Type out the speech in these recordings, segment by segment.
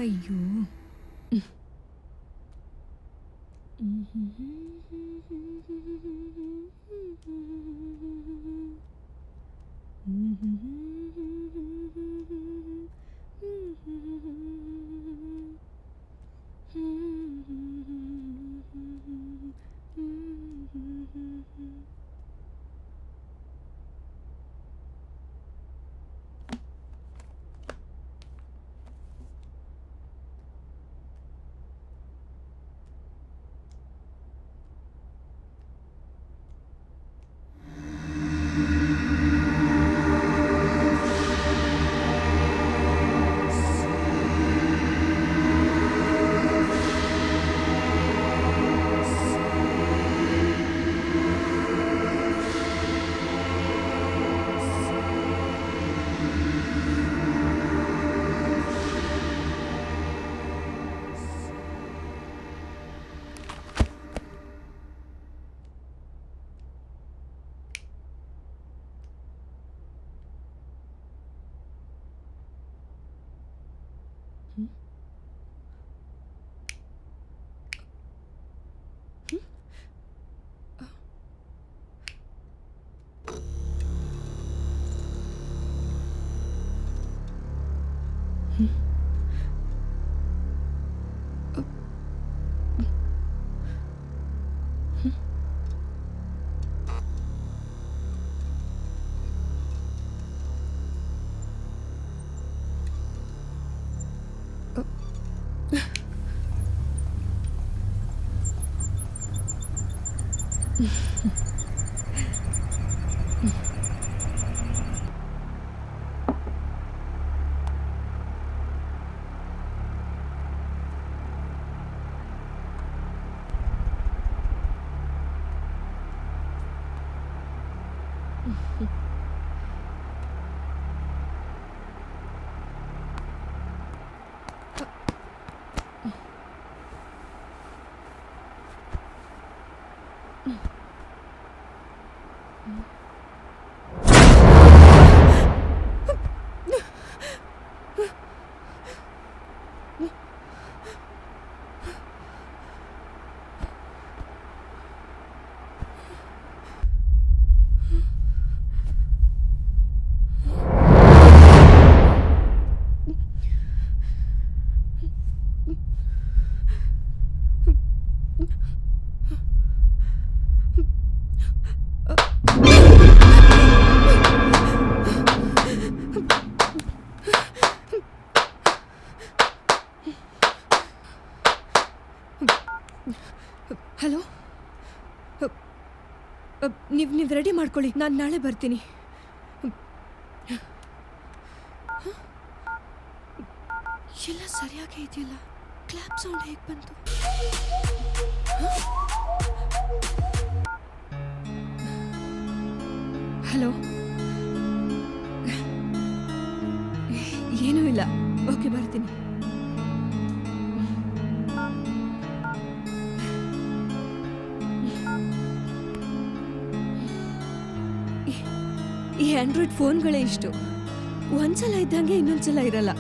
ಅಯ್ಯೋ ಹಲೋ, ನೀವು ರೆಡಿ ಮಾಡ್ಕೊಳ್ಳಿ, ನಾನು ನಾಳೆ ಬರ್ತೀನಿ. ಎಲ್ಲ ಸರಿಯಾಗೇ ಇದೆಯಲ್ಲ, ಕ್ಲಾಪ್ ಸೌಂಡ್ ಹೇಗೆ ಬಂತು? ಹಲೋ, ಏನೂ ಇಲ್ಲ, ಓಕೆ ಬರ್ತೀನಿ. ಈ ಆಂಡ್ರಾಯ್ಡ್ ಫೋನ್ಗಳೇ ಇಷ್ಟು, ಒಂದ್ಸಲ ಇದ್ದಂಗೆ ಇನ್ನೊಂದ್ಸಲ ಇರಲ್ಲ.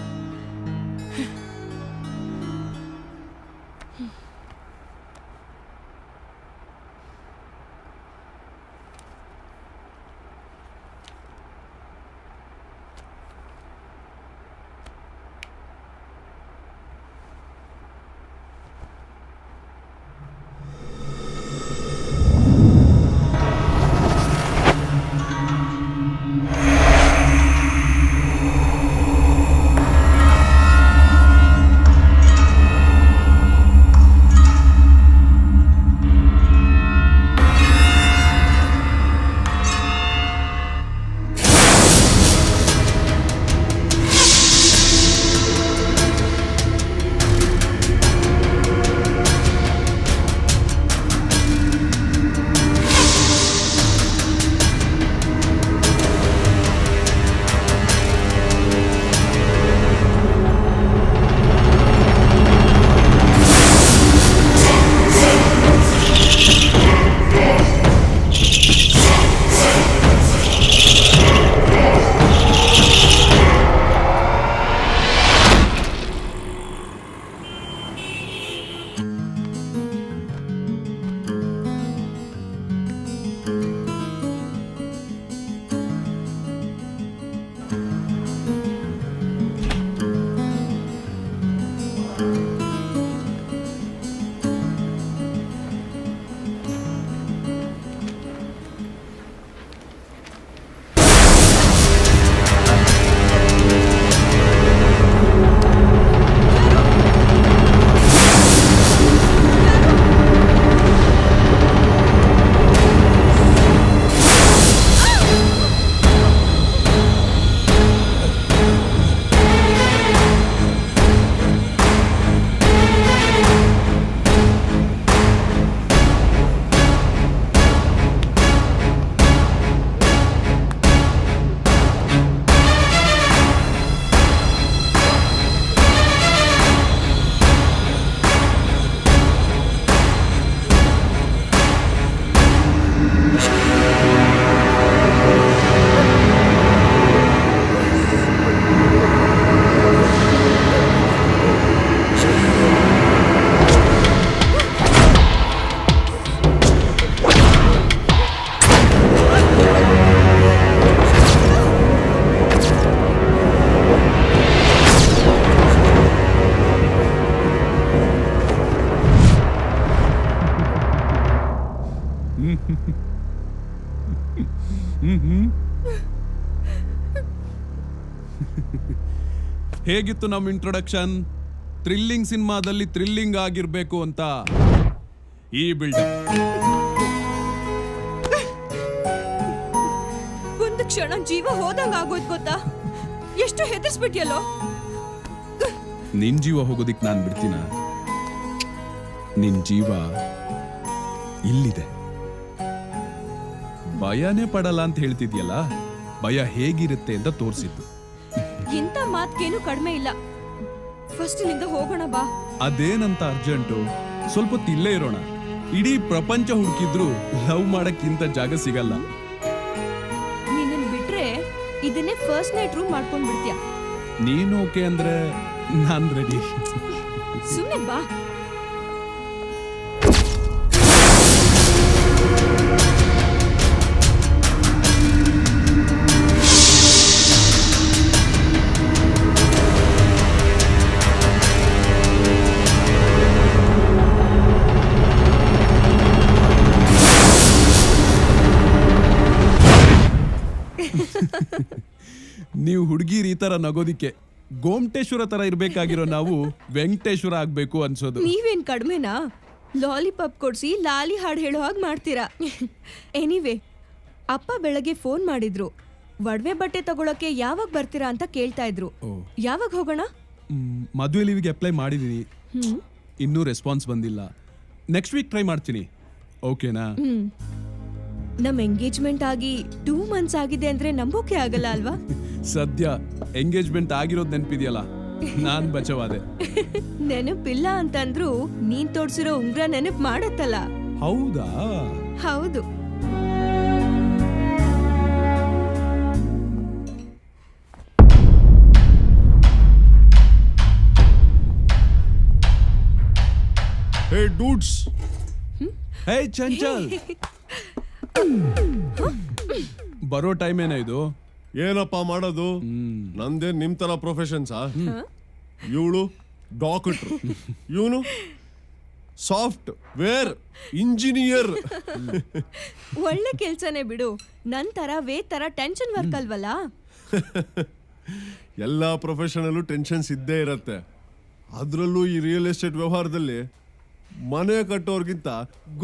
ಹೇಗಿತ್ತು ನಮ್ಮ ಇಂಟ್ರೊಡಕ್ಷನ್? ಥ್ರಿಲ್ಲಿಂಗ್ ಸಿನಿಮಾದಲ್ಲಿ ಥ್ರಿಲ್ಲಿಂಗ್ ಆಗಿರ್ಬೇಕು ಅಂತ ಈ ಬಿಲ್ಡಪ್. ಒಂದು ಕ್ಷಣ ಜೀವ ಹೋದಂಗ ಆಗೋದ್ ಗೊತ್ತಾ? ಎಷ್ಟು ಹೆದರ್ಸ್ಬಿಟ್ಯಲ್ಲೋ. ನಿನ್ ಜೀವ ಹೋಗೋದಿಕ್ ನಾನ್ ಬಿಡ್ತೀನ? ನಿನ್ ಜೀವ ಇಲ್ಲಿದೆ. ಭಯನೇ ಪಡಲ್ಲ ಅಂತ ಹೇಳ್ತಿದ್ಯಲ್ಲ, ಭಯ ಹೇಗಿರುತ್ತೆ ಅಂತ ತೋರಿಸಿದ್ದು. ಇಂಥ ಮಾತ್ಗೇನು ಕಡಿಮೆ ಇಲ್ಲ. ಫಸ್ಟ್ ನಿಂದ ಹೋಗೋಣ ಬಾ. ಅದೇನಂತ ಅರ್ಜೆಂಟು? ಸ್ವಲ್ಪ ಹೊತ್ತು ಇಲ್ಲೇ ಇರೋಣ. ಇಡೀ ಪ್ರಪಂಚ ಹುಡುಕಿದ್ರು ಲವ್ ಮಾಡಕ್ಕಿಂತ ಜಾಗ ಸಿಗಲ್ಲ. ನಿನ್ನನ್ ಬಿಟ್ರೆ ಇದನ್ನೇ ಫಸ್ಟ್ ನೈಟ್ ರೂಮ್ ಮಾಡ್ಕೊಂಡ್ ಬಿಡ್ತೀಯ. ನೀನು ಓಕೆ ಅಂದ್ರೆ ನಾನ್ ರೆಡಿ. ಸುಮ್ನೆ ಬಾ. ನೀವು ಹುಡುಗಿರ್ ಈ ತರ ನಗೋದಿಕ್ಕೆ ಗೋಮಟೇಶ್ವರ ತರ ಇರ್ಬೇಕಾಗಿರೋ ನಾವು ವೆಂಕಟೇಶ್ವರ ಆಗ್ಬೇಕು ಅನ್ಸೋದು. ನೀವೇನ್ ಕಡಿಮೆನಾ? ಲಾಲಿಪಾಪ್ ಕೊಡ್ಸಿ ಲಾಲಿ ಹಾಡು ಹೇಳೋ ಹಾಗೆ ಮಾಡ್ತೀರಾ. ಎನಿವೆ, ಅಪ್ಪ ಬೆಳಗ್ಗೆ ಫೋನ್ ಮಾಡಿದ್ರು. ಒಡವೆ ಬಟ್ಟೆ ತಗೊಳಕ್ಕೆ ಯಾವಾಗ ಬರ್ತೀರಾ ಅಂತ ಕೇಳ್ತಾ ಇದ್ರು. ಯಾವಾಗ ಹೋಗೋಣ? ಮದುವೆ ಲೀವಿಗೆ ಅಪ್ಲೈ ಮಾಡಿದೀನಿ, ಇನ್ನೂ ರೆಸ್ಪಾನ್ಸ್ ಬಂದಿಲ್ಲ. ನೆಕ್ಸ್ಟ್ ವೀಕ್ ಟ್ರೈ ಮಾಡ್ತೀನಿ. ಓಕೆನಾ? ನಮ್ ಎಂಗೇಜ್ಮೆಂಟ್ ಆಗಿ 2 months ಆಗಿದೆ ಅಂದ್ರೆ ನಂಬೋಕೆ ಆಗಲ್ಲ ಅಲ್ವಾ? ಸದ್ಯ ಎಂಗೇಜ್ಮೆಂಟ್ ಆಗಿರೋದ್ ನೆನಪಿದೆಯಲ್ಲ, ನಾನ್ ಬಚಾವಾದೆ. ನೆನಪಿಲ್ಲ ಅಂತಂದ್ರು ನೀನ್ ತೋಡ್ಸಿರೋ ಉಂಗ್ರ ನೆನಪ್ ಮಾಡತ್ತಲ್ಲ. ಹೌದಾ? ಹೌದು. ಹೇ ಡೂಡ್ಸ್. ಹೇ ಚಂಚಲ್, ಬರೋ ಟೈಮ್ ಏನ ಇದು? ಏನಪ್ಪ ಮಾಡೋದು? ನಂದೇನ್ ನಿಮ್ ತರ ಪ್ರೊಫೆಷನ್ಸಾ? ಇವಳು ಡಾಕ್ಟರ್, ಇವನು ಸಾಫ್ಟ್ ವೇರ್ ಇಂಜಿನಿಯರ್. ಒಳ್ಳೆ ಕೆಲ್ಸನೇ ಬಿಡು. ನನ್ ತರ ತರ ಟೆನ್ಷನ್ ವರ್ಕ್ ಅಲ್ವಲ್ಲ. ಎಲ್ಲಾ ಪ್ರೊಫೆಷನಲ್ಲೂ ಟೆನ್ಷನ್ಸ್ ಇದ್ದೇ ಇರತ್ತೆ. ಅದ್ರಲ್ಲೂ ಈ ರಿಯಲ್ ಎಸ್ಟೇಟ್ ವ್ಯವಹಾರದಲ್ಲಿ ಮನೆ ಕಟ್ಟೋರ್ಗಿಂತ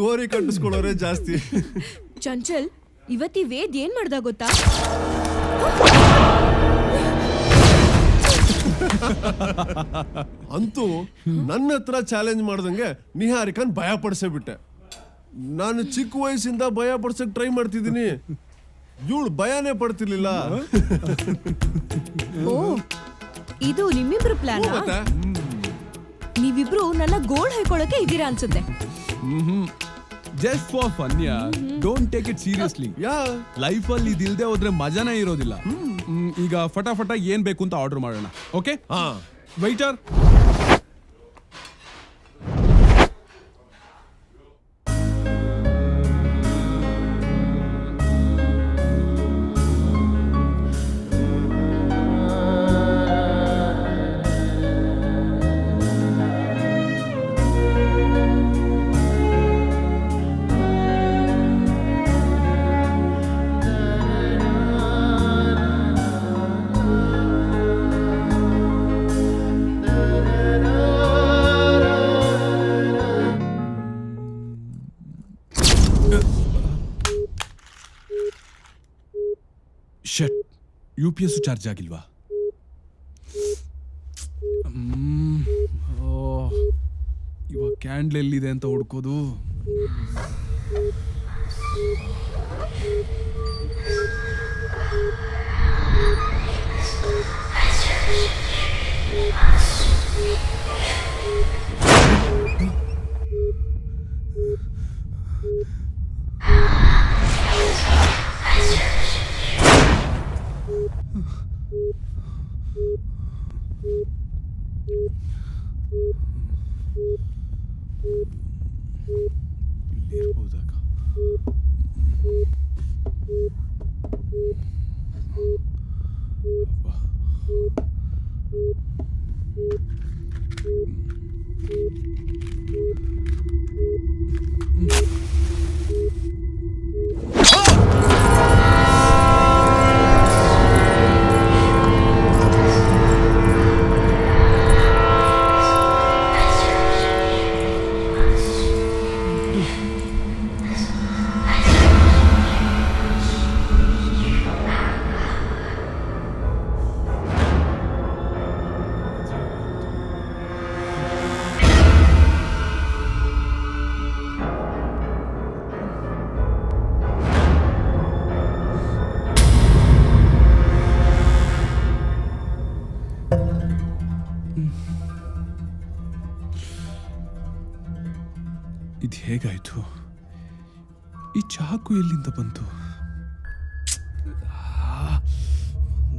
ಗೋರಿ ಕಟ್ಟಿಸ್ಕೊಳ್ಳೋರೇ ಜಾಸ್ತಿ. ಚಂಚಲ್, ಇವತ್ತಿ ವೇದ್ ಏನ್ ಮಾಡ್ದ ಗೊತ್ತಾ? ಅಂತೂ ನನ್ನ ಹತ್ರ ಚಾಲೆಂಜ್ ಮಾಡ್ದಂಗೆ ನಿಹಾರಿಕನ್ ಭಯ ಪಡಿಸೇ ಬಿಟ್ಟೆ. ನಾನು ಚಿಕ್ಕ ವಯಸ್ಸಿಂದ ಭಯ ಪಡ್ಸಕ್ ಟ್ರೈ ಮಾಡ್ತಿದ್ದೀನಿ, ಇವಳು ಭಯನೇ ಪಡ್ತಿರ್ಲಿಲ್ಲ. ಓ, ಇದು ನಿಮ್ಮಿಬ್ರು ಪ್ಲಾನ್? ನೀವಿಬ್ರು ನನ್ನ ಗೋಲ್ಡ್ ಹೈಕೊಳ್ಳಕ್ಕೆ ಇದ್ದೀರಾ ಅನ್ಸುತ್ತೆ. Just for fun yeah, don't take it seriously. Life ಅಲ್ಲಿ ಇದಿಲ್ದೆ ಹೋದ್ರೆ ಮಜಾನೇ ಇರೋದಿಲ್ಲ. ಈಗ ಫಟಾಫಟ ಏನ್ ಬೇಕು ಅಂತ ಆರ್ಡರ್ ಮಾಡೋಣ. ಓಕೆ? ವೈಟರ್, UPS ಚಾರ್ಜ್ ಆಗಿಲ್ವಾ? ಇವಾಗ ಕ್ಯಾಂಡ್ಲ್ ಎಲ್ಲಿದೆ ಅಂತ ಹುಡ್ಕೋದು. ಇಲ್ಲಿರ್ಬೋದಾಗ. ಇದು ಹೇಗಾಯ್ತು? ಈ ಚಾಕು ಎಲ್ಲಿಂದ ಬಂತು?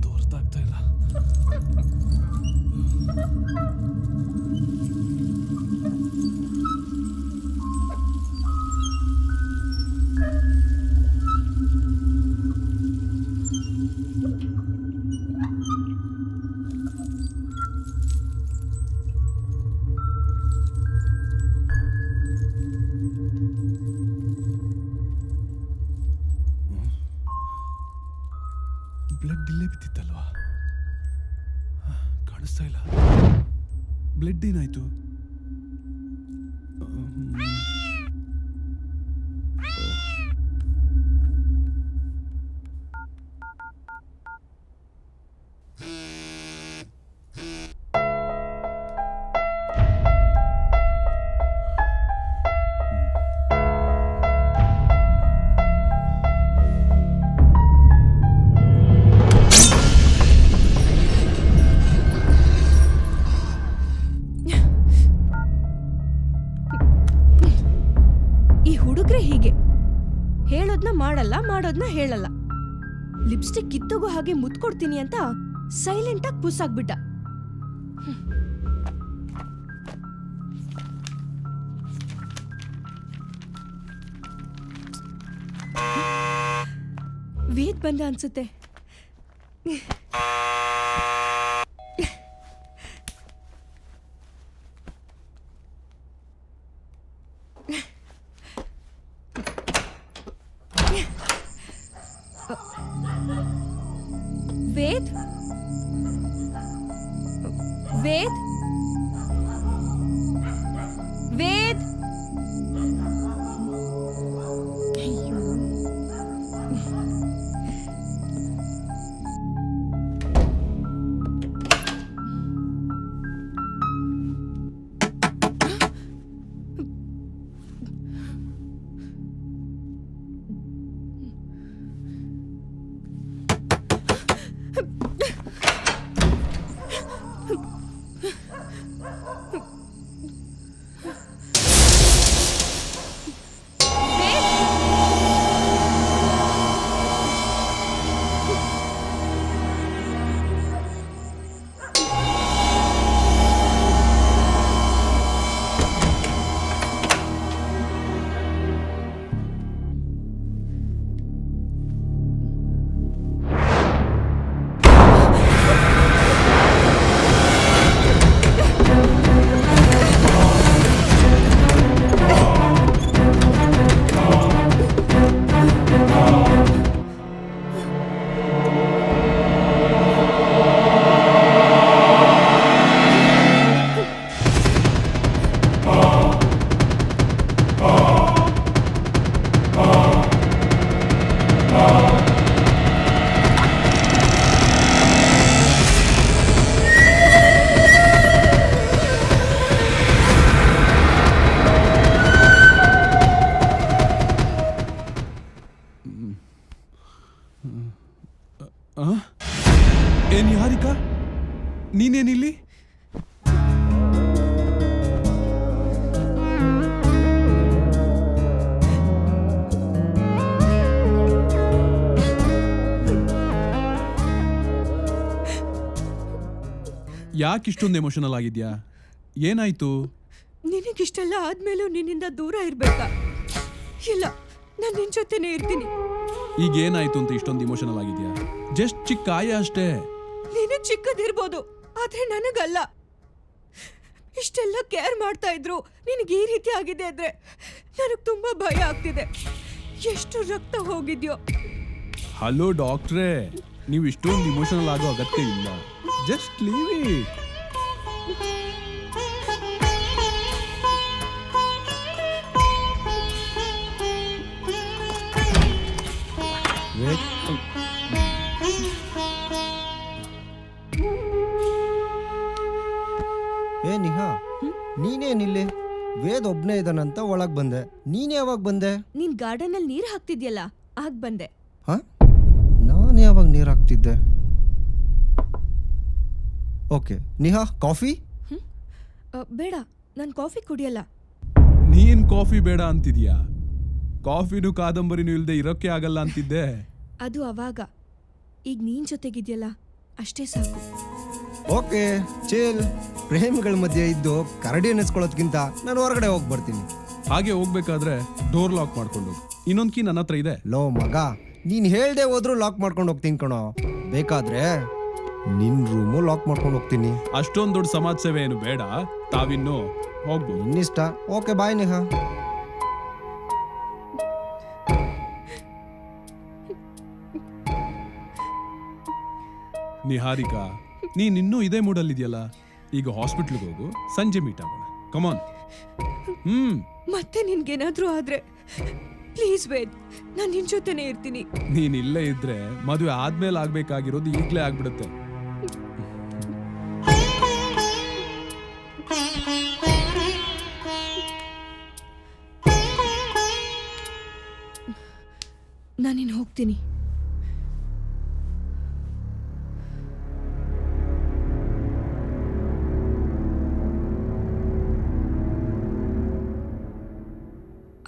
ದೋರ್ತಾಗ್ತಾ ಇಲ್ಲ. ಬ್ಲಡ್ ಇಲ್ಲೇ ಬಿದ್ದಿತ್ತಲ್ವಾ? ಕಾಣಿಸ್ತಾ ಇಲ್ಲ. ಬ್ಲಡ್ ಏನಾಯ್ತು? ಹೀಗೆ ಹೇಳೋದ್ನ ಮಾಡಲ್ಲ, ಮಾಡೋದ್ನ ಹೇಳಲ್ಲ. ಲಿಪ್ಸ್ಟಿಕ್ ಕಿತ್ತೋಗೋ ಹಾಗೆ ಮುತ್ಕೊಡ್ತೀನಿ ಅಂತ ಸೈಲೆಂಟ್ ಆಗಿ ಪುಸ್ಸಾಗ್ಬಿಟ್ಟ. ವೇದ್ ಬಂದ ಅನ್ಸುತ್ತೆ. ವೇದ್ ವೇದ್ ವೇದ್ ಏನ್ ಯಾರಿಕಾ? ನೀನೇನಿಲ್ಲಿ? ಯಾಕಿಷ್ಟೊಂದು ಎಮೋಷನಲ್ ಆಗಿದ್ಯಾ? ಏನಾಯ್ತು? ನಿನಗಿಷ್ಟೆಲ್ಲ ಆದ್ಮೇಲೂ ನಿನ್ನಿಂದ ದೂರ ಇರ್ಬೇಕಾ? ಇಲ್ಲ, ನಾನು ನಿನ್ ಜೊತೆನೇ ಇರ್ತೀನಿ. ಈಗ ಏನಾಯ್ತು ಅಂತ ಇಷ್ಟೊಂದು ಇಮೋಷನಲ್ ಆಗಿದ್ಯಾ? ಜಸ್ಟ್ ಚಿಕ್ಕ ಗಾಯ ಅಷ್ಟೇ. ನೀನು ಚಿಕ್ಕದಿರ್ಬೋದು, ಆದ್ರೆ ನನಗಲ್ಲ. ಇಷ್ಟೆಲ್ಲ ಕೇರ್ ಮಾಡ್ತಾ ಇದ್ರು ನಿನಗೆ ಈ ರೀತಿ ಆಗಿದೆ ಅಂದ್ರೆ ನನಗೆ ತುಂಬಾ ಭಯ ಆಗ್ತಿದೆ. ಎಷ್ಟು ರಕ್ತ ಹೋಗಿದ್ಯೋ. ಹಲೋ ಡಾಕ್ಟ್ರೇ, ನೀವು ಇಷ್ಟೊಂದು ಇಮೋಷನಲ್ ಆಗೋ ಅಗತ್ಯ ಇಲ್ಲ. Just leave it. ಏ ನಿಹಾ, ನೀನೇನಿಲ್ಲಿ? ವೇದ್ ಒಬ್ನೇ ಇದ್ದಾನಂತ ಒಳಗ್ ಬಂದೆ. ನೀನ್ ಯಾವಾಗ ಬಂದೆ? ನೀನ್ ಗಾರ್ಡನ್ ಅಲ್ಲಿ ನೀರ್ ಹಾಕ್ತಿದ್ಯಲ್ಲ, ಆಗ ಬಂದೆ. ಹ? ನಾನು ಯಾವಾಗ ನೀರ್ ಹಾಕ್ತಿದ್ದೆ? Okay Niha, coffee? ಬೇಡ, ನಾನು ಕಾಫಿ ಕುಡಿಯಲ್ಲ. ನೀನ್ ಕಾಫಿ ಬೇಡ ಅಂತಿದ್ಯಾ? ಕಾಫಿನೂ ಕಾದಂಬರಿನೂ ಇಲ್ದೆ ಇರೋಕೆ ಆಗಲ್ಲ ಅಂತಿದ್ದೆ. ಅದು ಅವಾಗ, ಈಗ ನೀನ್ ಜೊತೆಗಿದ್ಯಲ್ಲ ಅಷ್ಟೇ ಸಾಕು. Okay chill. ಪ್ರೇಮಿಗಳ ಮಧ್ಯೆ ಇದ್ದು ಕರಡಿ ನೆನೆಸ್ಕೊಳ್ಳೋದ್ಕಿಂತ ನಾನು ಹೊರಗಡೆ ಹೋಗಿ ಬರ್ತೀನಿ. ಹಾಗೆ ಹೋಗ್ಬೇಕಾದ್ರೆ ಡೋರ್ ಲಾಕ್ ಮಾಡ್ಕೊಂಡು ಇನ್ನೊಂದ್ ಕೀ ನನ್ನ ಹತ್ರ ಇದೆ. ಲೋ ಮಗ, ನೀನ್ ಹೇಳ್ದೆ ಹೋದ್ರು ಲಾಕ್ ಮಾಡ್ಕೊಂಡು ಹೋಗ್ತೀನಿ ಕಣೋ. ಬೇಕಾದ್ರೆ ನಿನ್ ರೂಮು ಲಾಕ್ ಮಾಡ್ಕೊಂಡು ಹೋಗ್ತೀನಿ. ಅಷ್ಟೊಂದ್ ದೊಡ್ಡ ಸಮಾಜ ಸೇವೆ ಏನು ಬೇಡ, ತಾವಿನ್ನು ಹೋಗ್ಬೋದು. ಇನ್ನಿಷ್ಟ. Okay bye Neha. ನಿಹಾರಿಕಾ, ನೀನ್ ಇನ್ನೂ ಇದೇ ಮೂಡಲ್ಲಿದ್ಯಲ್ಲ. ಈಗ ಹಾಸ್ಪಿಟ್ಲಿಗೆ ಹೋಗು, ಸಂಜೆ ಮೀಟ್ ಆಗೋಣ. ಕಮಾನ್. ಮತ್ತೆ ನಿನ್ಗೇನಾದ್ರೂ ಆದ್ರೆ ಪ್ಲೀಸ್ ವೇದ್, ನಾನು ನಿನ್ ಜೊತೆನೇ ಇರ್ತೀನಿ. ನೀನ್ ಇಲ್ಲೇ ಇದ್ರೆ ಮದುವೆ ಆದ್ಮೇಲೆ ಆಗ್ಬೇಕಾಗಿರೋದು ಈಗ್ಲೇ ಆಗ್ಬಿಡುತ್ತೆ. ನಾನಿನ್ ಹೋಗ್ತೀನಿ.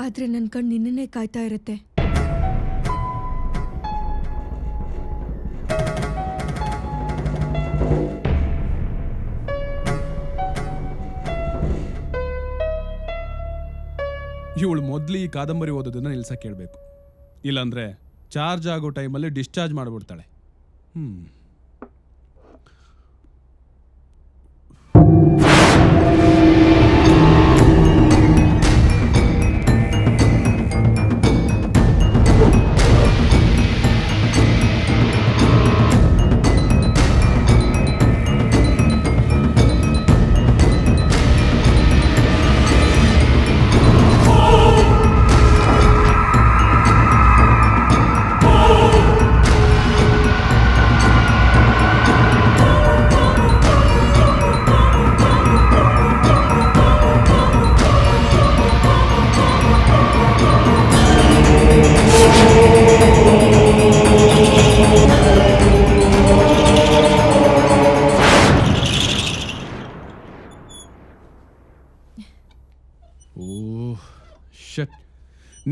ಆದ್ರೆ ನನ್ ಕಣ್ ನಿನ್ನೇ ಕಾಯ್ತಾ ಇರತ್ತೆ. ಇವಳು ಮೊದ್ಲು ಈ ಕಾದಂಬರಿ ಓದೋದನ್ನ ನಿಲ್ಸಕ್ ಹೇಳ್ಬೇಕು. ಇಲ್ಲಾಂದ್ರೆ ಚಾರ್ಜ್ ಆಗೋ ಟೈಮಲ್ಲಿ ಡಿಸ್ಚಾರ್ಜ್ ಮಾಡ್ಬಿಡ್ತಾಳೆ.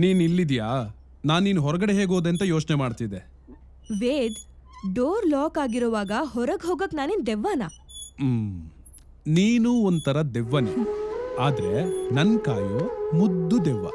ನೀನ್ ಇಲ್ಲಿದ್ಯಾ? ನಾನು ನೀನು ಹೊರಗಡೆ ಹೇಗೋದೆ ಅಂತ ಯೋಚನೆ ಮಾಡ್ತಿದ್ದೆ. ವೇದ್, ಡೋರ್ ಲಾಕ್ ಆಗಿರುವಾಗ ಹೊರಗೆ ಹೋಗಕ್ ನಾನೇನ್ ದೆವ್ವನ? ನೀನು ಒಂಥರ ದೆವ್ವನಿ, ಆದ್ರೆ ನನ್ ಕಾಯೋ ಮುದ್ದು ದೆವ್ವ.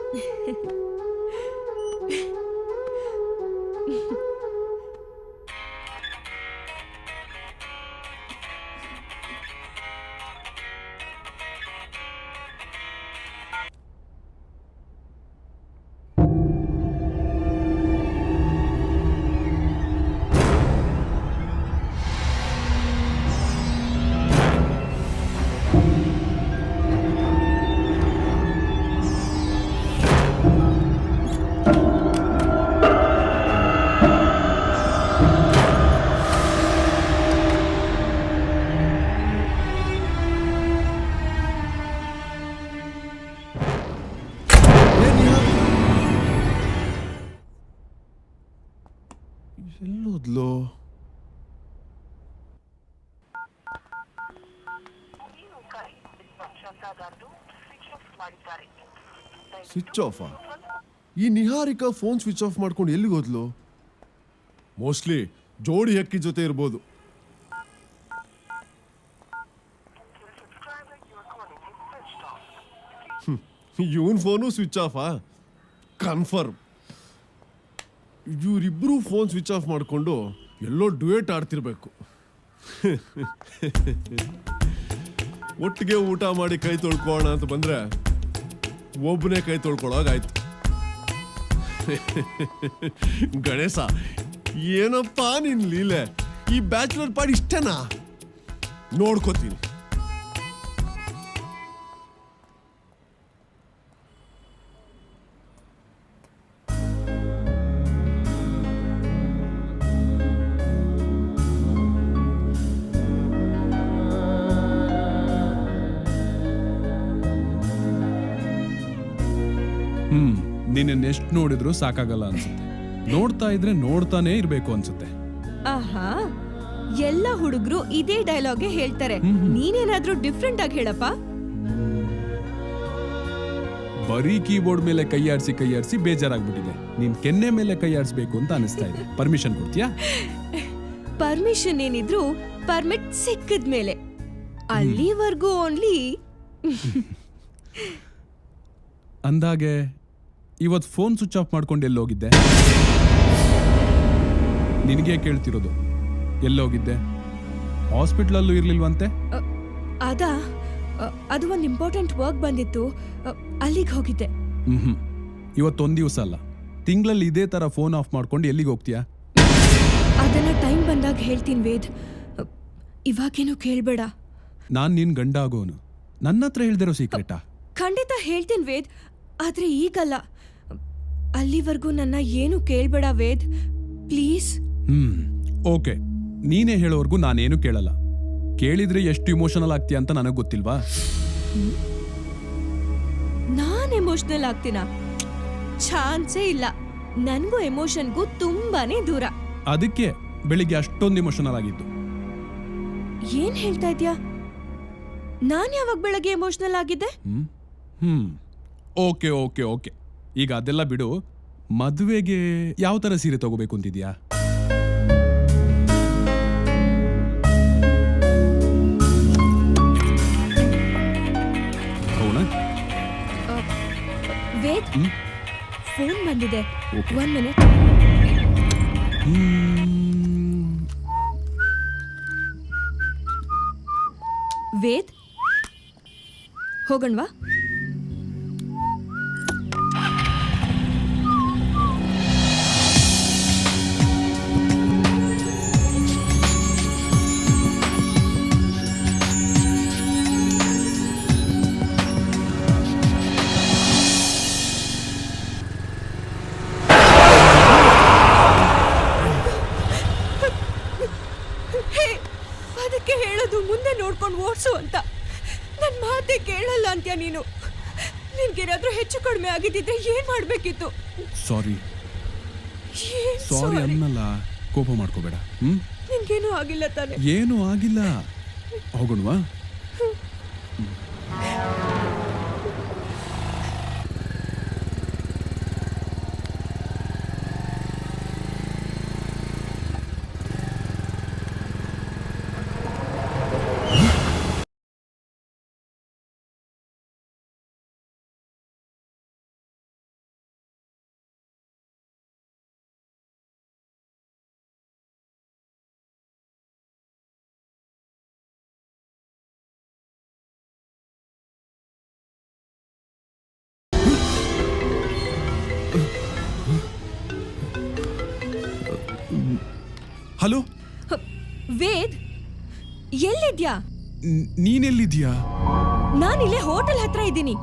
ಎಲ್ಲೋದ್ಲು? Switch off? ಈ ನಿಹಾರಿಕಾ ಫೋನ್ ಸ್ವಿಚ್ ಆಫ್ ಮಾಡ್ಕೊಂಡು ಎಲ್ಲಿಗೆ ಹೋದ್ಲು? ಮೋಸ್ಟ್ಲಿ ಜೋಡಿ ಹಕ್ಕಿ ಜೊತೆ ಇರ್ಬೋದು. ಇವನ್ ಫೋನು ಸ್ವಿಚ್ ಆಫಾ? ಕನ್ಫರ್ಮ್. ಇವರಿಬ್ರು ಫೋನ್ ಸ್ವಿಚ್ ಆಫ್ ಮಾಡ್ಕೊಂಡು ಎಲ್ಲೋ ಡ್ಯೂಯೇಟ್ ಆಡ್ತಿರ್ಬೇಕು. ಒಟ್ಟಿಗೆ ಊಟ ಮಾಡಿ ಕೈ ತೊಳ್ಕೊಳ್ಳೋಣ ಅಂತ ಬಂದ್ರೆ ಒಬ್ಬನೇ ಕೈ ತೊಳ್ಕೊಳ್ಳೋಗಾಯ್ತು. ಗಣೇಶ, ಏನಪ್ಪಾ ನಿನ್ ಲೀಲೆ? ಈ ಬ್ಯಾಚುಲರ್ ಪಾರ್ಟಿ ಇಷ್ಟನಾ? ನೋಡ್ಕೋತೀನಿ. ನಿನ್ನ ಎಷ್ಟು ನೋಡಿದ್ರು ಸಾಕಾಗಲ್ಲ ಅನ್ಸುತ್ತೆ. ನೋಡ್ತಾ ಇದ್ರೆ ನೋಡ್ತಾನೆ ಇರ್ಬೇಕು ಅನ್ಸುತ್ತೆ. ಆಹಾ, ಎಲ್ಲ ಹುಡುಗರು ಇದೇ ಡೈಲಾಗೆ ಹೇಳ್ತಾರೆ. ನೀನೇನಾದ್ರೂ ಡಿಫ್ರೆಂಟ್ ಆಗಿ ಹೇಳಪ್ಪ. ಬರೀ ಕೀಬೋರ್ಡ್ ಮೇಲೆ ಕೈ ಆಡಿಸಿ ಬೇಜಾರಾಗ್ಬಿಟ್ಟಿದೆ. ನೀನ್ ಕೆನ್ನೆ ಮೇಲೆ ಕೈ ಆಡಿಸ್ಬೇಕು ಅಂತ ಅನಿಸ್ತಾ ಇದೆ. ಪರ್ಮಿಷನ್ ಕೊಡ್ತೀಯಾ? ಪರ್ಮಿಷನ್ ಏನಿದ್ರು ಪರ್ಮಿಟ್ ಸಿಕ್ಕಿದ್ಮೇಲೆ, ಅಲ್ಲಿವರೆಗೂ ಓನ್ಲಿ. ಅಂದಾಗೆ ಇವತ್ತು ಫೋನ್ ಸ್ವಿಚ್ ಆಫ್ ಮಾಡ್ಕೊಂಡು ಎಲ್ಲೋಗಿದ್ದೆ? ನಿನಗೆ ಕೇಳ್ತಿರೋದು, ಎಲ್ಲೋಗಿದ್ದೆ? ಹಾಸ್ಪಿಟ್ಲಲ್ಲೂ ಇರ್ಲಿಲ್ವಂತೆ? ಅದು ಒಂದು ಇಂಪಾರ್ಟೆಂಟ್ ವರ್ಕ್ ಬಂದಿತ್ತು, ಅಲ್ಲಿಗೆ ಹೋಗಿದ್ದೆ. ಇವತ್ತೊಂದ್ ದಿವಸ ಅಲ್ಲ, ತಿಂಗಳಲ್ಲಿ ಇದೇ ತರ ಫೋನ್ ಆಫ್ ಮಾಡ್ಕೊಂಡು ಎಲ್ಲಿಗೆ ಹೋಗ್ತೀಯಾ? ಅದನ್ನ ಟೈಮ್ ಬಂದಾಗ ಹೇಳ್ತೀನಿ ವೇದ್, ಇವಾಗೇನು ಕೇಳ್ಬೇಡ. ನಾನ್ ನಿನ್ ಗಂಡ ಆಗೋನು, ನನ್ನ ಹತ್ರ ಹೇಳ್ದಿರೋ ಸೀಕ್ರೆಟಾ? ಖಂಡಿತ ಹೇಳ್ತೀನಿ ವೇದ್, ಆದ್ರೆ ಈಗಲ್ಲ. ಅಲ್ಲಿವರೆಗೂ ನನ್ನ ಏನು ಕೇಳ್ಬೇಡ ವೇದ್, ಪ್ಲೀಸ್. ಓಕೆ, ನೀನೇ ಹೇಳೋವರೆಗೂ ನಾನೇನು ಕೇಳಲ್ಲ. ಕೇಳಿದ್ರೆ ಎಷ್ಟು ಇಮೋಷನಲ್ ಆಗ್ತೀಯ ಅಂತ ನನಗೆ ಗೊತ್ತಿಲ್ವಾ? ನಾನ್ ಎಮೋಷನಲ್ ಆಗ್ತೀನ? ಚಾನ್ಸೇ ಇಲ್ಲ. ನನ್ಗೂ ಎಮೋಷನ್ಗೂ ತುಂಬಾನೇ ದೂರ. ಅದಕ್ಕೆ ಬೆಳಿಗ್ಗೆ ಅಷ್ಟೊಂದು ಇಮೋಷನಲ್ ಆಗಿದ್ದು. ಏನ್ ಹೇಳ್ತಾ ಇದ್ಯಾ? ನಾನ್ ಯಾವಾಗ ಬೆಳಗ್ಗೆ ಎಮೋಷನಲ್ ಆಗಿದ್ದೆ? ಓಕೆ ಓಕೆ ಓಕೆ, ಈಗ ಅದೆಲ್ಲ ಬಿಡು. ಮದುವೆಗೆ ಯಾವ ತರ ಸೀರೆ ತಗೋಬೇಕು ಅಂತಿದ್ಯಾ? ವೇದ್, ಫೋನ್ ಬಂದಿದೆ, 1 ಮಿನಿಟ್. ವೇದ್, ಹೋಗಣ್ವಾ? ಅದಕ್ಕೆ ಹೇಳೋದು ಮುಂದೆ ನೋಡ್ಕೊಂಡು ಓಡಿಸು ಅಂತ. ನನ್ನ ಮಾತೆ ಕೇಳಲ್ಲ ಅಂತ್ಯ ನೀನು. ನಿನ್ಗೇನಾದ್ರೂ ಹೆಚ್ಚು ಕಡಿಮೆ ಆಗಿದ್ದಿದ್ರೆ ಏನ್ ಮಾಡ್ಬೇಕಿತ್ತು? ಸಾರಿ ಅನ್ನಲ್ಲ, ಕೋಪ ಮಾಡ್ಕೋಬೇಡ. ನಿನ್ಗೇನು ಆಗಿಲ್ಲ ತಾನೆ? ಏನು ಆಗಿಲ್ಲ, ಹೋಗೋಣವಾ? ಹಲೋ ವೇದ್, ಎಲ್ಲಿದ್ಯಾ? ನೀನೆಲ್ಲಿದ್ಯಾ? ನಾನಿಲ್ಲೇ ಹೋಟೆಲ್ ಹತ್ರ ಇದ್ದೀನಿ.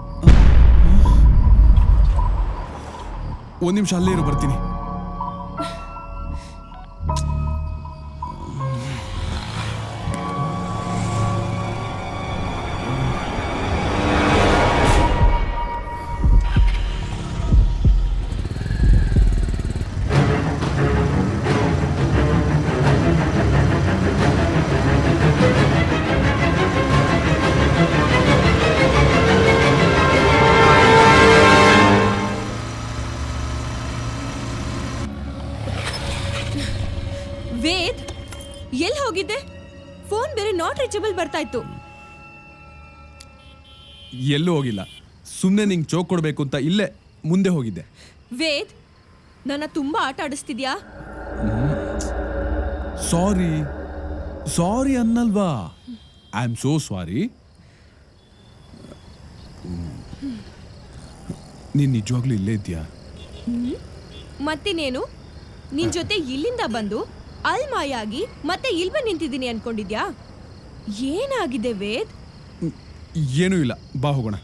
ಒಂದ್ ನಿಮಿಷ ಅಲ್ಲೇ ಇರು, ಬರ್ತೀನಿ. ವೇದ್, ಎಲ್ಲಿ ಹೋಗಿದ್ದೆ? ಫೋನ್ ಬೇರೆ ನಾಟ್ ರೀಚಬಲ್ ಬರ್ತಾ ಇತ್ತು. ಎಲ್ಲೂ ಹೋಗಿಲ್ಲ, ಸುಮ್ಮನೆ ನಿಂಗೆ ಚೋಕ್ ಕೊಡ್ಬೇಕು ಅಂತ ಇಲ್ಲೇ ಮುಂದೆ ಹೋಗಿದ್ದೆ. ವೇದ್, ನನ್ನ ತುಂಬಾ ಆಟ ಆಡಿಸ್ತಿದ್ಯಾ? ಸಾರಿ ಸಾರಿ ಅನ್ನಲ್ವಾ? I am so sorry. ನೀನ್ ನಿಜವಾಗ್ಲೂ ಇಲ್ಲೇ ಇದ್ಯಾ? ಮತ್ತಿನೇನು, ನಿನ್ ಜೊತೆ ಇಲ್ಲಿಂದ ಬಂದು ಅಲ್ ಮಾಯಾಗಿ ಮತ್ತೆ ಇಲ್ಲಿ ಬಂದು ನಿಂತಿದ್ದೀನಿ ಅನ್ಕೊಂಡಿದ್ಯಾ? ಏನಾಗಿದೆ ವೇದ್? ಏನೂ ಇಲ್ಲ, ಬಾ ಹೋಗೋಣ.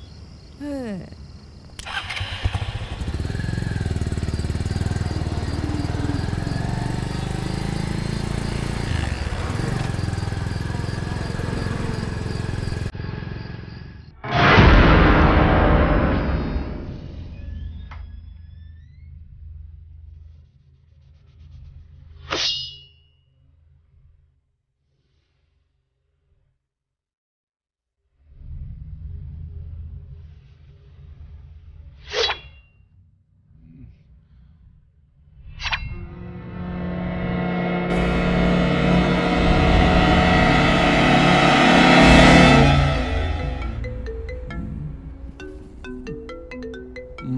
Hello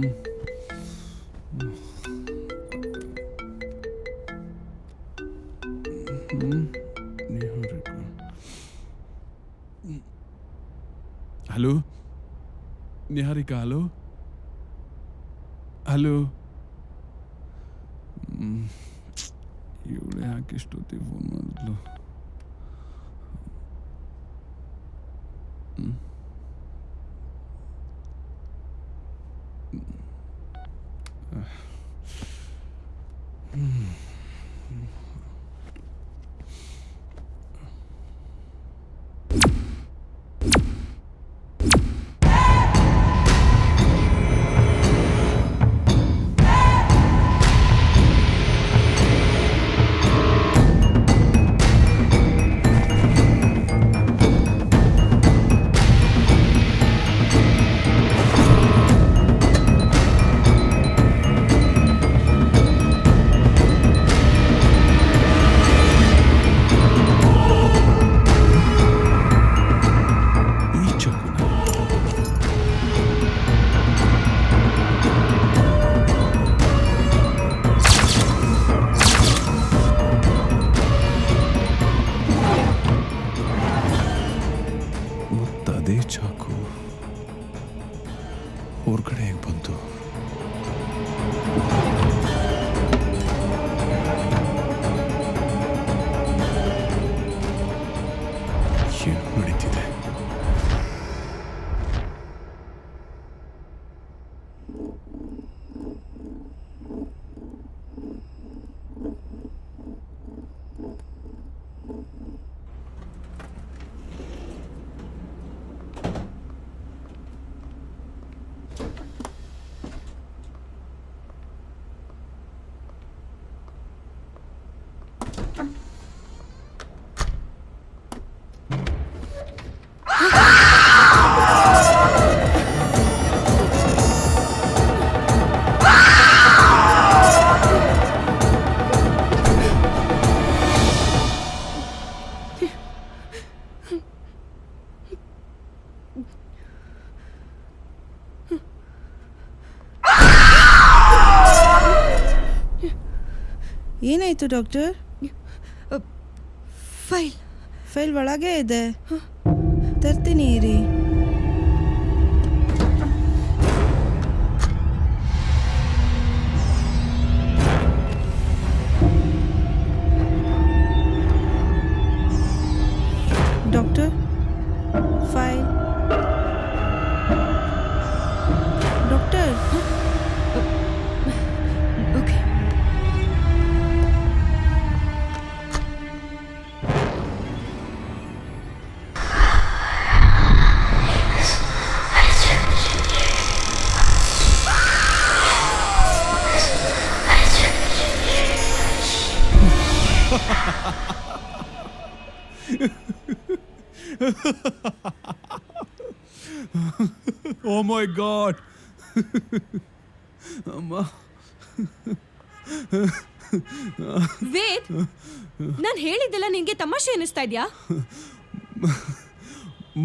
Niharika, hello hello. ಇವಳೆ ಯಾಕೆ ಇಷ್ಟೊತ್ತಿಗೆ ಫೋನ್ ಮಾಡಿದ್ಲು? ಅದೇ ಚಾಕು ಹೊರಗಡೆ ಹೇಗೆ ಬಂತು? ಏನು ನಡೀತಿದೆ? ಏನಾಯ್ತು ಡಾಕ್ಟರ್? ಫೈಲ್ ಒಳಗೆ ಇದೆ, ತರ್ತೀನಿ ಇರಿ. Doctor, file. Doctor, okay. Oh my God. ಅಮ್ಮ. ವೇದ್, ನಾನು ಹೇಳಿದ್ದೆಲ್ಲ ನಿನ್ಗೆ ತಮಾಷೆ ಅನ್ನಿಸ್ತಾ ಇದ್ಯಾ?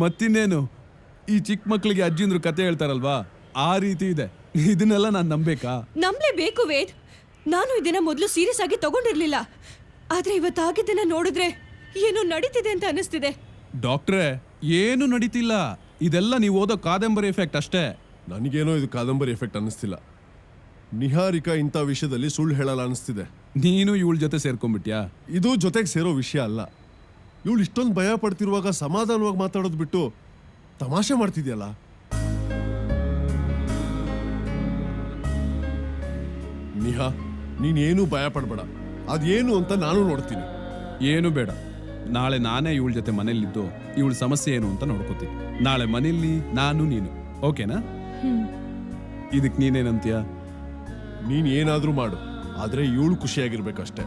ಮತ್ತಿನ್ನೇನು, ಈ ಚಿಕ್ಕ ಮಕ್ಕಳಿಗೆ ಅಜ್ಜಿಂದ್ರು ಕತೆ ಹೇಳ್ತಾರಲ್ವಾ, ಆ ರೀತಿ ಇದೆ. ಇದನ್ನೆಲ್ಲ ನಾನು ನಂಬೇಕಾ? ನಂಬಲೇಬೇಕು ವೇದ್. ನಾನು ಇದನ್ನ ಮೊದಲು ಸೀರಿಯಸ್ ಆಗಿ ತಗೊಂಡಿರ್ಲಿಲ್ಲ, ಆದ್ರೆ ಇವತ್ತಾಗಿದ್ದನ್ನ ನೋಡಿದ್ರೆ ಏನೋ ನಡೀತಿದೆ ಅಂತ ಅನಿಸ್ತಿದೆ. ಡಾಕ್ಟ್ರೇ, ಏನು ನಡೀತಿಲ್ಲ. ಇದೆಲ್ಲ ನೀವು ಓದೋ ಕಾದಂಬರಿ ಎಫೆಕ್ಟ್ ಅಷ್ಟೇ. ನನಗೇನೋ ಇದು ಕಾದಂಬರಿ ಎಫೆಕ್ಟ್ ಅನ್ನಿಸ್ತಿಲ್ಲ. ನಿಹಾರಿಕಾ ಇಂಥ ವಿಷಯದಲ್ಲಿ ಸುಳ್ಳು ಹೇಳಲ್ಲ ಅನಿಸ್ತಿದೆ. ನೀನು ಇವಳ ಜೊತೆ ಸೇರ್ಕೊಂಡ್ಬಿಟ್ಯಾ? ಇದು ಜೊತೆಗೆ ಸೇರೋ ವಿಷಯ ಅಲ್ಲ. ಇವಳು ಇಷ್ಟೊಂದು ಭಯ ಪಡ್ತಿರುವಾಗ ಸಮಾಧಾನವಾಗಿ ಮಾತಾಡೋದು ಬಿಟ್ಟು ತಮಾಷೆ ಮಾಡ್ತಿದ್ಯಲ್ಲ. ನಿಹಾ, ನೀನೇನು ಭಯ ಪಡ್ಬೇಡ. ಅದೇನು ಅಂತ ನಾನು ನೋಡ್ತೀನಿ. ಏನು ಬೇಡ, ನಾಳೆ ನಾನೇ ಇವಳ ಜೊತೆ ಮನೇಲಿದ್ದು ಇವಳ ಸಮಸ್ಯೆ ಏನು ಅಂತ ನೋಡ್ಕೋತೀನಿ. ನಾಳೆ ಮನೇಲಿ ನಾನು ನೀನು, ಓಕೆನಾ? ಇದಕ್ಕೆ ನೀನೇನಂತೀಯ? ನೀನ್ ಏನಾದ್ರೂ ಮಾಡು, ಆದ್ರೆ ಇವಳು ಖುಷಿಯಾಗಿರ್ಬೇಕಷ್ಟೇ.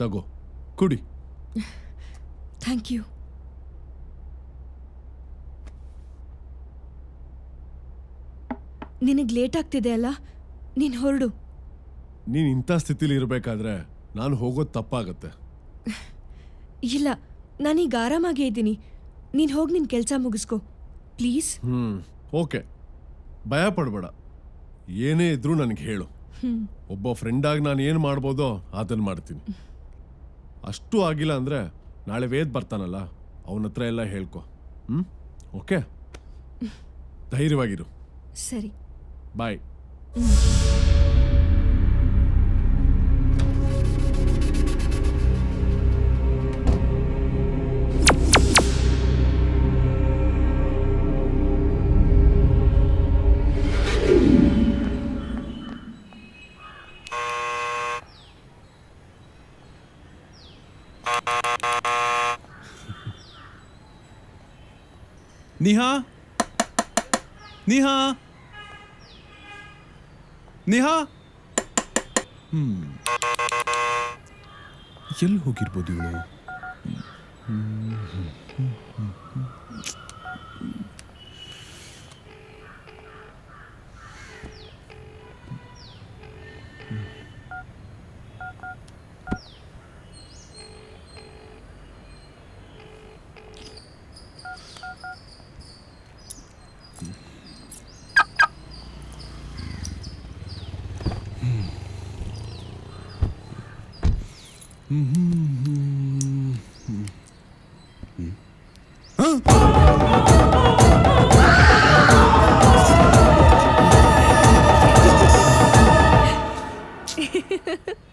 ತಗೋ ಕುಡಿ. Thank you. ನಿನಗೆ ಲೇಟ್ ಆಗ್ತಿದೆ ಅಲ್ಲ, ನೀನು ಹೊರಡು. ನೀನ್ ಇಂಥ ಸ್ಥಿತಿಲಿ ಇರಬೇಕಾದ್ರೆ ನಾನು ಹೋಗೋದು ತಪ್ಪಾಗತ್ತೆ. ಇಲ್ಲ, ನಾನೀಗ ಆರಾಮಾಗೇ ಇದ್ದೀನಿ. ನೀನು ಹೋಗಿ ನಿನ್ನ ಕೆಲಸ ಮುಗಿಸ್ಕೊ ಪ್ಲೀಸ್. ಓಕೆ, ಭಯ ಪಡಬೇಡ. ಏನೇ ಇದ್ರೂ ನನಗೆ ಹೇಳು. ಒಬ್ಬ ಫ್ರೆಂಡಾಗಿ ನಾನು ಏನು ಮಾಡ್ಬೋದೋ ಅದನ್ನು ಮಾಡ್ತೀನಿ. ಅಷ್ಟು ಆಗಿಲ್ಲ ಅಂದರೆ ನಾಳೆ ವೇದ್ ಬರ್ತಾನಲ್ಲ, ಅವನ ಹತ್ರ ಎಲ್ಲ ಹೇಳ್ಕೊ. ಓಕೆ, ಧೈರ್ಯವಾಗಿರು. ಸರಿ, ಬಾಯ್. ನಿಹಾ, ನಿಹಾ, ನಿಹಾ. ಎಲ್ಲಿ ಹೋಗಿರ್ಬೋದು ಇವಳು?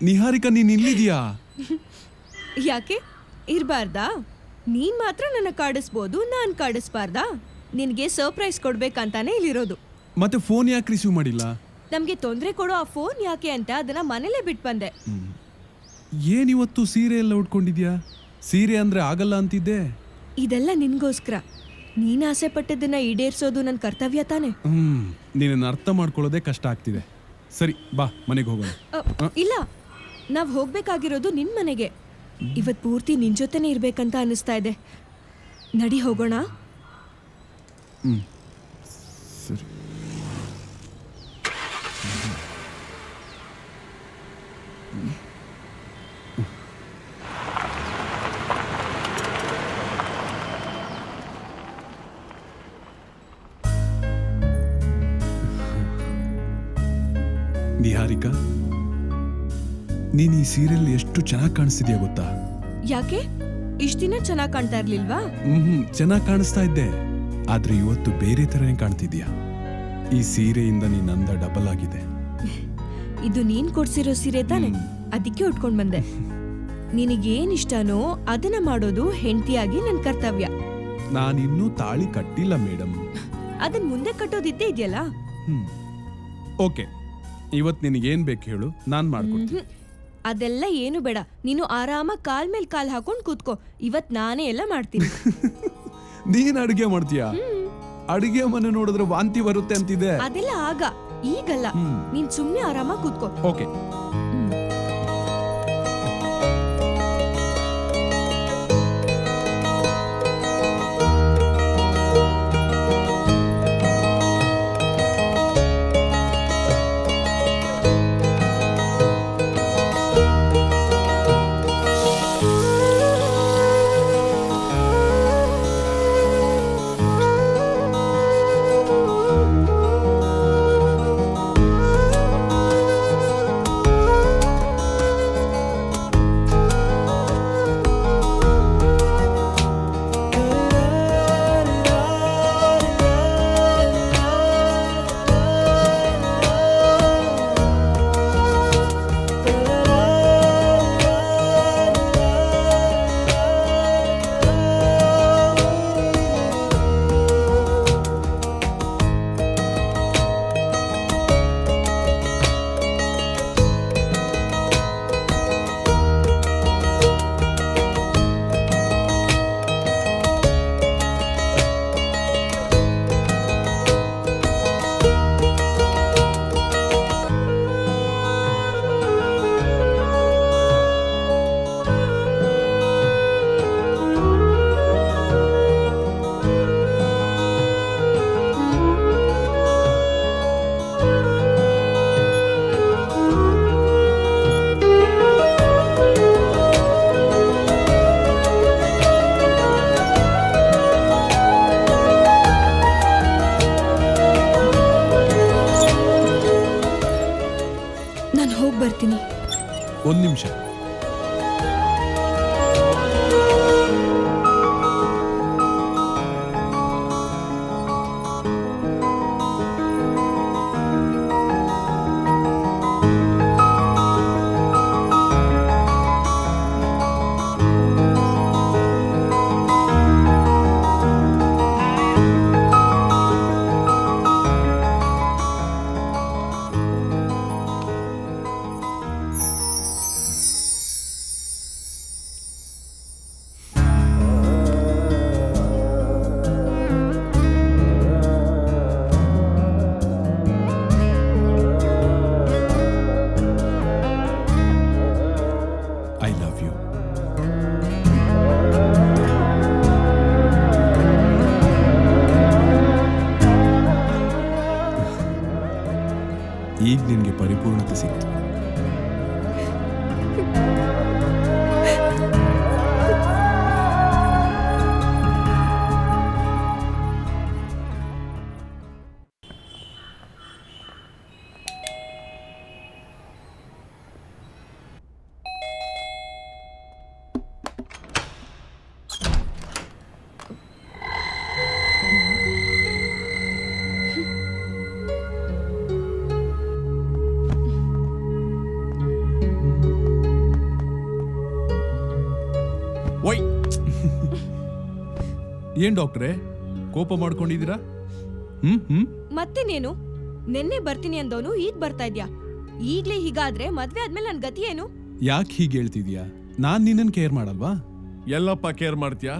ನಿಹಾರಿಕಾ, ನೀನ್ ಇಲ್ಲಿದ್ಯಾ? ಯಾಕೆ ಇರಬಾರ್ದಾ? ನೀನ್ ಮಾತ್ರ ನನ್ನ ಕಾಡಿಸ್ಬೋದು, ನಾನು ಕಾಡಿಸ್ಬಾರ್ದಾ? ನಿನಗೆ ಸರ್ಪ್ರೈಸ್ ಕೊಡ್ಬೇಕಂತಾನೆ ಇಲ್ಲಿರೋದು. ಮತ್ತೆ ಫೋನ್ ಯಾಕೆ ರಿಸೀವ್ ಮಾಡಿಲ್ಲ? ನಮ್ಗೆ ತೊಂದರೆ ಕೊಡೋ ಆ ಫೋನ್ ಯಾಕೆ ಅಂತ ಅದನ್ನ ಮನೇಲೆ ಬಿಟ್ಟು ಬಂದೆ. ಏನಿವತ್ತು ಸೀರೆ ಎಲ್ಲ ಉಟ್ಕೊಂಡಿದ್ಯಾ? ಸೀರೆ ಅಂದ್ರೆ ಆಗಲ್ಲ ಅಂತಿದ್ದೆ. ಇದೆಲ್ಲ ನಿನ್ಗೋಸ್ಕರ. ನೀನ್ ಆಸೆ ಪಟ್ಟದನ್ನ ಈಡೇರಿಸೋದು ನನ್ನ ಕರ್ತವ್ಯ ತಾನೆ. ನೀನನ್ನ ಅರ್ಥ ಮಾಡ್ಕೊಳ್ಳೋದೇ ಕಷ್ಟ ಆಗ್ತಿದೆ. ಸರಿ, ಬಾ ಮನೆಗೆ ಹೋಗೋಣ. ಇಲ್ಲ, ನಾವ್ ಹೋಗ್ಬೇಕಾಗಿರೋದು ನಿನ್ ಮನೆಗೆ. ಇವತ್ ಪೂರ್ತಿ ನಿನ್ ಜೊತೆನೆ ಇರ್ಬೇಕಂತ ಅನಿಸ್ತಾ ಇದೆ. ನಡಿ ಹೋಗೋಣ. ಸರಿ. ನಿಹಾರಿಕಾ, ನೀನ್ ಈ ಸೀರಿಯಲ್ ಎಷ್ಟು ಚೆನ್ನಾಗಿ ಕಾಣಿಸ್ತಿದ್ಯಾ ಗೊತ್ತಾ? ಯಾಕೆ ಇಷ್ಟ ದಿನ ಚೆನ್ನಾಗಿ ಕಾಣ್ತಾ ಇರ್ಲಿಲ್ವಾ? ಚೆನ್ನಾಗಿ ಕಾಣಿಸ್ತಾ ಇದ್ದೆ, ಆದ್ರೆ ಇವತ್ತು ಬೇರೆ ತರನೇ ಕಾಣ್ತಿದ್ಯಾ. ಈ ಸೀರೆಯಿಂದ ನೀನ್ ಅಂದ ಡಬಲ್ ಆಗಿದೆ. ಇದು ನೀನ್ ಕೊಡ್ಸಿರೋ ಸೀರೆ ತಾನೆ, ಅದಕ್ಕೆ ಉಟ್ಕೊಂಡ್ ಬಂದೆ. ನಿನಗೇನ್ ಇಷ್ಟನೋ ಅದನ್ನ ಮಾಡೋದು ಹೆಂಡತಿಯಾಗಿ ನನ್ ಕರ್ತವ್ಯ. ನಾನಿನ್ನೂ ತಾಳಿ ಕಟ್ಟಿಲ್ಲ ಮೇಡಮ್. ಅದನ್ ಮುಂದೆ ಕಟ್ಟೋದಿದ್ದೇ ಇದೆಯಲ್ಲ. ಓಕೆ, ಇವತ್ ನಿನಗೇನ್ ಬೇಕು ಹೇಳು, ನಾನ್ ಮಾಡ್ಕೊಡ್ತೀನಿ. ಅದೆಲ್ಲ ಏನು ಬೇಡ, ನೀನು ಆರಾಮ ಕಾಲ್ ಮೇಲ್ ಕಾಲ್ ಹಾಕೊಂಡ್ ಕೂತ್ಕೋ. ಇವತ್ ನಾನೇ ಎಲ್ಲ ಮಾಡ್ತೀನಿ. ನೀನ್ ಅಡಿಗೆ ಮಾಡ್ತೀಯಾ? ಅಡಿಗೆ ಮನೆ ನೋಡಿದ್ರೆ ವಾಂತಿ ಬರುತ್ತೆ ಅಂತಿದೆ. ಅದೆಲ್ಲ ಆಗ, ಈಗಲ್ಲ. ನೀನ್ ಸುಮ್ನೆ ಆರಾಮ ಕೂತ್ಕೋ. ಓಕೆ. ಬರ್ತೀನಿ. ಒಂದ್ ನಿಮಿಷ. ಈಗ ನಿನ್ಗೆ ಪರಿಪೂರ್ಣತೆ ಸಿಕ್ತು. ಏನ್ ಡಾಕ್ಟ್ರೇ, ಕೋಪ ಮಾಡ್ಕೊಂಡಿದ್ದೀರಾ? ಮತ್ತೇನೇನು? ನೆನ್ನೆ ಬರ್ತೀನಿ ಅಂದವನು ಈಗ ಬರ್ತಾ ಇದ್ಯಾ? ಈಗ್ಲೇ ಹೀಗಾದ್ರೆ ಮದ್ವೆ ಆದ್ಮೇಲೆ ನನ್ ಗತಿ ಏನು? ಯಾಕೆ ಹೀಗೆ ಹೇಳ್ತಿದ್ಯಾ? ನಾನ್ ನಿನ್ನನ್ ಕೇರ್ ಮಾಡಲ್ವಾ? ಎಲ್ಲಪ್ಪ ಕೇರ್ ಮಾಡ್ತೀಯಾ?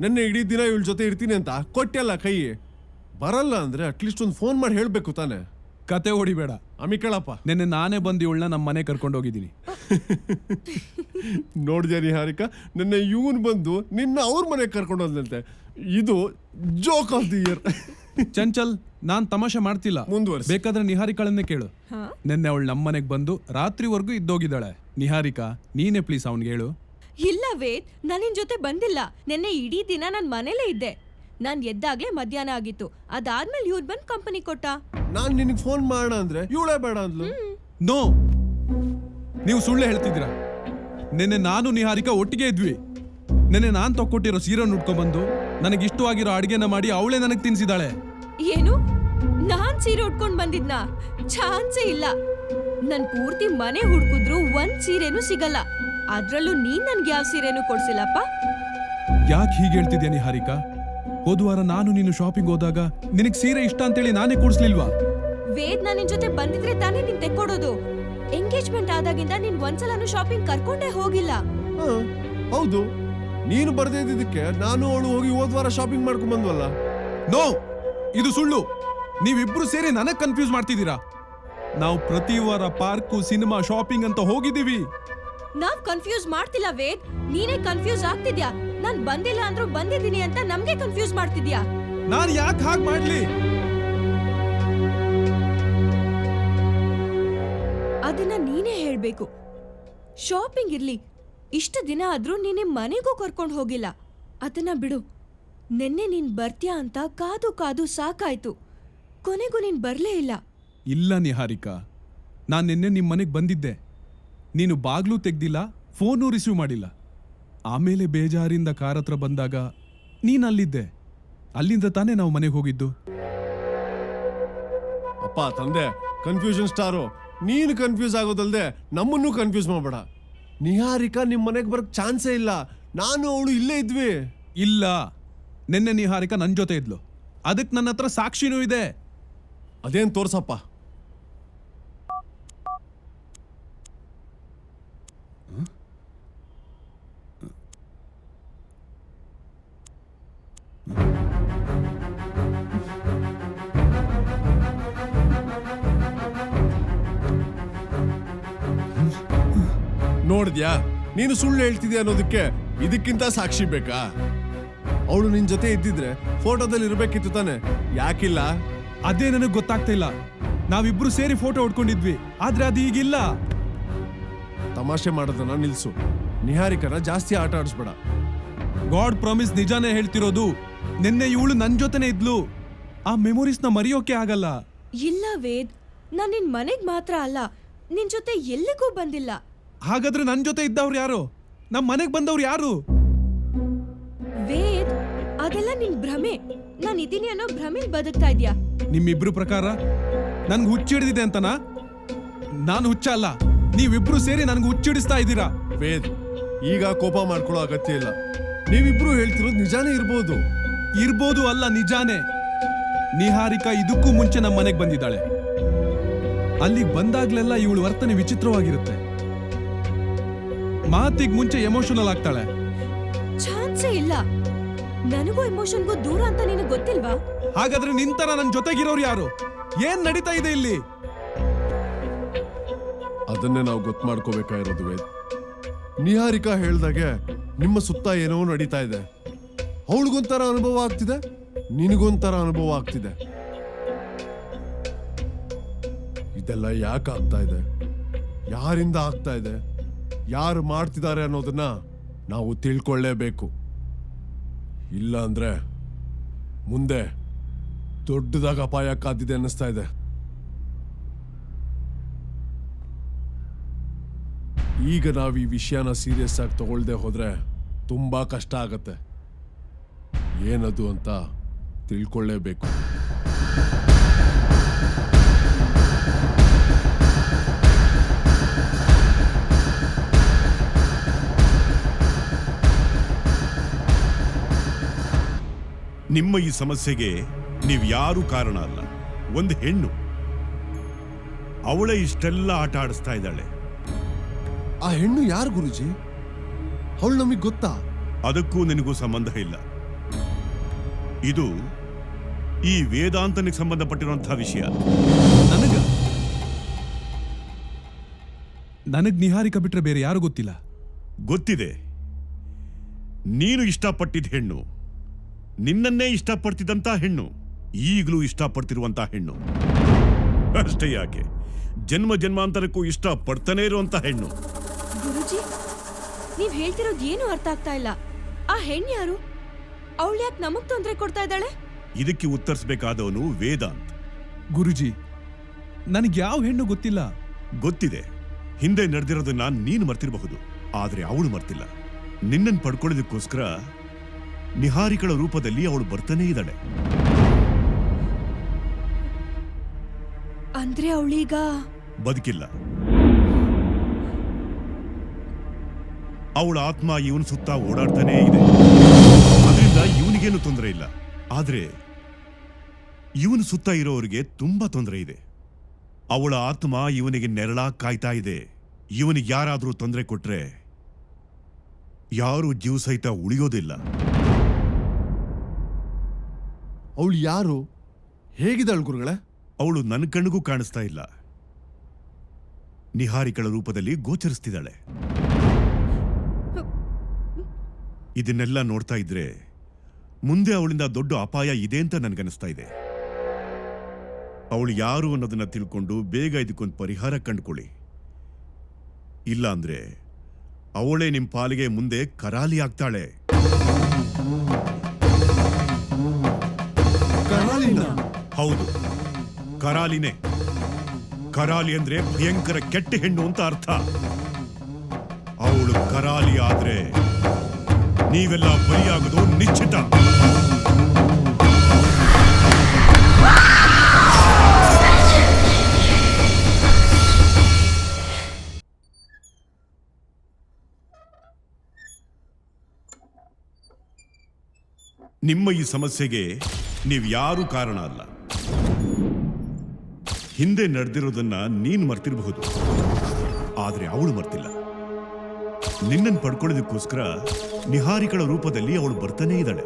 ನೆನ್ನೆ ಇಡೀ ದಿನ ಇವಳ ಜೊತೆ ಇರ್ತೀನಿ ಅಂತ ಕೊಟ್ಟೆಲ್ಲ ಕೈ. ಬರಲ್ಲ ಅಂದ್ರೆ ಅಟ್ಲೀಸ್ಟ್ ಒಂದು ಫೋನ್ ಮಾಡಿ ಹೇಳ್ಬೇಕು ತಾನೆ. ಕತೆ ಹೊಡಿಬೇಡ ಅಮಿಕಳಪ್ಪ. ನೆನ್ನೆ ನಾನೇ ಬಂದು ಇವಳನ್ನ ನಮ್ಮ ಮನೆ ಕರ್ಕೊಂಡು ಹೋಗಿದ್ದೀನಿ. ನೋಡ್ದ್ಯಾ ನಿಹಾರಿಕಾ, ನಿನ್ನೆ ಇವನ್ ಬಂದು ನಿನ್ನ ಅವ್ರ ಮನೆಗೆ ಕರ್ಕೊಂಡು ಹೋದ್ಲಂತೆ. ಇದು joke of the year. Chanchal, ನಾನ್ ತಮಾಷೆ ಮಾಡ್ತಿಲ್ಲ. ಮುಂದುವರ್ಸಿ. ಬೇಕಾದ್ರೆ ನಿಹಾರಿಕಾಳನ್ನೇ ಕೇಳು. ನೆನ್ನೆ ಅವಳು ನಮ್ಮ ಮನೆಗೆ ಬಂದು ರಾತ್ರಿವರೆಗೂ ಇದ್ದೋಗಿದ್ದಾಳೆ. ನಿಹಾರಿಕಾ, ನೀನೇ ಪ್ಲೀಸ್ ಅವ್ನಿಗೆ ಹೇಳು. ಇಲ್ಲ ವೇದ್, ನಾನಿನ್ ಜೊತೆ ಬಂದಿಲ್ಲ. ನೆನ್ನೆ ಇಡೀ ದಿನ ನಾನ್ ಮನೇಲೇ ಇದ್ದೆ. ನಾನ್ ಎದ್ದಾಗ್ಲೇ ಮಧ್ಯಾಹ್ನ ಆಗಿತ್ತು. ಅದಾದ್ಮೇಲೆ ಇವ್ರು ಬಂದ್ ಕಂಪನಿ ಕೊಟ್ಟ. ನಾನ್ ನಿನಗೆ ಫೋನ್ ಮಾಡೋಣ ಅಂದ್ರೆ ಇವಳೇ ಬೇಡ ಅಂದ್ಲು. ನೋ, ನೀವು ಸುಳ್ಳು ಹೇಳ್ತಿದ್ದೀರಾ. ನೆನ್ನೆ ನಾನು ನಿಹಾರಿಕಾ ಒಟ್ಟಿಗೆ ಇದ್ವಿ. ನೆನ್ನೆ ನಾನ್ ತಕ್ಕೊಟ್ಟಿರೋ ಸೀರೆ ಉಟ್ಕೊಂಡ್ಬಂದು ನನಗೆ ಇಷ್ಟವಾಗಿರೋ ಅಡಿಗೆನ ಮಾಡಿ ಅವಳೇ ನನಗೆ ತಿನ್ಸಿದಾಳೆ. ಏನು? ನಾನ್ ಸೀರೆ ಉಟ್ಕೊಂಡ್ ಬಂದಿದ್ನಾ? ಚಾನ್ಸೇ ಇಲ್ಲ. ನನ್ ಪೂರ್ತಿ ಮನೆ ಹುಡ್ಕುದ್ರು ಒಂದ್ ಸೀರೆನೂ ಸಿಗಲ್ಲ. ಅದ್ರಲ್ಲೂ ನೀನ್ ನನ್ಗೆ ಯಾವ ಸೀರೆನೂ ಕೊಡ್ಸಿಲ್ಲಪ್ಪ. ಯಾಕೆ ಹೀಗೆ ಹೇಳ್ತಿದ್ಯಾ ನಿಹಾರಿಕಾ? ಹೋದ್ವಾರ ನಾನು ನೀನು ಶಾಪಿಂಗ್ ಹೋದಾಗ ನಿನಗ್ ಸೀರೆ ಇಷ್ಟ ಅಂತೇಳಿ ನಾನೇ ಕೊಡ್ಸ್ಲಿಲ್ವಾ? ವೇದ್, ನಾನ್ ನಿನ್ ಜೊತೆ ಬಂದಿದ್ರೆ ತಾನೇ ನೀನ್ ತೆಕ್ಕೊಡೋದು. ಎಂಗೇಜ್ಮೆಂಟ್ ಆದಾಗಿಂದ ನೀನ್ ಒಂದ್ಸಲನೂ ಶಾಪಿಂಗ್ ಕರ್ಕೊಂಡೇ ಹೋಗಿಲ್ಲ. ಹೌದು, ನೀನು ಬರ್ದೇ ಇದ್ದಿದ್ದಕ್ಕೆ ನಾನು ಅವಳು ಹೋಗಿ ಹೋದ್ವಾರ ಶಾಪಿಂಗ್ ಮಾಡ್ಕೊಂಡ್ ಬಂದ್ವಲ್ಲ. ನೋ, ಇದು ಸುಳ್ಳು. ನೀವಿಬ್ರು ಸೇರಿ ನನಗ್ ಕನ್ಫ್ಯೂಸ್ ಮಾಡ್ತಿದ್ದೀರಾ. ನಾವು ಪ್ರತಿ ವಾರ ಪಾರ್ಕು, ಸಿನಿಮಾ, ಶಾಪಿಂಗ್ ಅಂತ ಹೋಗಿದ್ದೀವಿ. ನಾವ್ ಕನ್ಫ್ಯೂಸ್ ಮಾಡ್ತಿಲ್ಲ ವೇದ್, ನೀನೇ ಕನ್ಫ್ಯೂಸ್ ಆಗ್ತಿದ್ಯಾ. ನಾನ್ ಬಂದಿಲ್ಲ ಅಂದ್ರೂ ಬಂದಿದ್ದೀನಿ ಅಂತ ನಮ್ಗೆ ಕನ್ಫ್ಯೂಸ್ ಮಾಡ್ತಿದ್ಯಾ. ನಾನ್ ಯಾಕೆ ಹಾಗೆ ಮಾಡ್ಲಿ? ಅದನ್ನ ನೀನೇ ಹೇಳ್ಬೇಕು. ಶಾಪಿಂಗ್ ಇರ್ಲಿ, ಇಷ್ಟು ದಿನ ಆದ್ರೂ ನೀನೆ ಮನೆಗೂ ಕರ್ಕೊಂಡು ಹೋಗಿಲ್ಲ. ಅದನ್ನ ಬಿಡು. ನೆನ್ನೆ ನೀನ್ ಬರ್ತೀಯಾ ಅಂತ ಕಾದು ಕಾದು ಸಾಕಾಯ್ತು. ಕೊನೆಗೂ ನೀನ್ ಬರ್ಲೇ ಇಲ್ಲ. ಇಲ್ಲ ನಿಹಾರಿಕಾ, ನಾನ್ ನಿನ್ನೆ ನಿಮ್ ಮನೆಗ್ ಬಂದಿದ್ದೆ. ನೀನು ಬಾಗ್ಲೂ ತೆಗ್ದಿಲ್ಲ, ಫೋನು ರಿಸೀವ್ ಮಾಡಿಲ್ಲ. ಆಮೇಲೆ ಬೇಜಾರಿಂದ ಕಾರ್ ಹತ್ರ ಬಂದಾಗ ನೀನ್ ಅಲ್ಲಿದ್ದೆ. ಅಲ್ಲಿಂದ ತಾನೇ ನಾವು ಮನೆಗೆ ಹೋಗಿದ್ದು. ಅಪ್ಪ ತಂದೆ, ಕನ್ಫ್ಯೂಷನ್ ಸ್ಟಾರು, ನೀನು ಕನ್ಫ್ಯೂಸ್ ಆಗೋದಲ್ದೆ ನಮ್ಮನ್ನು ಕನ್ಫ್ಯೂಸ್ ಮಾಡಬೇಡ. ನಿಹಾರಿಕಾ ನಿಮ್ ಮನೆಗೆ ಬರಕ್ ಚಾನ್ಸೇ ಇಲ್ಲ. ನಾನು ಅವಳು ಇಲ್ಲೇ ಇದ್ವಿ. ಇಲ್ಲ, ನಿನ್ನೆ ನಿಹಾರಿಕಾ ನನ್ ಜೊತೆ ಇದ್ಲು. ಅದಕ್ಕೆ ನನ್ನ ಹತ್ರ ಸಾಕ್ಷಿನೂ ಇದೆ. ಅದೇನ್ ತೋರ್ಸಪ್ಪ. ನೋಡಿದ್ಯಾ, ನೀನು ಸುಳ್ಳು ಹೇಳ್ತಿದ್ಯಾ ಅನ್ನೋದಕ್ಕೆ ಇದಕ್ಕಿಂತ ಸಾಕ್ಷಿ ಬೇಕಾ? ಅವಳು ನಿನ್ ಜೊತೆ ಇದ್ದಿದ್ರೆ ಫೋಟೋದಲ್ಲಿ ಇರ್ಬೇಕಿತ್ತು ತಾನೆ, ಯಾಕಿಲ್ಲ? ಅದೇ ನನಗೆ ಗೊತ್ತಾಗ್ತಾ ಇಲ್ಲ. ನಾವಿಬ್ರು ಸೇರಿ ಫೋಟೋ ಹೊಡ್ಕೊಂಡಿದ್ವಿ, ಆದ್ರೆ ಅದು ಈಗಿಲ್ಲ. ತಮಾಷೆ ಮಾಡೋದನ್ನ ನಿಲ್ಸು. ನಿಹಾರಿಕನ ಜಾಸ್ತಿ ಆಟ ಆಡಿಸ್ಬೇಡ. ಗಾಡ್ ಪ್ರಾಮಿಸ್, ನಿಜಾನೇ ಹೇಳ್ತಿರೋದು. ನಿನ್ನೆ ಇವಳು ನನ್ ಜೊತೆನೆ ಇದ್ಲು. ಆ ಮೆಮೊರೀಸ್ನ ಮರೆಯೋಕೆ ಆಗಲ್ಲ. ಇಲ್ಲ ವೇದ್, ನಾನ್ ನಿನ್ ಮನೆಗ್ ಮಾತ್ರ ಅಲ್ಲ, ನಿನ್ ಜೊತೆ ಎಲ್ಲಿಗೂ ಬಂದಿಲ್ಲ. ಹಾಗಾದ್ರೆ ನನ್ ಜೊತೆ ಇದ್ದವ್ರು ಯಾರು? ನಮ್ ಮನೆಗ್ ಬಂದವ್ರು ಯಾರು? ವೇದ್, ಅದೆಲ್ಲ ನಿನ್ ಭ್ರಮೆ. ನಾನ್ ಇದೀನಿ ಅನ್ನೋ ಭ್ರಮೆಲ್ ಬದುಕ್ತಾ ಇದ್ಯಾ? ನಿಮ್ಮಿಬ್ರು ಪ್ರಕಾರ ನನ್ಗೆ ಹುಚ್ಚಿಡಿದಿದೆ ಅಂತನಾ? ನಾನು ಹುಚ್ಚ ಅಲ್ಲ, ನೀವಿಬ್ರು ಸೇರಿ ನನ್ಗೆ ಹುಚ್ಚಿಡಿಸ್ತಾ ಇದ್ದೀರಾ. ವೇದ್, ಈಗ ಕೋಪ ಮಾಡ್ಕೊಳ್ಳೋ ಅಗತ್ಯ ಇಲ್ಲ. ನೀವಿಬ್ರು ಹೇಳ್ತಿರೋದು ನಿಜಾನೇ ಇರ್ಬೋದು. ಇರ್ಬೋದು ಅಲ್ಲ, ನಿಜಾನೇ. ನಿಹಾರಿಕಾ ಇದಕ್ಕೂ ಮುಂಚೆ ನಮ್ಮ ಮನೆಗೆ ಬಂದಿದ್ದಾಳೆ. ಅಲ್ಲಿಗೆ ಬಂದಾಗ್ಲೆಲ್ಲ ಇವಳು ವರ್ತನೆ ವಿಚಿತ್ರವಾಗಿರುತ್ತೆ. ಮಾತಿಗೆ ಮುಂಚೆ ಎಮೋಷನಲ್ ಆಗ್ತಾಳೆ. ಚಾನ್ಸೇ ಇಲ್ಲ. ನನಗೂ ಎಮೋಷನ್ಗೂ ದೂರ ಅಂತ ನಿನಗೆ ಗೊತ್ತಿಲ್ವಾ? ಹಾಗಾದ್ರೆ ನಿಂತರ ನನ್ ಜೊತೆಗಿರೋರು ಯಾರು? ಏನ್ ನಡೀತಾ ಇದೆ ಇಲ್ಲಿ? ಅದನ್ನೇ ನಾವು ಗೊತ್ತು ಮಾಡ್ಕೋಬೇಕಾಗಿರೋದು ವೇದ್. ನಿಹಾರಿಕಾ ಹೇಳ್ದಾಗೆ ನಿಮ್ಮ ಸುತ್ತ ಏನೋ ನಡೀತಾ ಇದೆ. ಅವಳಿಗೊಂಥರ ಅನುಭವ ಆಗ್ತಿದೆ, ನಿನಗೊಂಥರ ಅನುಭವ ಆಗ್ತಿದೆ. ಇದೆಲ್ಲ ಯಾಕೆ ಆಗ್ತಾ ಇದೆ? ಯಾರಿಂದ ಆಗ್ತಾ ಇದೆ? ಯಾರು ಮಾಡ್ತಿದ್ದಾರೆ ಅನ್ನೋದನ್ನ ನಾವು ತಿಳ್ಕೊಳ್ಳೇಬೇಕು. ಇಲ್ಲ ಅಂದ್ರೆ ಮುಂದೆ ದೊಡ್ಡದಾಗ ಅಪಾಯ ಕಾದಿದೆ ಅನ್ನಿಸ್ತಾ ಇದೆ. ಈಗ ನಾವು ಈ ವಿಷಯನ ಸೀರಿಯಸ್ ಆಗಿ ತಗೊಳ್ದೆ ಹೋದ್ರೆ ತುಂಬಾ ಕಷ್ಟ ಆಗತ್ತೆ. ಏನದು ಅಂತ ತಿಳ್ಕೊಳ್ಳೇಬೇಕು. ನಿಮ್ಮ ಈ ಸಮಸ್ಯೆಗೆ ನೀವು ಯಾರು ಕಾರಣ ಅಲ್ಲ. ಒಂದು ಹೆಣ್ಣು, ಅವಳೇ ಇಷ್ಟೆಲ್ಲ ಆಟ ಆಡಿಸ್ತಾ ಇದ್ದಾಳೆ. ಆ ಹೆಣ್ಣು ಯಾರು ಗುರುಜಿ? ಅವಳು ನಮಗ್ ಗೊತ್ತಾ? ಅದಕ್ಕೂ ನಿನಗೂ ಸಂಬಂಧ ಇಲ್ಲ. ಇದು ಈ ವೇದಾಂತನಿಗೆ ಸಂಬಂಧಪಟ್ಟಿರುವಂತಹ ವಿಷಯ. ನನಗ್ ನಿಹಾರಿಕಾ ಬಿಟ್ರೆ ಬೇರೆ ಯಾರು ಗೊತ್ತಿಲ್ಲ. ಗೊತ್ತಿದೆ. ನೀನು ಇಷ್ಟಪಟ್ಟಿದ್ದ ಹೆಣ್ಣು, ನಿನ್ನನ್ನೇ ಇಷ್ಟಪಡ್ತಿದ್ದಂತ ಹೆಣ್ಣು, ಈಗಲೂ ಇಷ್ಟಪಡ್ತಿರುವಂತ ಹೆಣ್ಣು. ಅಷ್ಟೇ ಯಾಕೆ, ಜನ್ಮ ಜನ್ಮಾಂತರಕ್ಕೂ ಇಷ್ಟಪಡ್ತಾನೆ ಇರುವಂತ ಹೆಣ್ಣು. ಗುರುಜಿ, ನೀವ್ ಹೇಳ್ತಿರೋದು ಏನು ಅರ್ಥ ಆಗ್ತಾ ಇಲ್ಲ. ಆ ಹೆಣ್ಣು ಯಾರು? ಅವಳು ಯಾಕೆ ನಮಗ್ ತೊಂದರೆ ಕೊಡ್ತಾ ಇದ್ದಾಳೆ? ಇದಕ್ಕೆ ಉತ್ತರಿಸಬೇಕಾದವನು ವೇದಾಂತ್. ಗುರುಜಿ, ನನಗೆ ಯಾವ ಹೆಣ್ಣು ಗೊತ್ತಿಲ್ಲ. ಗೊತ್ತಿದೆ. ಹಿಂದೆ ನಡೆದಿರೋದನ್ನ ನೀನು ಮರ್ತಿರಬಹುದು, ಆದ್ರೆ ಅವಳು ಮರ್ತಿಲ್ಲ. ನಿನ್ನನ್ನು ಪಡ್ಕೊಳ್ಳೋದಕ್ಕೋಸ್ಕರ ನಿಹಾರಿಕಳ ರೂಪದಲ್ಲಿ ಅವಳು ಬರ್ತಾನೇ ಇದ್ದಾಳೆ. ಅಂದ್ರೆ ಅವಳೀಗ ಬದುಕಿಲ್ಲ. ಅವಳ ಆತ್ಮ ಇವನ್ ಸುತ್ತ ಓಡಾಡ್ತಾನೇ ಇದೆ. ಅದರಿಂದ ಇವನಿಗೇನು ತೊಂದರೆ ಇಲ್ಲ. ಆದ್ರೆ ಇವನು ಸುತ್ತ ಇರೋರಿಗೆ ತುಂಬಾ ತೊಂದರೆ ಇದೆ. ಅವಳ ಆತ್ಮ ಇವನಿಗೆ ನೆರಳಾಗಿ ಕಾಯ್ತಾ ಇದೆ. ಇವನಿಗೆ ಯಾರಾದ್ರೂ ತೊಂದರೆ ಕೊಟ್ರೆ ಯಾರು ಜೀವ ಸಹಿತ ಉಳಿಯೋದಿಲ್ಲ. ಅವಳು ಯಾರು? ಹೇಗಿದ್ದಾಳು ಗುರುಗಳೇ? ಅವಳು ನನ್ನ ಕಣ್ಣಿಗೂ ಕಾಣಿಸ್ತಾ ಇಲ್ಲ. ನಿಹಾರಿಕಳ ರೂಪದಲ್ಲಿ ಗೋಚರಿಸ್ತಿದ್ದಾಳೆ. ಇದನ್ನೆಲ್ಲ ನೋಡ್ತಾ ಇದ್ರೆ ಮುಂದೆ ಅವಳಿಂದ ದೊಡ್ಡ ಅಪಾಯ ಇದೆ ಅಂತ ನನ್ಗನಿಸ್ತಾ ಇದೆ. ಅವಳು ಯಾರು ಅನ್ನೋದನ್ನ ತಿಳ್ಕೊಂಡು ಬೇಗ ಇದಕ್ಕೊಂದು ಪರಿಹಾರ ಕಂಡುಕೊಳ್ಳಿ. ಇಲ್ಲ ಅಂದ್ರೆ ಅವಳೇ ನಿಮ್ ಪಾಲಿಗೆ ಮುಂದೆ ಕರಾಲಿ ಆಗ್ತಾಳೆ. ಹೌದು, ಕರಾಲಿನೇ. ಕರಾಲಿ ಅಂದ್ರೆ ಭಯಂಕರ ಕೆಟ್ಟ ಹೆಣ್ಣು ಅಂತ ಅರ್ಥ. ಅವಳು ಕರಾಲಿ ಆದ್ರೆ ನೀವೆಲ್ಲ ಬಲಿಯಾಗೋದು ನಿಶ್ಚಿತ. ನಿಮ್ಮ ಈ ಸಮಸ್ಯೆಗೆ ನೀವು ಯಾರೂ ಕಾರಣ ಅಲ್ಲ. ಹಿಂದೆ ನಡೆದಿರೋದನ್ನ ನೀನು ಮರ್ತಿರಬಹುದು, ಆದ್ರೆ ಅವಳು ಮರ್ತಿಲ್ಲ. ನಿನ್ನನ್ನು ಪಡ್ಕೊಳ್ಳೋದಕ್ಕೋಸ್ಕರ ನಿಹಾರಿಕಳ ರೂಪದಲ್ಲಿ ಅವಳು ಬರ್ತಾನೇ ಇದ್ದಾಳೆ.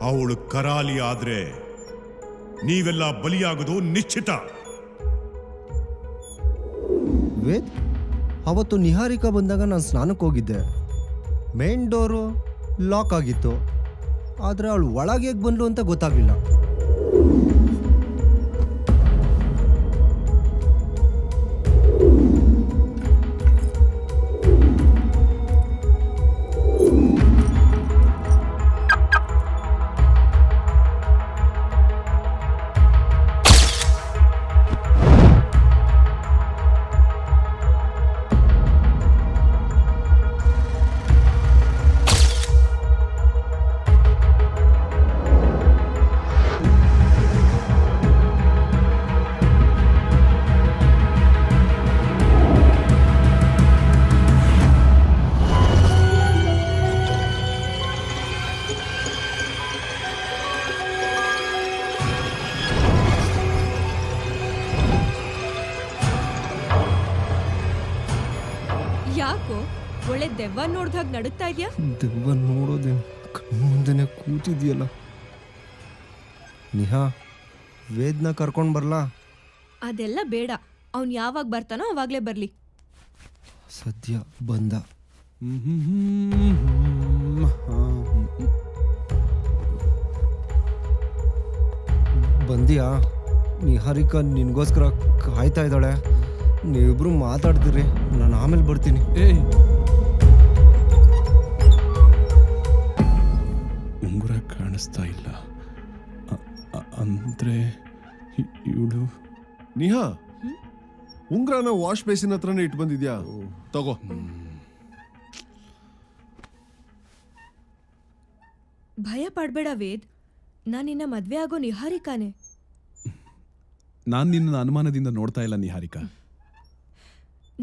ಅವಳು ಕರಾಲಿ ಆದ್ರೆ ನೀವೆಲ್ಲ ಬಲಿಯಾಗೋದು ನಿಶ್ಚಿತ. ವೇದ್, ಅವತ್ತು ನಿಹಾರಿಕಾ ಬಂದಾಗ ನಾನು ಸ್ನಾನಕ್ಕೆ ಹೋಗಿದ್ದೆ. ಮೇನ್ ಡೋರು ಲಾಕ್ ಆಗಿತ್ತು, ಆದರೆ ಅವಳು ಒಳಗೆ ಹೇಗೆ ಬಂದ್ಲು ಅಂತ ಗೊತ್ತಾಗಲಿಲ್ಲ. ಯಾಕೋ ಒಳ್ಳೆ ದೆವ್ವ ನೋಡ್ದಾಗ ನಡುಗ್ತಾ ಇದ್ಯಾ? ದೆವ್ವ ನೋಡೋದೇ ಕಣ್ಣು ಮುಂದೆನೆ ಕೂತಿದ್ಯಲ್ಲ. ನಿಹಾ, ವೇದ್ನ ಕರ್ಕೊಂಡು ಬರ್ಲಾ? ಅದೆಲ್ಲ ಬೇಡ, ಅವ್ನು ಯಾವಾಗ ಬರ್ತಾನೋ ಅವಾಗ್ಲೇ ಬರ್ಲಿ. ಸದ್ಯ ಬಂದ. ಬಂದಿಯಾ? ನಿಹಾರಿಕಾ ನಿನ್ಗೋಸ್ಕರ ಕಾಯ್ತಾ ಇದ್ದಾಳೆ. ನೀವಿಬ್ರು ಮಾತಾಡ್ತೀರಿ, ನಾನು ಆಮೇಲೆ ಬರ್ತೀನಿ. ಏಯ್, ಉಂಗುರ ಕಾಣಿಸ್ತಾ ಇಲ್ಲ ಅಂದ್ರೆ ಇವಳು. ನಿಹಾ, ಉಂಗ್ರನ ವಾಶ್ ಬೇಸಿನ್ ಹತ್ರನೇ ಇಟ್ಟು ಬಂದಿದ್ಯಾ? ತಗೋ. ಭಯ ಪಡ್ಬೇಡ ವೇದ್, ನಾನಿನ್ನ ಮದ್ವೆ ಆಗೋ ನಿಹಾರಿಕಾನೆ. ನಾನು ನಿನ್ನ ಅನುಮಾನದಿಂದ ನೋಡ್ತಾ ಇಲ್ಲ ನಿಹಾರಿಕಾ.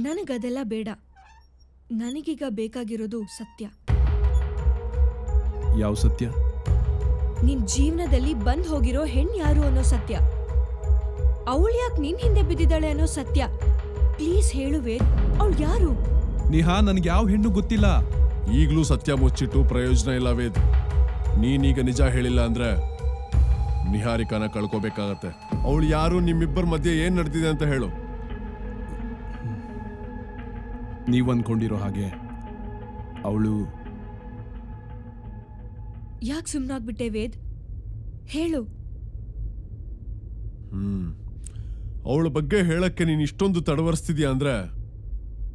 ನನಗದೆಲ್ಲ ಬೇಡ. ನನಗೀಗ ಬೇಕಾಗಿರೋದು ಸತ್ಯ. ಯಾವ ಸತ್ಯ? ನಿನ್ ಜೀವನದಲ್ಲಿ ಬಂದ್ ಹೋಗಿರೋ ಹೆಣ್ಣು ಯಾರು ಅನ್ನೋ ಸತ್ಯ. ಅವಳು ಯಾಕೆ ನಿನ್ ಹಿಂದೆ ಬಿದ್ದಿದ್ದಾಳೆ ಅನ್ನೋ ಸತ್ಯ. ಪ್ಲೀಸ್ ಹೇಳು ವೇದ್, ಅವಳು ಯಾರು? ನಿಹಾ, ನನ್ಗೆ ಯಾವ ಹೆಣ್ಣು ಗೊತ್ತಿಲ್ಲ. ಈಗಲೂ ಸತ್ಯ ಮುಚ್ಚಿಟ್ಟು ಪ್ರಯೋಜನ ಇಲ್ಲ ವೇದ್. ನೀನೀಗ ನಿಜ ಹೇಳಿಲ್ಲ ಅಂದ್ರೆ ನಿಹಾರಿಕಾನ ಕಳ್ಕೋಬೇಕಾಗತ್ತೆ. ಅವಳು ಯಾರು, ನಿಮ್ಮಿಬ್ಬರ ಮಧ್ಯೆ ಏನ್ ನಡೆದಿದೆ ಅಂತ ಹೇಳು. ನೀವ್ ಅನ್ಕೊಂಡಿರೋ ಹಾಗೆ ಅವಳು. ಯಾಕೆ ಸುಮ್ನಾಗ್ಬಿಟ್ಟೆ ವೇದ್? ಹೇಳು. ಅವಳ ಬಗ್ಗೆ ಹೇಳಕ್ಕೆ ನೀನ್ ಇಷ್ಟೊಂದು ತಡವರಿಸ್ತಿದ್ಯಾ ಅಂದ್ರೆ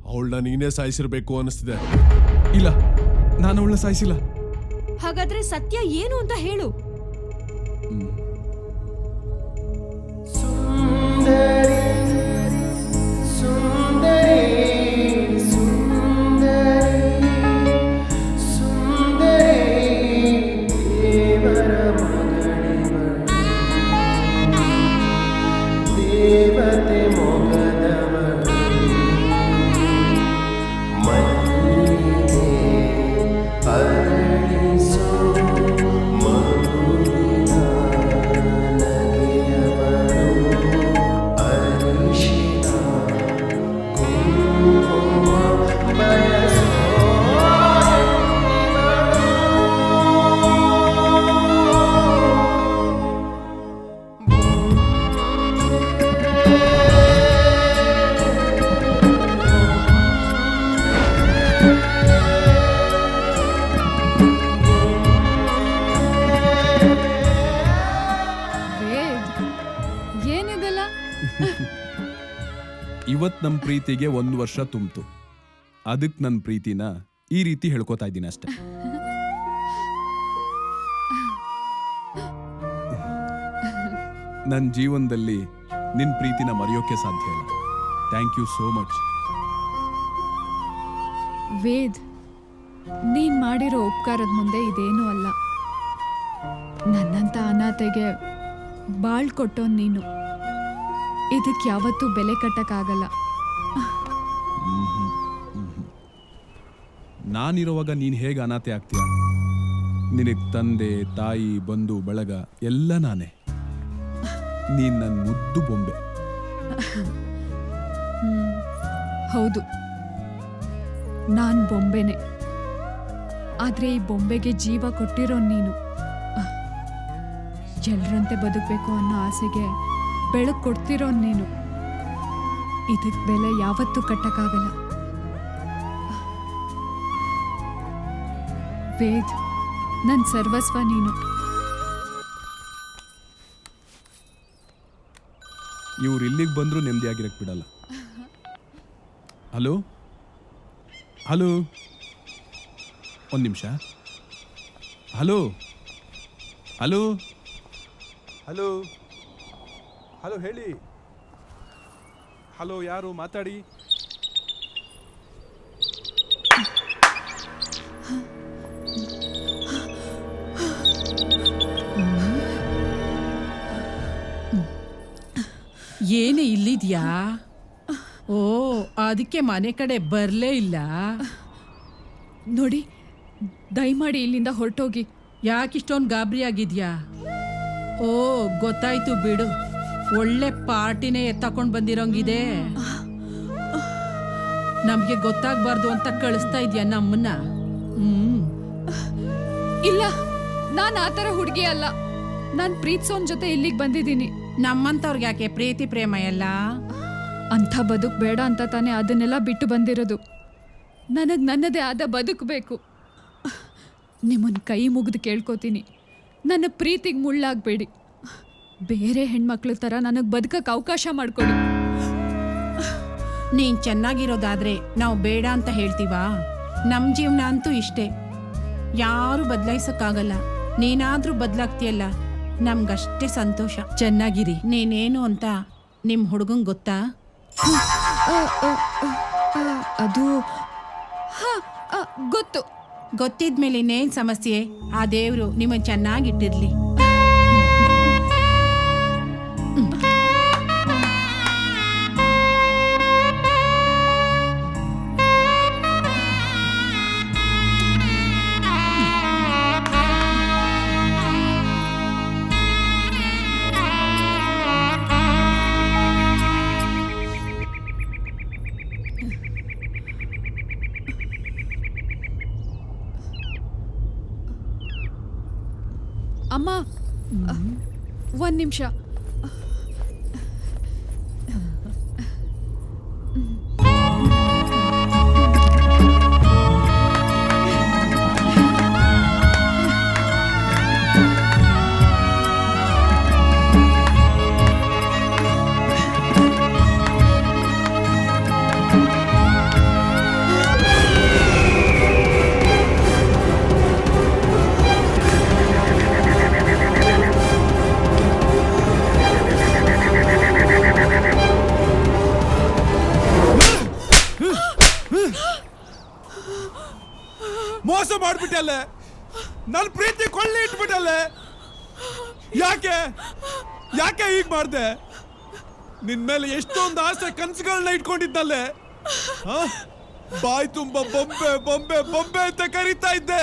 ಅವಳನ್ನ ನೀನೇ ಸಾಯಿಸಿರ್ಬೇಕು ಅನಿಸ್ತಿದೆ. ಇಲ್ಲ, ನಾನು ಅವಳನ್ನ ಸಾಯಿಸಿಲ್ಲ. ಹಾಗಾದ್ರೆ ಸತ್ಯ ಏನು ಅಂತ ಹೇಳು. ಇವತ್ ನಮ್ ಪ್ರೀತಿಗೆ 1 ವರ್ಷ ತುಂಬ್ತು. ಅದಕ್ ನನ್ ಪ್ರೀತಿನ ಈ ರೀತಿ ಹೇಳ್ಕೊತಾ ಇದ್ದೀನಿ ಅಷ್ಟೆ. ನನ್ನ ಜೀವನದಲ್ಲಿ ನಿನ್ ಪ್ರೀತಿನ ಮರೆಯೋಕೆ ಸಾಧ್ಯ ಇಲ್ಲ. Thank you so much. Ved, ನೀನ್ ಮಾಡಿರೋ ಉಪಕಾರದ ಮುಂದೆ ಇದೇನೂ ಅಲ್ಲ. ನನ್ನಂತ ಅನಾಥೆಗೆ ಬಾಳ್ ಕೊಟ್ಟೋನ್ ನೀನು. ಇದಕ್ಕೆ ಯಾವತ್ತೂ ಬೆಲೆ ಕಟ್ಟಕ್ಕಾಗಲ್ಲ. ನಾನಿರುವಾಗ ನೀನ್ ಹೇಗೆ ಅನಾಥೆ ಆಗ್ತೀಯ? ನಿನಗೆ ತಂದೆ, ತಾಯಿ, ಬಂಧು ಬಳಗ ಎಲ್ಲ ನಾನೇ. ನೀನ್ ನನ್ನ ಮುದ್ದು ಬೊಂಬೆ. ಹೌದು, ನಾನ್ ಬೊಂಬೆನೆ. ಆದ್ರೆ ಈ ಬೊಂಬೆಗೆ ಜೀವ ಕೊಟ್ಟಿರೋ ನೀನು. ಎಲ್ರಂತೆ ಬದುಕಬೇಕು ಅನ್ನೋ ಆಸೆಗೆ ಬೆಳಕು ಕೊಡ್ತಿರೋ ನೀನು. ಇದಕ್ಕೆ ಬೆಲೆ ಯಾವತ್ತೂ ಕಟ್ಟಕ್ಕಾಗಲ್ಲ. ವೇದ್, ನನ್ನ ಸರ್ವಸ್ವ ನೀನು. ಇವ್ರು ಇಲ್ಲಿಗೆ ಬಂದ್ರು ನೆಮ್ಮದಿಯಾಗಿರಕ್ ಬಿಡಲ್ಲ. ಹಲೋ ಹಲೋ, ಒಂದು ನಿಮಿಷ. ಹಲೋ ಹಲೋ ಹಲೋ ಹಲೋ, ಹೇಳಿ. ಹಲೋ, ಯಾರು? ಮಾತಾಡಿ. ಏನೇ ಇಲ್ಲಿದ್ಯಾ? ಓ, ಅದಕ್ಕೆ ಮನೆ ಕಡೆ ಬರ್ಲೇ ಇಲ್ಲ. ನೋಡಿ, ದಯಮಾಡಿ ಇಲ್ಲಿಂದ ಹೊರಟೋಗಿ. ಯಾಕಿಷ್ಟೊಂದು ಗಾಬರಿ ಆಗಿದ್ಯಾ? ಓ, ಗೊತ್ತಾಯ್ತು ಬಿಡು. ಒಳ್ಳೆ ಪಾರ್ಟಿನೇ ಎತ್ತಕೊಂಡು ಬಂದಿರೋಂಗಿದೆ. ನಮ್ಗೆ ಗೊತ್ತಾಗ್ಬಾರ್ದು ಅಂತ ಕಳಿಸ್ತಾ ಇದ್ಯಾ ನಮ್ಮನ್ನ? ಇಲ್ಲ, ನಾನ್ ಆತರ ಹುಡುಗಿ ಅಲ್ಲ. ನಾನ್ ಪ್ರೀತ್ಸೋನ್ ಜೊತೆ ಇಲ್ಲಿಗೆ ಬಂದಿದ್ದೀನಿ. ನಮ್ಮಂತವ್ರಿಗೆ ಯಾಕೆ ಪ್ರೀತಿ ಪ್ರೇಮ ಎಲ್ಲ? ಅಂಥ ಬದುಕು ಬೇಡ ಅಂತ ತಾನೇ ಅದನ್ನೆಲ್ಲ ಬಿಟ್ಟು ಬಂದಿರೋದು. ನನಗೆ ನನ್ನದೇ ಆದ ಬದುಕಬೇಕು. ನಿಮ್ಮನ್ನ ಕೈ ಮುಗಿದು ಕೇಳ್ಕೊತೀನಿ, ನನ್ನ ಪ್ರೀತಿಗೆ ಮುಳ್ಳಾಗಬೇಡಿ. ಬೇರೆ ಹೆಣ್ಮಕ್ಳ ಥರ ನನಗೆ ಬದುಕಕ್ಕೆ ಅವಕಾಶ ಮಾಡಿಕೊಡಿ. ನೀನ್ ಚೆನ್ನಾಗಿರೋದಾದ್ರೆ ನಾವು ಬೇಡ ಅಂತ ಹೇಳ್ತೀವಾ? ನಮ್ಮ ಜೀವನ ಅಂತೂ ಇಷ್ಟೇ, ಯಾರು ಬದಲಾಯಿಸಕ್ಕಾಗಲ್ಲ. ನೀನಾದ್ರೂ ಬದಲಾಗ್ತೀಯಲ್ಲ, ನಮ್ಗಷ್ಟೇ ಸಂತೋಷ. ಚೆನ್ನಾಗಿರಿ. ನೀನೇನು ಅಂತ ನಿಮ್ಮ ಹುಡುಗಂಗೆ ಗೊತ್ತಾ? ಅದು ಗೊತ್ತು. ಗೊತ್ತಿದ್ಮೇಲೆ ಇನ್ನೇನು ಸಮಸ್ಯೆ? ಆ ದೇವರು ನಿಮ್ಮನ್ನು ಚೆನ್ನಾಗಿಟ್ಟಿರ್ಲಿ. ಅಮ್ಮ, ಒಂದ್ ನಿಮಿಷ. ಮೋಸ ಮಾಡ್ಬಿಟ್ಟಲ್ಲ, ನನ್ನ ಪ್ರೀತಿ ಕೊಳ್ಳಿ ಇಟ್ಬಿಟ್ಟಲ್ಲ. ಯಾಕೆ ಯಾಕೆ ಹೀಗ್ ಮಾಡ್ದೆ? ನಿನ್ ಮೇಲೆ ಎಷ್ಟೊಂದು ಆಸೆ ಕನ್ಸುಗಳನ್ನ ಇಟ್ಕೊಂಡಿದ್ದಲ್ಲೇ. ಬಾಯ್ ತುಂಬ ಬೊಂಬೆ ಬೊಂಬೆ ಬೊಂಬೆ ಅಂತ ಕರೀತಾ ಇದ್ದೆ.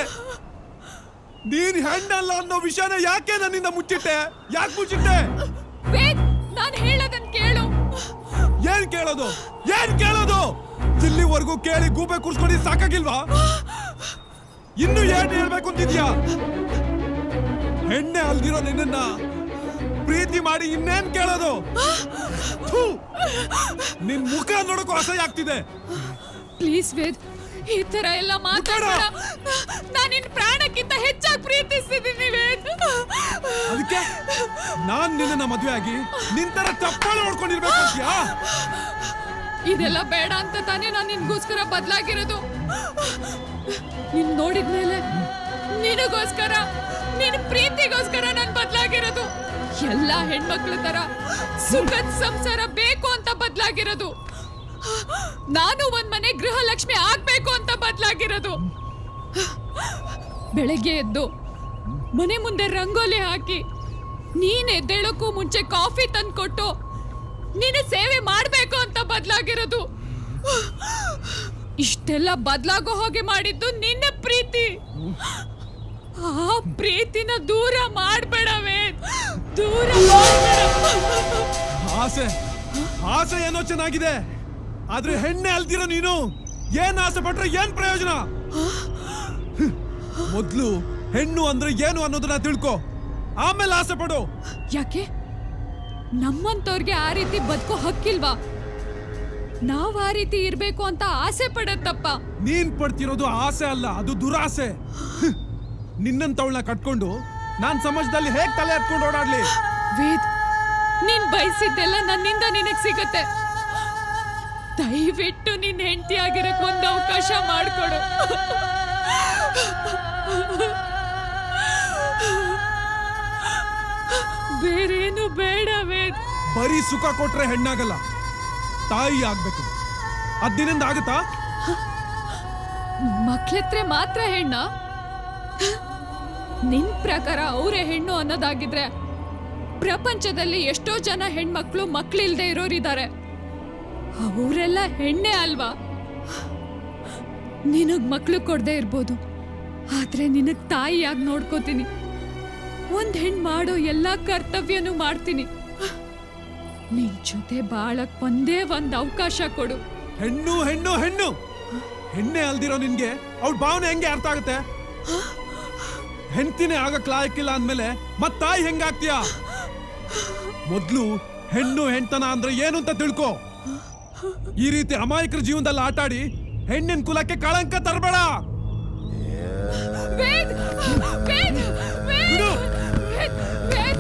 ನೀನ್ ಹೆಣ್ಣಲ್ಲ ಅನ್ನೋ ವಿಷಯನ ಯಾಕೆ ನನ್ನಿಂದ ಮುಚ್ಚಿಟ್ಟೆ? ಯಾಕೆ ಮುಚ್ಚಿಟ್ಟೆ? ನಾನು ಹೇಳೋದನ್ನ ಕೇಳು. ಏನ್ ಕೇಳೋದು? ಏನ್ ಕೇಳೋದು? ಇಲ್ಲಿವರೆಗೂ ಕೇಳಿ ಗೂಬೆ ಕೂರ್ಸ್ಕೊಂಡು ಸಾಕಾಗಿಲ್ವಾ? ಇನ್ನು ಏನ್ ಹೇಳ್ಬೇಕು ಅಂತಿದ್ಯಾ? ಹೆಣ್ಣೆ ಅಲ್ದಿರೋ ನಿನ್ನ ಪ್ರೀತಿ ಮಾಡಿ ಇನ್ನೇನ್ ಕೇಳೋದು? ನಿನ್ ಮುಖ ನೋಡಕ್ಕೂ ಅಸಹ್ಯ ಆಗ್ತಿದೆ. ಪ್ಲೀಸ್ ವೇದ್, ಈ ತರ ಎಲ್ಲ ಮಾತಾಡೋಣ. ನಾನು ನಿನ್ ಪ್ರಾಣಕ್ಕಿಂತ ಹೆಚ್ಚಾಗಿ ಪ್ರೀತಿಸ್ತಿದ್ದೀನಿ ವೇದ್. ಅದಕ್ಕೆ ನಾನ್ ನಿನ್ನ ಮದುವೆ ಆಗಿ ನಿನ್ ತರ ಚಪ್ಪಾಳೆ ಹೊಡ್ಕೊಂಡಿರ್ಬೇಕು ಅಂತ್ಯಾ? ಇದೆಲ್ಲ ಬೇಡ ಅಂತ ತಾನೇ ನಾನು ನಿನ್ಗೋಸ್ಕರ ಬದಲಾಗಿರೋದು. ನಿನ್ ನೋಡಿದ್ಮೇಲೆ ನಿನಗೋಸ್ಕರ, ನಿನ್ ಪ್ರೀತಿಗೋಸ್ಕರ ನಾನು ಬದಲಾಗಿರೋದು. ಎಲ್ಲ ಹೆಣ್ಮಕ್ಳ ತರ ಸುಖದ ಸಂಸಾರ ಬೇಕು ಅಂತ ಬದಲಾಗಿರೋದು. ನಾನು ಒಂದ್ ಮನೆ ಗೃಹಲಕ್ಷ್ಮಿ ಆಗ್ಬೇಕು ಅಂತ ಬದಲಾಗಿರೋದು. ಬೆಳಗ್ಗೆ ಎದ್ದು ಮನೆ ಮುಂದೆ ರಂಗೋಲಿ ಹಾಕಿ, ನೀನ್ ಎದ್ದೇಳಕ್ಕೂ ಮುಂಚೆ ಕಾಫಿ ತಂದ್ಕೊಟ್ಟು ನಿನ್ನ ಸೇವೆ ಮಾಡ್ಬೇಕು ಅಂತ ಬದಲಾಗಿರೋದು. ಇಷ್ಟೆಲ್ಲ ಬದಲಾಗೋ ಹೋಗಿ ಮಾಡಿದ್ದು ನಿನ್ನ ಪ್ರೀತಿ. ಆ ಪ್ರೀತಿನ ದೂರ ಮಾಡ್ಬೇಡವೇ, ದೂರ ಮಾಡ್ಬೇಡ. ಆಸೆ ಆಸೆ ಏನೋ ಚೆನ್ನಾಗಿದೆ, ಆದ್ರೆ ಹೆಣ್ಣೆ ಅಲ್ದಿರೋ ನೀನು ಏನ್ ಆಸೆ ಪಟ್ರೆ ಏನ್ ಪ್ರಯೋಜನ? ಮೊದ್ಲು ಹೆಣ್ಣು ಅಂದ್ರೆ ಏನು ಅನ್ನೋದನ್ನ ತಿಳ್ಕೊ, ಆಮೇಲೆ ಆಸೆ ಪಡು. ಯಾಕೆ ನಮ್ಮಂತವ್ರಿಗೆ ಆ ರೀತಿ ಬದುಕೋ ಹಕ್ಕಿಲ್ವಾ? ನಾವ್ ಆ ರೀತಿ ಇರ್ಬೇಕು ಅಂತ ಆಸೆ ಪಡತ್ತಪ್ಪ. ನೀನ್ ಪಡ್ತಿರೋದು ಆಸೆ ಅಲ್ಲ, ಅದು ದುರಾಸೆ. ನಿನ್ನಂತವಳನ್ನ ಕಟ್ಕೊಂಡು ನಾನ್ ಸಮಾಜದಲ್ಲಿ ಹೇಗ್ ತಲೆ ಎತ್ಕೊಂಡು ಓಡಾಡ್ಲಿ? ವೇದ್, ನೀನ್ ಬಯಸಿದ್ದೆಲ್ಲ ನನ್ನಿಂದ ನಿನಗ್ ಸಿಗತ್ತೆ. ದಯವಿಟ್ಟು ನಿನ್ ಹೆಂಡತಿ ಆಗಿರಕ್ ಒಂದು ಅವಕಾಶ ಮಾಡ್ಕೊಡು. ಬೇರೇನು ಬೇಡ ವೇದ್. ಬರೀ ಸುಖ ಕೊಟ್ರೆ ಹೆಣ್ಣಾಗಲ್ಲ, ತಾಯಿ ಆಗ್ಬೇಕು. ಅದ್ದಿನಿಂದ ಆಗುತ್ತಾ? ಮಕ್ಳತ್ರ ಮಾತ್ರ ಹೆಣ್ಣ? ನಿನ್ ಪ್ರಕಾರ ಅವರೇ ಹೆಣ್ಣು ಅನ್ನೋದಾಗಿದ್ರೆ ಪ್ರಪಂಚದಲ್ಲಿ ಎಷ್ಟೋ ಜನ ಹೆಣ್ಮಕ್ಳು ಮಕ್ಳಿಲ್ದೆ ಇರೋರಿದ್ದಾರೆ. ಅವರೆಲ್ಲ ಹೆಣ್ಣೆ ಅಲ್ವಾ? ನಿನಗ್ ಮಕ್ಳು ಕೊಡದೆ ಇರ್ಬೋದು, ಆದ್ರೆ ನಿನಗ್ ತಾಯಿಯಾಗಿ ನೋಡ್ಕೋತೀನಿ. ಒಂದ್ ಹೆಣ್ ಮಾಡೋ ಎಲ್ಲಾ ಕರ್ತವ್ಯನೂ ಮಾಡ್ತೀನಿ. ನಿನ್ ಜೊತೆ ಬಾಳಕ್ ಒಂದೇ ಒಂದ್ ಅವಕಾಶ ಕೊಡು. ಹೆಣ್ಣು ಹೆಣ್ಣು ಹೆಣ್ಣು ಹೆಣ್ಣೆ ಅಲ್ದಿರೋ ನಿನ್ಗೆ ಅವಳ ಭಾವನೆ ಹೆಂಗೆ ಅರ್ಥ ಆಗುತ್ತೆ? ಹೆಂಡ್ತಿನೇ ಆಗಕ್ ಲಾಯಕ್ಕಿಲ್ಲ ಅಂದ್ಮೇಲೆ ಮತ್ ತಾಯಿ ಹೆಂಗಾಗ್ತೀಯ? ಮೊದ್ಲು ಹೆಣ್ಣು ಹೆಣ್ತನ ಅಂದ್ರೆ ಏನು ಅಂತ ತಿಳ್ಕೊ. ಈ ರೀತಿ ಅಮಾಯಕರ ಜೀವನದಲ್ಲಿ ಆಟಾಡಿ ಹೆಣ್ಣಿನ ಕುಲಕ್ಕೆ ಕಳಂಕ ತರಬೇಡ.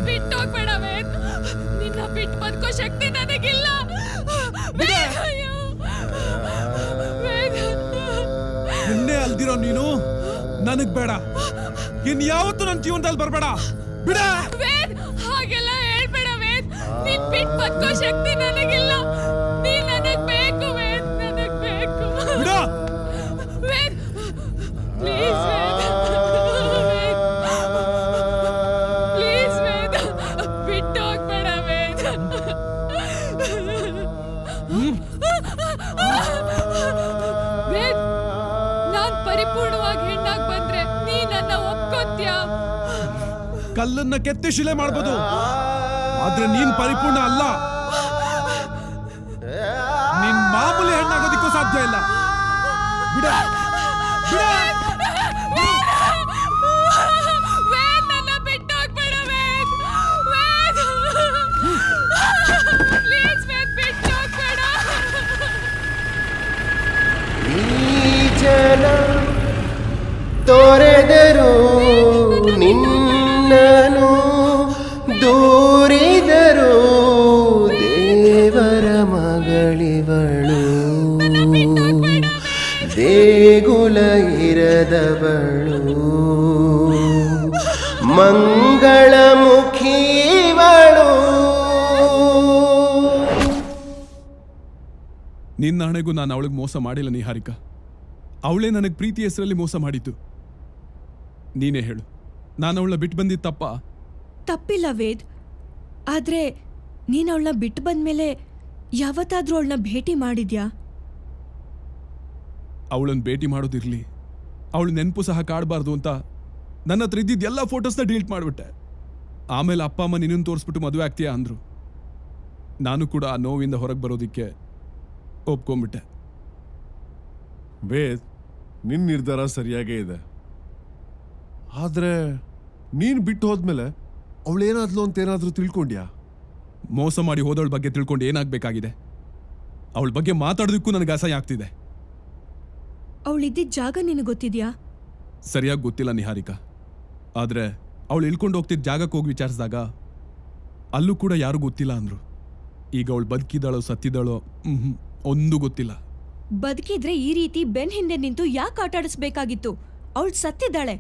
ಬಿಟ್ಟೋಗ್ಬೇಡ ವೇದ್, ನಿನ್ನ ಬಿಟ್ಟು ಬದುಕೋ ಶಕ್ತಿ ನನಗಿಲ್ಲ. ಹೆಣ್ಣೆ ಅಲ್ದಿರೋ ನೀನು ನನಗ್ ಬೇಡ, ಇನ್ಯಾವತ್ತೂ ನನ್ನ ಜೀವನದಲ್ಲಿ ಬರ್ಬೇಡ. ಬಿಡ ಹಾಗೆಲ್ಲ ಹೇಳ್ಬೇಡ ವೇದ್, ನಿನ್ ಬಿಟ್ಟು ಬದುಕೋ ಶಕ್ತಿ ನನಗಿಲ್ಲ. ನೀ ನನಗ್ ಬೇಕು ವೇದ್, ನನಗ್ ಬೇಕು. ಬಿಡ ವೇದ್, ಪ್ಲೀಸ್ ವೇದ್, ಪ್ಲೀಸ್ ವೇದ್, ಬಿಟ್ಟು ಹೋಗ್ಬೇಡ ವೇದ್. ವೇದ್, ನಾನ್ ಪರಿಪೂರ್ಣವಾಗಿ ಹೆಣ್ಣಾಗ್ ಬಂದ್ರೆ ನೀ ನನ್ನ ಒಪ್ಕೋತ್ಯಾ? ಕಲ್ಲನ್ನ ಕೆತ್ತಿ ಶಿಲೆ ಮಾಡ್ಬೋದು, ಆದ್ರೆ ನೀನ್ ಪರಿಪೂರ್ಣ ಅಲ್ಲ. ನೀನ್ ಮಾಮೂಲಿ ಹೆಣ್ಣಾಗೋದಿಕ್ಕೂ ಸಾಧ್ಯ ಇಲ್ಲ. ಬಿಡ ಬಿಡ. ವೇದ್, ನನ್ನ ಬಿಟ್ಟು ಹೋಗ್ಬೇಡ ವೇದ್, ವೇದ್, ಪ್ಲೀಸ್ ವೇದ್, ಬಿಟ್ಟು ಹೋಗ್ಬೇಡ. ಈ ಜನ ತೊರೆದರು ನಿನ್ನನು, ದೂರಿದರು ದೇವರ ಮಗಳಿವಳು, ದೇಗುಲ ಇರದವಳು, ಮಂಗಳಮುಖಿವಳು. ನಿನ್ನ ಹಣೆಗೂ ನಾನು ಅವಳಿಗೆ ಮೋಸ ಮಾಡಿಲ್ಲ ನಿಹಾರಿಕಾ. ಅವಳೇ ನನಗೆ ಪ್ರೀತಿ ಹೆಸರಲ್ಲಿ ಮೋಸ ಮಾಡಿದ್ದು. ನೀನೇ ಹೇಳು, ನಾನು ಅವಳನ್ನ ಬಿಟ್ಟು ಬಂದಿದ್ದ ತಪ್ಪ? ತಪ್ಪಿಲ್ಲ ವೇದ್, ಆದ್ರೆ ನೀನ್ ಅವಳನ್ನ ಬಿಟ್ಟು ಬಂದ್ಮೇಲೆ ಯಾವತ್ತಾದ್ರೂ ಅವಳನ್ನ ಭೇಟಿ ಮಾಡಿದ್ಯಾ? ಅವಳನ್ನ ಭೇಟಿ ಮಾಡೋದಿರ್ಲಿ, ಅವಳು ನೆನಪು ಸಹ ಕಾಡಬಾರ್ದು ಅಂತ ನನ್ನ ಹತ್ರ ಇದ್ದಿದ್ದ ಎಲ್ಲ ಫೋಟೋಸ್ನ ಡಿಲೀಟ್ ಮಾಡಿಬಿಟ್ಟೆ. ಆಮೇಲೆ ಅಪ್ಪ ಅಮ್ಮ ನಿನ್ನನ್ನು ತೋರಿಸ್ಬಿಟ್ಟು ಮದುವೆ ಆಗ್ತೀಯಾ ಅಂದರು. ನಾನು ಕೂಡ ಆ ನೋವಿಂದ ಹೊರಗೆ ಬರೋದಕ್ಕೆ ಒಪ್ಕೊಂಡ್ಬಿಟ್ಟೆ. ವೇದ್, ನಿನ್ನ ನಿರ್ಧಾರ ಸರಿಯಾಗೇ ಇದೆ. ಆದ್ರೆ ನೀನು ಬಿಟ್ಟು ಹೋದ್ಮೇಲೆ ಅವಳೇನಾದ್ಲು ಅಂತ ಏನಾದ್ರೂ ತಿಳ್ಕೊಂಡ್ಯಾ? ಮೋಸ ಮಾಡಿ ಹೋದವಳ ಬಗ್ಗೆ ತಿಳ್ಕೊಂಡು ಏನಾಗಬೇಕಾಗಿದೆ? ಅವಳ ಬಗ್ಗೆ ಮಾತಾಡೋದಕ್ಕೂ ನನಗೆ ಅಸಹ್ಯ ಆಗ್ತಿದೆ. ಅವಳಿದ್ದಿದ್ದ ಜಾಗ ನಿನಗೆ ಗೊತ್ತಿದ್ಯಾ? ಸರಿಯಾಗಿ ಗೊತ್ತಿಲ್ಲ ನಿಹಾರಿಕಾ, ಆದರೆ ಅವಳು ಇಳ್ಕೊಂಡು ಹೋಗ್ತಿದ್ದ ಜಾಗಕ್ಕೆ ಹೋಗಿ ವಿಚಾರಿಸಿದಾಗ ಅಲ್ಲೂ ಕೂಡ ಯಾರು ಗೊತ್ತಿಲ್ಲ ಅಂದರು. ಈಗ ಅವಳು ಬದುಕಿದಾಳೋ ಸತ್ತಿದ್ದಾಳೋ ಒಂದು ಗೊತ್ತಿಲ್ಲ. ಬದುಕಿದ್ರೆ ಈ ರೀತಿ ಬೆನ್ ಹಿಂದೆ ನಿಂತು ಯಾಕೆ ಆಟಾಡಿಸ್ಬೇಕಾಗಿತ್ತು? ಅವಳು ಸತ್ತಿದ್ದಾಳೆ.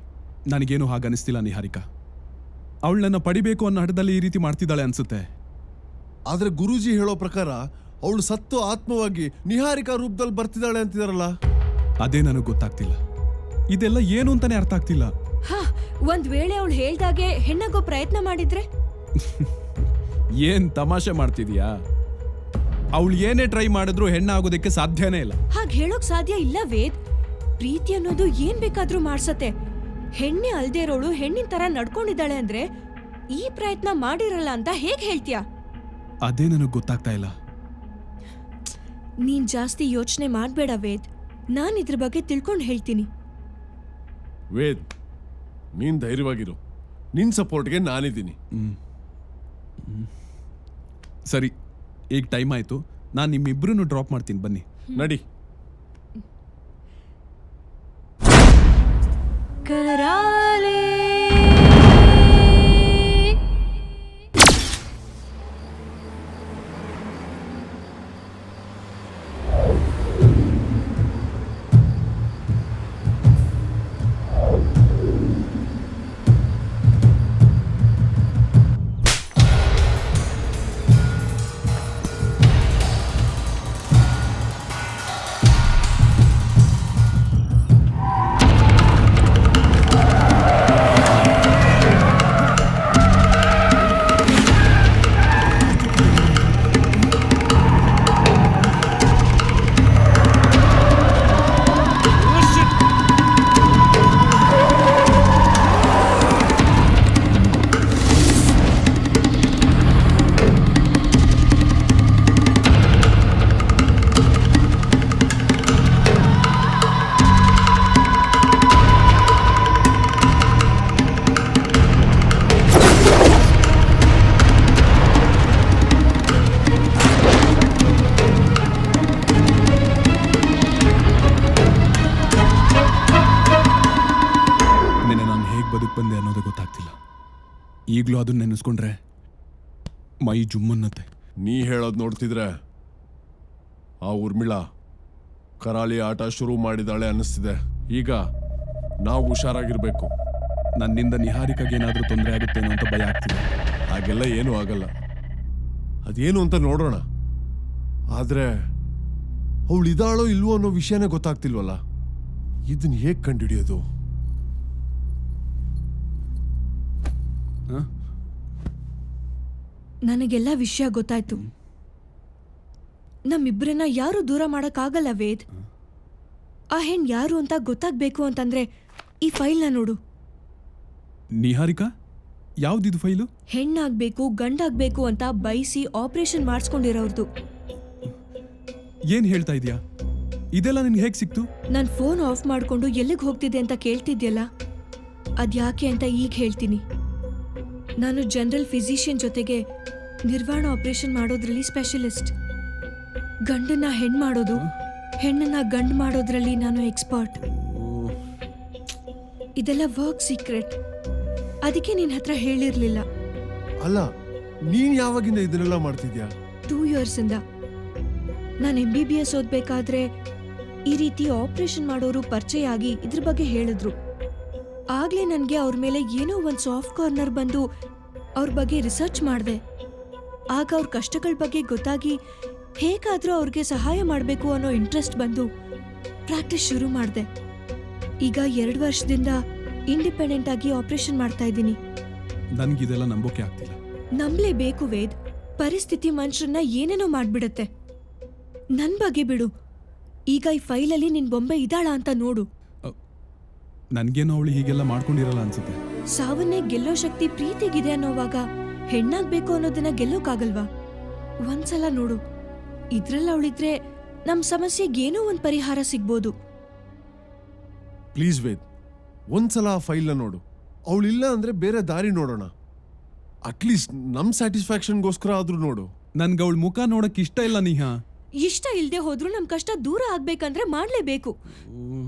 ನನಗೇನು ಹಾಗನಿಸ್ತಿಲ್ಲ ನಿಹಾರಿಕಾ. ಅವಳು ನನ್ನ ಪಡಿಬೇಕು ಅನ್ನೋ ಹಠದಲ್ಲಿ ಈ ರೀತಿ ಮಾಡ್ತಿದ್ದಾಳೆ ಅನ್ಸುತ್ತೆ. ಆದ್ರೆ ಗುರೂಜಿ ಹೇಳೋ ಪ್ರಕಾರ ಅವಳು ಸತ್ತು ಆತ್ಮವಾಗಿ ನಿಹಾರಿಕಾ ರೂಪದಲ್ಲಿ ಬರ್ತಿದ್ದಾಳೆ ಅಂತಿದಾರಲ್ಲ. ಅದೇ ನನಗೆ ಗೊತ್ತಾಗ್ತಿಲ್ಲ. ಇದೆಲ್ಲ ಏನು ಅಂತಾನೆ ಅರ್ಥ ಆಗ್ತಿಲ್ಲ. ಹಾ, ಒಂದ್ ವೇಳೆ ಅವಳು ಹೇಳ್ದಾಗೆ ಹೆಣ್ಣಾಗೋ ಪ್ರಯತ್ನ ಮಾಡಿದ್ರೆ? ಏನ್ ತಮಾಷೆ ಮಾಡ್ತಿದ್ಯಾ? ಅವಳು ಏನೇ ಟ್ರೈ ಮಾಡಿದ್ರು ಹೆಣ್ಣಾಗೋದಕ್ಕೆ ಸಾಧ್ಯನೇ ಇಲ್ಲ. ಹಾಗೆ ಹೇಳೋಕ್ ಸಾಧ್ಯ ಇಲ್ಲ ವೇದ್. ಪ್ರೀತಿ ಅನ್ನೋದು ಏನ್ ಬೇಕಾದ್ರೂ ಮಾಡ್ಸತ್ತೆ. ಹೆಣ್ಣೆ ಅಲ್ದೇ ಇರೋಳು ಹೆಣ್ಣಿನ ತರ ನಡ್ಕೊಂಡಿದ್ದಾಳೆ ಅಂದ್ರೆ ಈ ಪ್ರಯತ್ನ ಮಾಡಿರಲ್ಲ ಅಂತ ಹೇಗ್ ಹೇಳ್ತೀಯಾ? ಅದೇ ನನಗೆ ಗೊತ್ತಾಗ್ತಾ ಇಲ್ಲ. ನೀನ್ ಜಾಸ್ತಿ ಯೋಚನೆ ಮಾಡ್ಬೇಡ ವೇದ್, ನಾನ್ ಇದ್ರ ಬಗ್ಗೆ ತಿಳ್ಕೊಂಡು ಹೇಳ್ತೀನಿ. ವೇದ್, ನೀನ್ ಧೈರ್ಯವಾಗಿರು. ನಿನ್ ಸಪೋರ್ಟ್ಗೆ ನಾನಿದ್ದೀನಿ. ಸರಿ, ಈಗ ಟೈಮ್ ಆಯ್ತು. ನಾನು ನಿಮ್ಮಿಬ್ರನ್ನು ಡ್ರಾಪ್ ಮಾಡ್ತೀನಿ, ಬನ್ನಿ. ನಡಿ. ಕರಾಲೇ ಈಗಲೂ ಅದನ್ನ ನೆನೆಸ್ಕೊಂಡ್ರೆ ಮೈ ಜುಮ್ಮನ್ನತ್ತೆ. ನೀ ಹೇಳೋದು ನೋಡ್ತಿದ್ರೆ ಆ ಊರ್ಮಿಳಾ ಕರಾಳಿ ಆಟ ಶುರು ಮಾಡಿದಾಳೆ ಅನ್ನಿಸ್ತಿದೆ. ಈಗ ನಾವು ಹುಷಾರಾಗಿರ್ಬೇಕು. ನನ್ನಿಂದ ನಿಹಾರಿಕಾಗೆ ಏನಾದರೂ ತೊಂದರೆ ಆಗುತ್ತೇನೋ ಅಂತ ಭಯ ಆಗ್ತಿದೆ. ಹಾಗೆಲ್ಲ ಏನೂ ಆಗಲ್ಲ. ಅದೇನು ಅಂತ ನೋಡೋಣ. ಆದ್ರೆ ಅವಳು ಇದಾಳೋ ಇಲ್ವೋ ಅನ್ನೋ ವಿಷಯನೇ ಗೊತ್ತಾಗ್ತಿಲ್ವಲ್ಲ. ಇದನ್ನ ಹೇಗೆ ಕಂಡುಹಿಡಿಯೋದು? ನನಗೆಲ್ಲ ವಿಷಯ ಗೊತ್ತಾಯ್ತು. ನಮ್ಮಿಬ್ಬರನ್ನ ಯಾರು ದೂರ ಮಾಡಕ್ಕಾಗಲ್ಲ ವೇದ್. ಆ ಹೆಣ್ ಯಾರು ಅಂತ ಗೊತ್ತಾಗ್ಬೇಕು ಅಂತಂದ್ರೆ ಈ ಫೈಲ್ನ ನೋಡು. ನಿಹಾರಿಕಾ? ಯಾವ್ದಿದು ಫೈಲು? ಹೆಣ್ಣಾಗ್ಬೇಕು ಗಂಡಾಗ್ಬೇಕು ಅಂತ ಬಯಸಿ ಆಪರೇಷನ್ ಮಾಡಿಸ್ಕೊಂಡಿರೋರ್ದು. ಏನ್ ಹೇಳ್ತಾ ಇದೀಯಾ? ಇದೆಲ್ಲ ನಿನ್ಗೆ ಹೇಗೆ ಸಿಕ್ತು? ನನ್ ಫೋನ್ ಆಫ್ ಮಾಡ್ಕೊಂಡು ಎಲ್ಲಿಗೆ ಹೋಗ್ತಿದ್ದೆ ಅಂತ ಕೇಳ್ತಿದ್ಯಲ್ಲ, ಅದ್ಯಾಕೆ ಅಂತ ಈಗ ಹೇಳ್ತೀನಿ. ನಾನು ಜನರಲ್ ಫಿಸಿಷಿಯನ್ ಜೊತೆಗೆ ನಿರ್ವಾಣ ಆಪರೇಷನ್ ಮಾಡೋದ್ರಲ್ಲಿ ಸ್ಪೆಷಲಿಸ್ಟ್. ಗಂಡನ್ನ ಹೆಣ್ಣು ಮಾಡೋದು, ಹೆಣ್ಣನ್ನ ಗಂಡು ಮಾಡೋದ್ರಲ್ಲಿ ನಾನು ಎಕ್ಸ್ಪರ್ಟ್. ಇದೆಲ್ಲ ವರ್ಕ್ ಸೀಕ್ರೆಟ್. ಅದಕ್ಕೆ ನಿನ್ನ ಹತ್ರ ಹೇಳಿರ್ಲಿಲ್ಲ. ಅಲ್ಲ, ನೀನ್ ಯಾವಾಗಿಂದ ಇದನ್ನೆಲ್ಲ ಮಾಡ್ತಿದ್ಯಾ? 2 years ಇಂದ. ನಾನು MBBS ಓದ್ಬೇಕಾದ್ರೆ ಈ ರೀತಿ ಆಪರೇಷನ್ ಮಾಡೋರು ಪರಿಚಯ ಆಗಿ ಇದ್ರ ಬಗ್ಗೆ ಹೇಳಿದ್ರು. ಆಗ್ಲೇ ನನಗೆ ಅವ್ರ ಮೇಲೆ ಏನೋ ಒಂದು ಸಾಫ್ಟ್ ಕಾರ್ನರ್ ಬಂದು ಅವ್ರ ಬಗ್ಗೆ ರಿಸರ್ಚ್ ಮಾಡಿದೆ. ಆಗ ಅವ್ರ ಕಷ್ಟಗಳ ಬಗ್ಗೆ ಗೊತ್ತಾಗಿ ಹೇಗಾದ್ರೂ ಅವ್ರಿಗೆ ಸಹಾಯ ಮಾಡಬೇಕು ಅನ್ನೋ ಇಂಟ್ರೆಸ್ಟ್ ಬಂದು ಪ್ರಾಕ್ಟೀಸ್ ಶುರು ಮಾಡಿದೆ. ಈಗ 2 ವರ್ಷದಿಂದ ಇಂಡಿಪೆಂಡೆಂಟ್ ಆಗಿ ಆಪರೇಷನ್ ಮಾಡ್ತಾ ಇದ್ದೀನಿ. ನನ್ಗಿದೆಲ್ಲ ನಂಬೋಕೆ ಆಗ್ತಿಲ್ಲ. ನಂಬಲೇಬೇಕು ವೇದ್. ಪರಿಸ್ಥಿತಿ ಮನುಷ್ಯರನ್ನ ಏನೇನೋ ಮಾಡ್ಬಿಡತ್ತೆ. ನನ್ ಬಗ್ಗೆ ಬಿಡು. ಈಗ ಈ ಫೈಲಲ್ಲಿ ನಿನ್ ಬೊಂಬೆ ಇದ್ದಾಳ ಅಂತ ನೋಡು. ನನ್ಗೇನೋ ಅವಳು ಹೀಗೆಲ್ಲ ಮಾಡ್ಕೊಂಡಿರಲ್ಲ ಅನ್ಸುತ್ತೆ. ಸಾವನ್ನೇ ಗೆಲ್ಲೋ ಶಕ್ತಿ ಪ್ರೀತಿಗಿದೆ ಅನ್ನೋವಾಗ ಹೆಣ್ಣಾಗ್ಬೇಕು ಅನ್ನೋದನ್ನ ಗೆಲ್ಲೋಕಾಗಲ್ವಾ? ಒಂದ್ಸಲ ನೋಡು. ಇದ್ರಲ್ಲಿ ಅವಳಿದ್ರೆ ನಮ್ ಸಮಸ್ಯೆಗೆ ಏನೋ ಒಂದ್ ಪರಿಹಾರ ಸಿಗ್ಬೋದು. ಪ್ಲೀಸ್ ವೇದ್, ಒಂದ್ಸಲ ಆ ಫೈಲ್ನ ನೋಡು. ಅವಳಿಲ್ಲ ಅಂದ್ರೆ ಬೇರೆ ದಾರಿ ನೋಡೋಣ. ಅಟ್ಲೀಸ್ಟ್ ನಮ್ ಸ್ಯಾಟಿಸ್ಫ್ಯಾಕ್ಷನ್ಗೋಸ್ಕರ ಆದ್ರೂ ನೋಡು. ನನ್ಗೆ ಅವಳ ಮುಖ ನೋಡಕ್ ಇಷ್ಟ ಇಲ್ಲ ನಿಹಾ. ಇಷ್ಟ ಇಲ್ದೆ ಹೋದ್ರೂ ನಮ್ ಕಷ್ಟ ದೂರ ಆಗ್ಬೇಕಂದ್ರೆ ಮಾಡ್ಲೇಬೇಕು.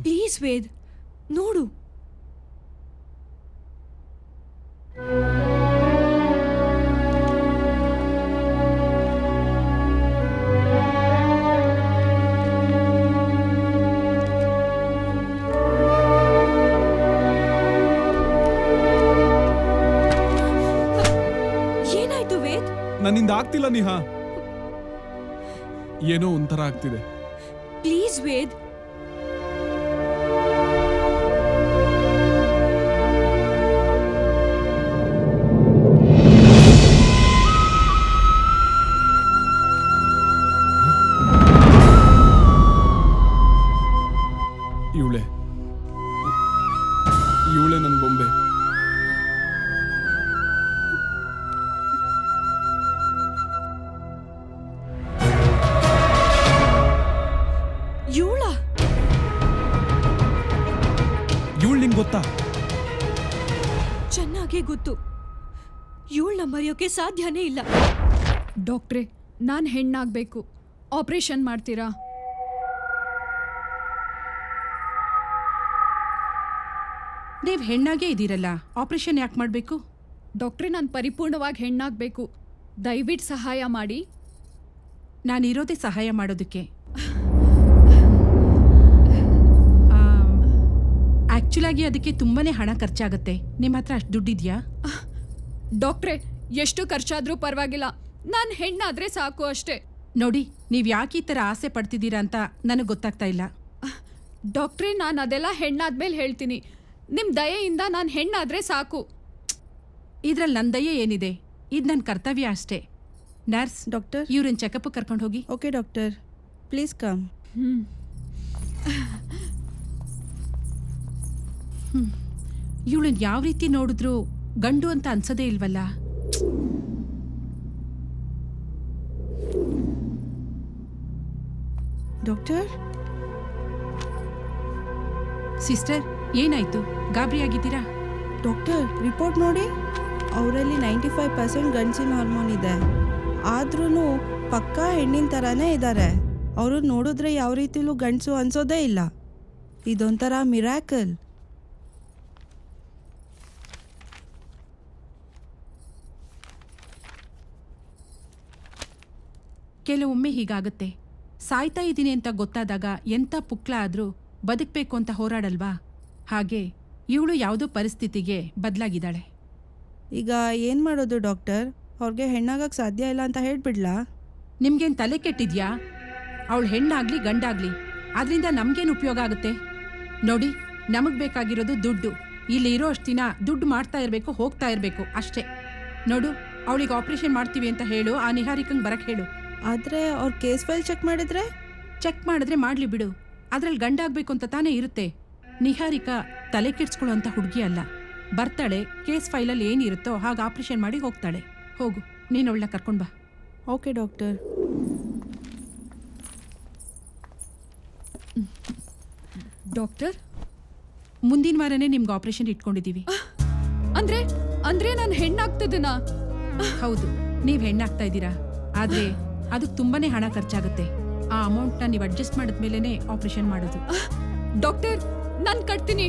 ಪ್ಲೀಸ್ ವೇದ್, ನೋಡು. ಏನಾಯ್ತು ವೇದ್? ನನ್ನಿಂದ ಆಗ್ತಿಲ್ಲ ನಿಹಾ. ಏನೋ ಒಂಥರ ಆಗ್ತಿದೆ. ಪ್ಲೀಸ್ ವೇದ್. ಇವಳೆ ನನ್ನ ಬೊಂಬೆ. ಇವಳು ನಿಂಗೆ ಗೊತ್ತಾ? ಚೆನ್ನಾಗೇ ಗೊತ್ತು. ಇವಳನ್ನ ಮರೆಯೋಕೆ ಸಾಧ್ಯನೇ ಇಲ್ಲ. ಡಾಕ್ಟ್ರೇ, ನಾನು ಹೆಣ್ಣಾಗಬೇಕು. ಆಪರೇಷನ್ ಮಾಡ್ತೀರಾ? ನೀವು ಹೆಣ್ಣಾಗೇ ಇದ್ದೀರಲ್ಲ, ಆಪರೇಷನ್ ಯಾಕೆ ಮಾಡಬೇಕು? ಡಾಕ್ಟ್ರೇ, ನಾನು ಪರಿಪೂರ್ಣವಾಗಿ ಹೆಣ್ಣಾಗಬೇಕು. ದಯವಿಟ್ಟು ಸಹಾಯ ಮಾಡಿ. ನಾನಿರೋದೇ ಸಹಾಯ ಮಾಡೋದಕ್ಕೆ. ಆ್ಯಕ್ಚುಲಾಗಿ ಅದಕ್ಕೆ ತುಂಬಾ ಹಣ ಖರ್ಚಾಗುತ್ತೆ. ನಿಮ್ಮ ಹತ್ರ ಅಷ್ಟು ದುಡ್ಡಿದೆಯಾ? ಡಾಕ್ಟ್ರೇ, ಎಷ್ಟು ಖರ್ಚಾದರೂ ಪರವಾಗಿಲ್ಲ, ನಾನು ಹೆಣ್ಣಾದರೆ ಸಾಕು ಅಷ್ಟೇ. ನೋಡಿ, ನೀವು ಯಾಕೆ ಈ ಥರ ಆಸೆ ಪಡ್ತಿದ್ದೀರಾ ಅಂತ ನನಗೆ ಗೊತ್ತಾಗ್ತಾ ಇಲ್ಲ. ಡಾಕ್ಟ್ರೇ, ನಾನು ಅದೆಲ್ಲ ಹೆಣ್ಣಾದ್ಮೇಲೆ ಹೇಳ್ತೀನಿ. ನಿಮ್ಮ ದಯೆಯಿಂದ ನಾನು ಹೆಣ್ಣಾದರೆ ಸಾಕು. ಇದ್ರಲ್ಲಿ ನನ್ನ ದಯೆ ಏನಿದೆ? ಇದು ನನ್ನ ಕರ್ತವ್ಯ ಅಷ್ಟೇ. ನರ್ಸ್, ಡಾಕ್ಟರ್, ಇವ್ರನ್ನ ಚೆಕಪ್ ಕರ್ಕೊಂಡು ಹೋಗಿ. Okay doctor, please come. ಇವಳನ್ನ ಯಾವ ರೀತಿ ನೋಡಿದ್ರು ಗಂಡು ಅಂತ ಅನ್ಸೋದೇ ಇಲ್ವಲ್ಲ. ಡಾಕ್ಟರ್, ಸಿಸ್ಟರ್, ಏನಾಯ್ತು? ಗಾಬರಿ ಆಗಿದ್ದೀರಾ? ಡಾಕ್ಟರ್, ರಿಪೋರ್ಟ್ ನೋಡಿ. ಅವರಲ್ಲಿ 95% ಗಂಡಸಿನ ಹಾರ್ಮೋನ್ ಇದೆ. ಆದ್ರೂ ಪಕ್ಕಾ ಹೆಣ್ಣಿನ ಥರನೇ ಇದ್ದಾರೆ. ಅವರು ನೋಡಿದ್ರೆ ಯಾವ ರೀತಿಲೂ ಗಂಡಸು ಅನ್ಸೋದೇ ಇಲ್ಲ. ಇದೊಂಥರ ಮಿರಾಕಲ್. ಕೆಲವೊಮ್ಮೆ ಹೀಗಾಗುತ್ತೆ. ಸಾಯ್ತಾ ಇದ್ದೀನಿ ಅಂತ ಗೊತ್ತಾದಾಗ ಎಂಥ ಪುಕ್ಲ ಆದರೂ ಬದುಕಬೇಕು ಅಂತ ಹೋರಾಡಲ್ವಾ? ಹಾಗೆ ಇವಳು ಯಾವುದೋ ಪರಿಸ್ಥಿತಿಗೆ ಬದಲಾಗಿದ್ದಾಳೆ. ಈಗ ಏನು ಮಾಡೋದು ಡಾಕ್ಟರ್? ಅವ್ರಿಗೆ ಹೆಣ್ಣಾಗಕ್ಕೆ ಸಾಧ್ಯ ಇಲ್ಲ ಅಂತ ಹೇಳ್ಬಿಡ್ಲಾ? ನಿಮ್ಗೇನು ತಲೆ ಕೆಟ್ಟಿದ್ಯಾ? ಅವಳು ಹೆಣ್ಣಾಗ್ಲಿ ಗಂಡಾಗ್ಲಿ ಅದರಿಂದ ನಮ್ಗೇನು ಉಪಯೋಗ ಆಗುತ್ತೆ? ನೋಡಿ, ನಮಗೆ ಬೇಕಾಗಿರೋದು ದುಡ್ಡು. ಇಲ್ಲಿ ಇರೋ ಅಷ್ಟು ದಿನ ದುಡ್ಡು ಮಾಡ್ತಾ ಇರಬೇಕು, ಹೋಗ್ತಾ ಇರಬೇಕು ಅಷ್ಟೇ. ನೋಡು, ಅವಳಿಗೆ ಆಪರೇಷನ್ ಮಾಡ್ತೀವಿ ಅಂತ ಹೇಳು, ಆ ನಿಹಾರಿಕಂಗೆ ಬರಕ್ಕೆ ಹೇಳು. ಆದರೆ ಅವ್ರ ಕೇಸ್ ಫೈಲ್ ಚೆಕ್ ಮಾಡಿದ್ರೆ? ಚೆಕ್ ಮಾಡಿದ್ರೆ ಮಾಡಲಿ ಬಿಡು, ಅದ್ರಲ್ಲಿ ಗಂಡಾಗಬೇಕು ಅಂತ ತಾನೇ ಇರುತ್ತೆ. ನಿಹಾರಿಕಾ ತಲೆ ಕೆಡ್ಸ್ಕೊಳ್ಳೋಂಥ ಹುಡುಗಿ ಅಲ್ಲ. ಬರ್ತಾಳೆ, ಕೇಸ್ ಫೈಲಲ್ಲಿ ಏನಿರುತ್ತೋ ಹಾಗೆ ಆಪರೇಷನ್ ಮಾಡಿ ಹೋಗ್ತಾಳೆ. ಹೋಗು, ನೀನು ಅವಳನ್ನ ಕರ್ಕೊಂಡು ಬಾ. Okay doctor. ಡಾಕ್ಟರ್, ಮುಂದಿನ ವಾರನೇ ನಿಮ್ಗೆ ಆಪರೇಷನ್ ಇಟ್ಕೊಂಡಿದ್ದೀವಿ. ಅಂದ್ರೆ ಅಂದ್ರೆ ನಾನು ಹೆಣ್ಣಾಗ್ತದನಾ? ಹೌದು, ನೀವು ಹೆಣ್ಣಾಗ್ತಾ ಇದ್ದೀರಾ. ಆದರೆ ಅದಕ್ಕೆ ತುಂಬಾನೇ ಹಣ ಖರ್ಚಾಗುತ್ತೆ. ಆ ಅಮೌಂಟ್ನ ನೀವು ಅಡ್ಜಸ್ಟ್ ಮಾಡಿದ್ಮೇಲೆ ಆಪರೇಷನ್ ಮಾಡೋದು. ಡಾಕ್ಟರ್, ನಾನು ಕಟ್ತೀನಿ.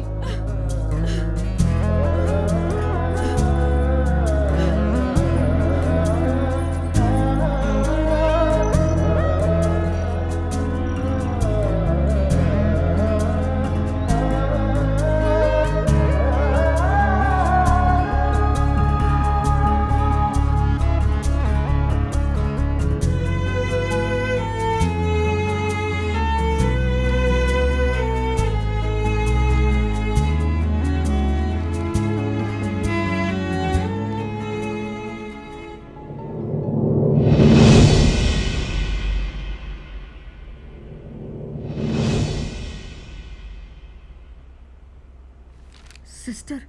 ಸಿಸ್ಟರ್,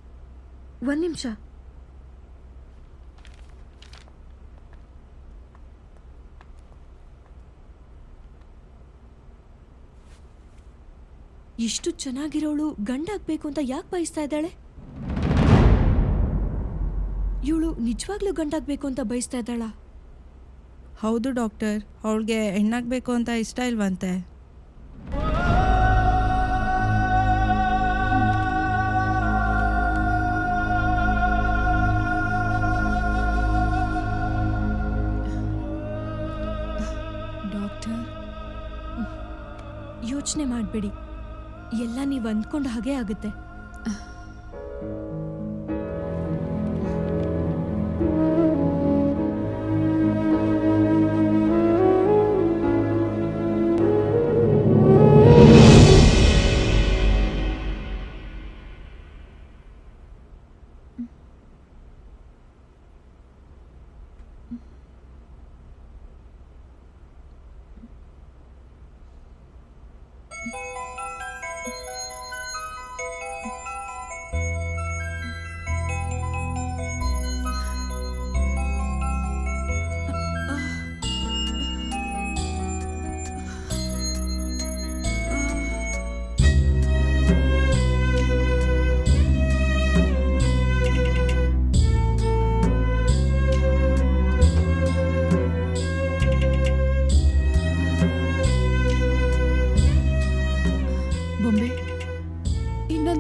ಒಂದು ನಿಮಿಷ. ಇಷ್ಟು ಚೆನ್ನಾಗಿರೋಳು ಗಂಡಾಗ್ಬೇಕು ಅಂತ ಯಾಕೆ ಬಯಸ್ತಾ ಇದ್ದಾಳೆ? ಇವಳು ನಿಜವಾಗ್ಲೂ ಗಂಡಾಗ್ಬೇಕು ಅಂತ ಬಯಸ್ತಾ ಇದ್ದಾಳ? ಹೌದು ಡಾಕ್ಟರ್, ಅವಳಿಗೆ ಹೆಣ್ಣಾಗಬೇಕು ಅಂತ ಇಷ್ಟ ಇಲ್ವಂತೆ. ಯೋಚನೆ ಮಾಡಬೇಡಿ, ಎಲ್ಲ ನೀವು ಅಂದ್ಕೊಂಡು ಹಾಗೆ ಆಗುತ್ತೆ.